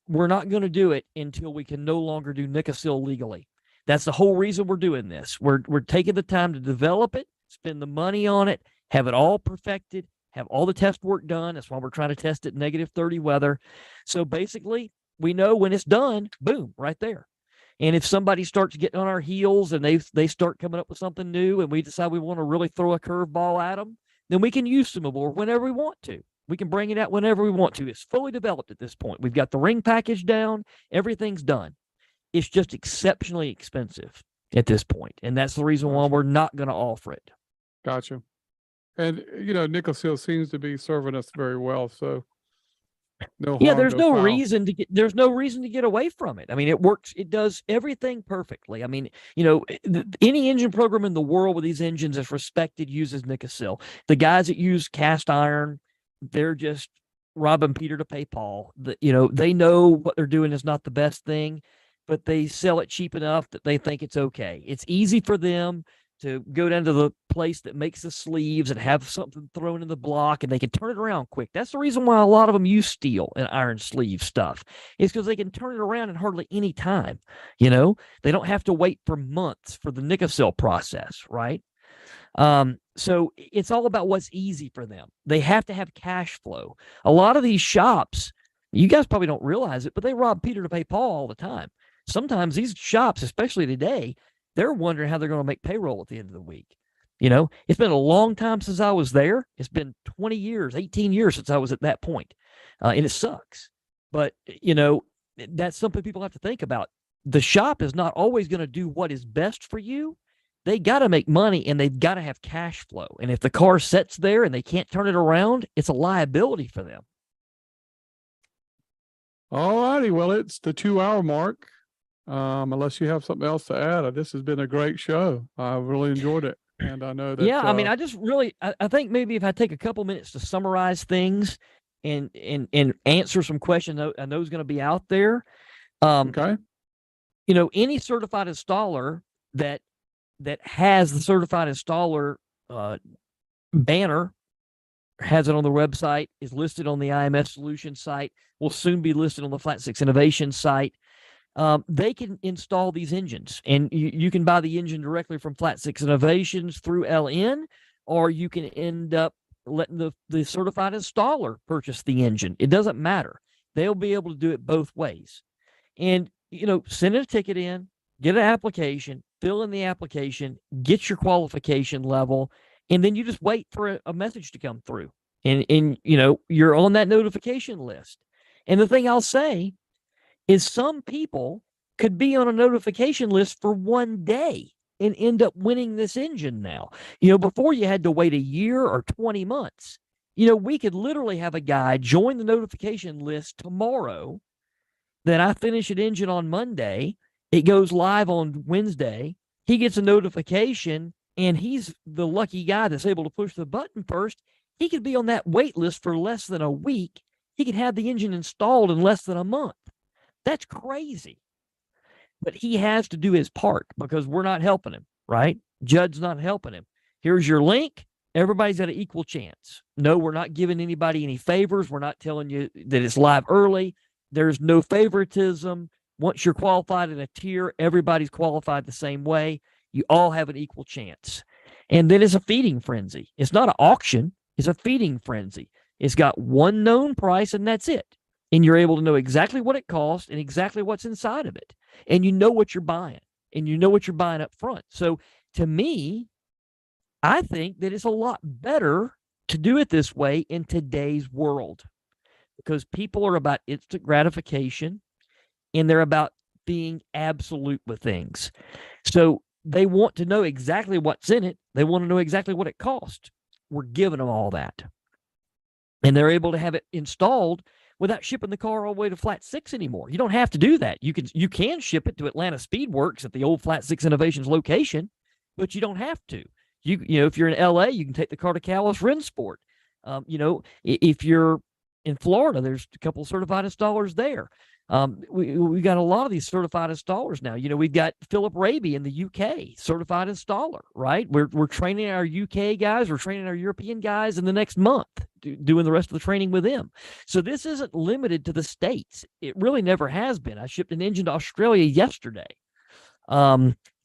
we're not going to do it until we can no longer do Nickel legally. That's the whole reason we're doing this. We're taking the time to develop it, spend the money on it, have it all perfected, have all the test work done. That's why we're trying to test it -30 weather. So basically, we know when it's done, boom, right there. And if somebody starts getting on our heels and they start coming up with something new and we decide we want to really throw a curveball at them, then we can use Sumabore whenever we want to. We can bring it out whenever we want to. It's fully developed at this point. We've got the ring package down. Everything's done. It's just exceptionally expensive at this point. And that's the reason why we're not going to offer it. Gotcha. And, Nickel seems to be serving us very well. So there's no reason to get away from it. I mean, it works. It does everything perfectly. I mean, any engine program in the world with these engines is respected uses Nickel. The guys that use cast iron, they're just robbing Peter to pay Paul. They know what they're doing is not the best thing, but they sell it cheap enough that they think it's okay. It's easy for them to go down to the place that makes the sleeves and have something thrown in the block, and they can turn it around quick. That's the reason why a lot of them use steel and iron sleeve stuff. It's because they can turn it around in hardly any time. They don't have to wait for months for the Nickel process, right? So it's all about what's easy for them. They have to have cash flow. A lot of these shops, you guys probably don't realize it, but they rob Peter to pay Paul all the time. Sometimes these shops, especially today, they're wondering how they're going to make payroll at the end of the week. It's been a long time since I was there. It's been 20 years, 18 years since I was at that point. And it sucks. But, that's something people have to think about. The shop is not always going to do what is best for you. They got to make money and they've got to have cash flow. And if the car sits there and they can't turn it around, it's a liability for them. All righty. Well, it's the 2-hour mark. Unless you have something else to add, this has been a great show. I really enjoyed it. And I know that. Yeah, I mean, I think maybe if I take a couple minutes to summarize things and answer some questions I know is going to be out there. Okay. Any certified installer that has the certified installer banner, has it on the website, is listed on the IMS Solutions site, will soon be listed on the Flat Six Innovation site. They can install these engines, and you can buy the engine directly from Flat Six Innovations through LN, or you can end up letting the certified installer purchase the engine. It doesn't matter. They'll be able to do it both ways. And, send a ticket in, get an application, fill in the application, get your qualification level, and then you just wait for a message to come through. And you're on that notification list. And the thing I'll say is some people could be on a notification list for one day and end up winning this engine now. Before you had to wait a year or 20 months. We could literally have a guy join the notification list tomorrow. Then I finish an engine on Monday. It goes live on Wednesday. He gets a notification and he's the lucky guy that's able to push the button first, he could be on that wait list for less than a week. He could have the engine installed in less than a month. That's crazy. But he has to do his part because we're not helping him, right? Judd's not helping him. Here's your link. Everybody's got an equal chance. No, we're not giving anybody any favors. We're not telling you that it's live early. There's no favoritism. Once you're qualified in a tier, everybody's qualified the same way. You all have an equal chance. And then it's a feeding frenzy. It's not an auction. It's a feeding frenzy. It's got one known price, and that's it. And you're able to know exactly what it costs and exactly what's inside of it. And you know what you're buying, and you know what you're buying up front. So to me, I think that it's a lot better to do it this way in today's world, because people are about instant gratification and they're about being absolute with things. So they want to know exactly what's in it. They want to know exactly what it costs. We're giving them all that. And they're able to have it installed without shipping the car all the way to Flat 6 anymore. You don't have to do that. You can ship it to Atlanta Speedworks at the old Flat 6 Innovations location, but you don't have to. You know, if you're in LA, you can take the car to Callis Rennsport. You know, if you're in Florida, there's a couple of certified installers there. We got a lot of these certified installers now. You know, we've got Philip Raby in the UK, certified installer, right? We're training our UK guys, we're training our European guys in the next month, doing the rest of the training with them. So this isn't limited to the States. It really never has been. I shipped an engine to Australia yesterday.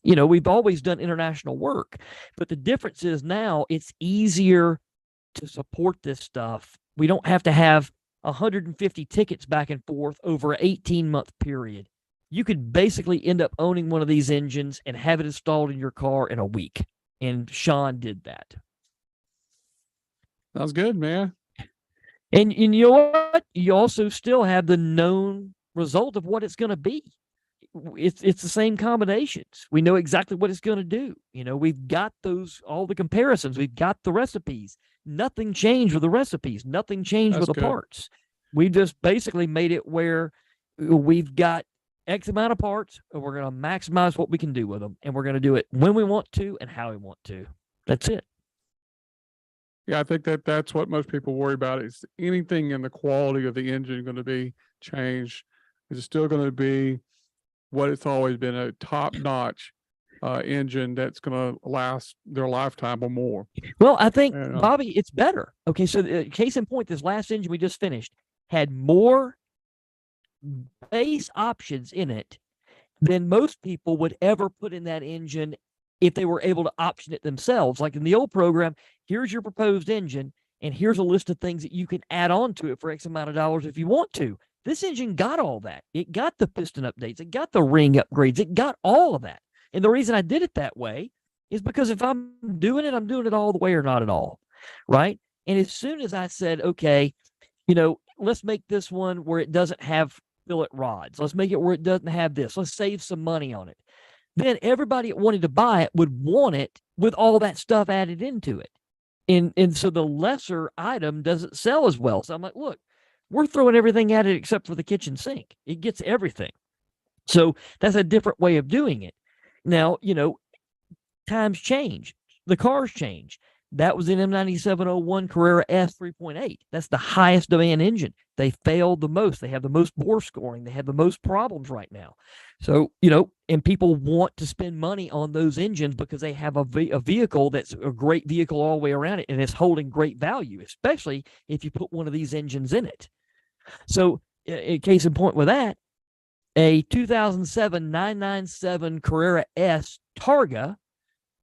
You know, we've always done international work, but the difference is now it's easier to support this stuff. We don't have to have 150 tickets back and forth over an 18-month period. You could basically end up owning one of these engines and have it installed in your car in a week. And Sean did that. Sounds good, man. And you know what? You also still have the known result of what it's going to be. It's the same combinations. We know exactly what it's going to do. You know, we've got all the comparisons. We've got the recipes. Nothing changed with the recipes. Nothing changed with the parts. We just basically made it where we've got X amount of parts, and we're going to maximize what we can do with them, and we're going to do it when we want to and how we want to. That's it. Yeah, I think that's what most people worry about. Is anything in the quality of the engine going to be changed? Is it still going to be what it's always been, a top-notch engine that's going to last their lifetime or more? Well, I think, Bobby, it's better. Okay, so case in point, this last engine we just finished had more base options in it than most people would ever put in that engine if they were able to option it themselves. Like in the old program, here's your proposed engine, and here's a list of things that you can add on to it for X amount of dollars if you want to. This engine got all that. It got the piston updates. It got the ring upgrades. It got all of that. And the reason I did it that way is because if I'm doing it all the way or not at all, right? And as soon as I said, okay, you know, let's make this one where it doesn't have fillet rods. Let's make it where it doesn't have this. Let's save some money on it. Then everybody that wanted to buy it would want it with all that stuff added into it. And so the lesser item doesn't sell as well. So I'm like, look, we're throwing everything at it except for the kitchen sink. It gets everything. So that's a different way of doing it. Now, you know, times change. The cars change. That was an M9701 Carrera S 3.8. That's the highest demand engine. They failed the most. They have the most bore scoring. They have the most problems right now. So, you know, and people want to spend money on those engines because they have a vehicle that's a great vehicle all the way around it, and it's holding great value, especially if you put one of these engines in it. So, in case in point with that, a 2007 997 Carrera S Targa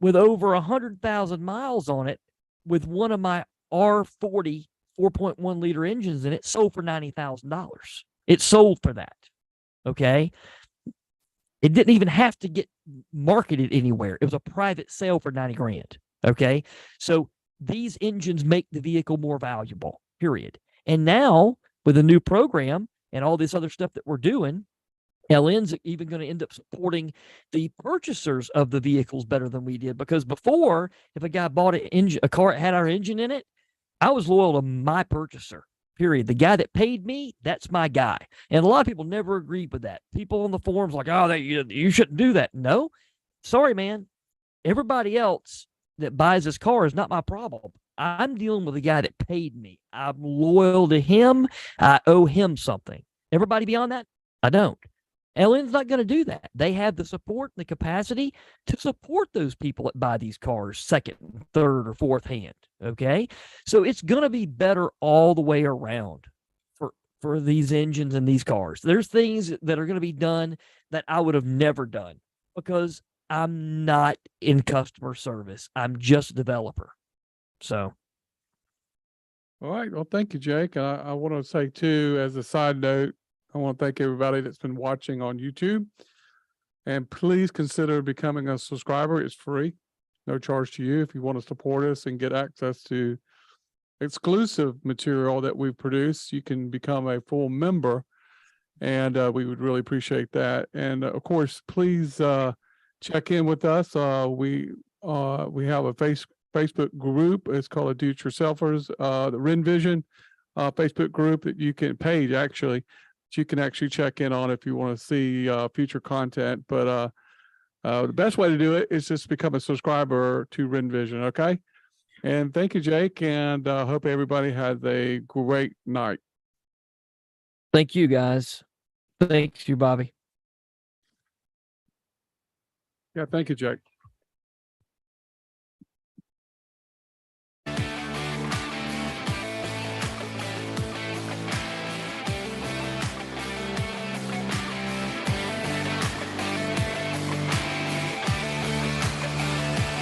with over 100,000 miles on it with one of my R40 4.1 liter engines in it sold for $90,000. It sold for that. Okay. It didn't even have to get marketed anywhere. It was a private sale for 90 grand. Okay. So these engines make the vehicle more valuable, period. And now with a new program and all this other stuff that we're doing, LN's even going to end up supporting the purchasers of the vehicles better than we did. Because before, if a guy bought a car that had our engine in it, I was loyal to my purchaser, period. The guy that paid me, that's my guy. And a lot of people never agreed with that. People on the forums like, oh, you shouldn't do that. No, sorry, man. Everybody else that buys this car is not my problem. I'm dealing with the guy that paid me. I'm loyal to him. I owe him something. Everybody beyond that, I don't. LN's not going to do that. They have the support and the capacity to support those people that buy these cars second, third, or fourth hand. Okay. So it's going to be better all the way around for these engines and these cars. There's things that are going to be done that I would have never done because I'm not in customer service. I'm just a developer. So. All right. Well, thank you, Jake. And I want to say too, as a side note, I want to thank everybody that's been watching on YouTube. And please consider becoming a subscriber. It's free, no charge to you. If you want to support us and get access to exclusive material that we produce, you can become a full member. And we would really appreciate that. And of course, please check in with us. We have a Facebook group. It's called Do It Yourselfers, the RENVision Facebook group that you can page actually. You can actually check in on if you want to see future content. But the best way to do it is just become a subscriber to RENVision. Okay. And thank you, Jake. And hope everybody has a great night. Thank you, guys. Thank you, Bobby. Yeah. Thank you, Jake.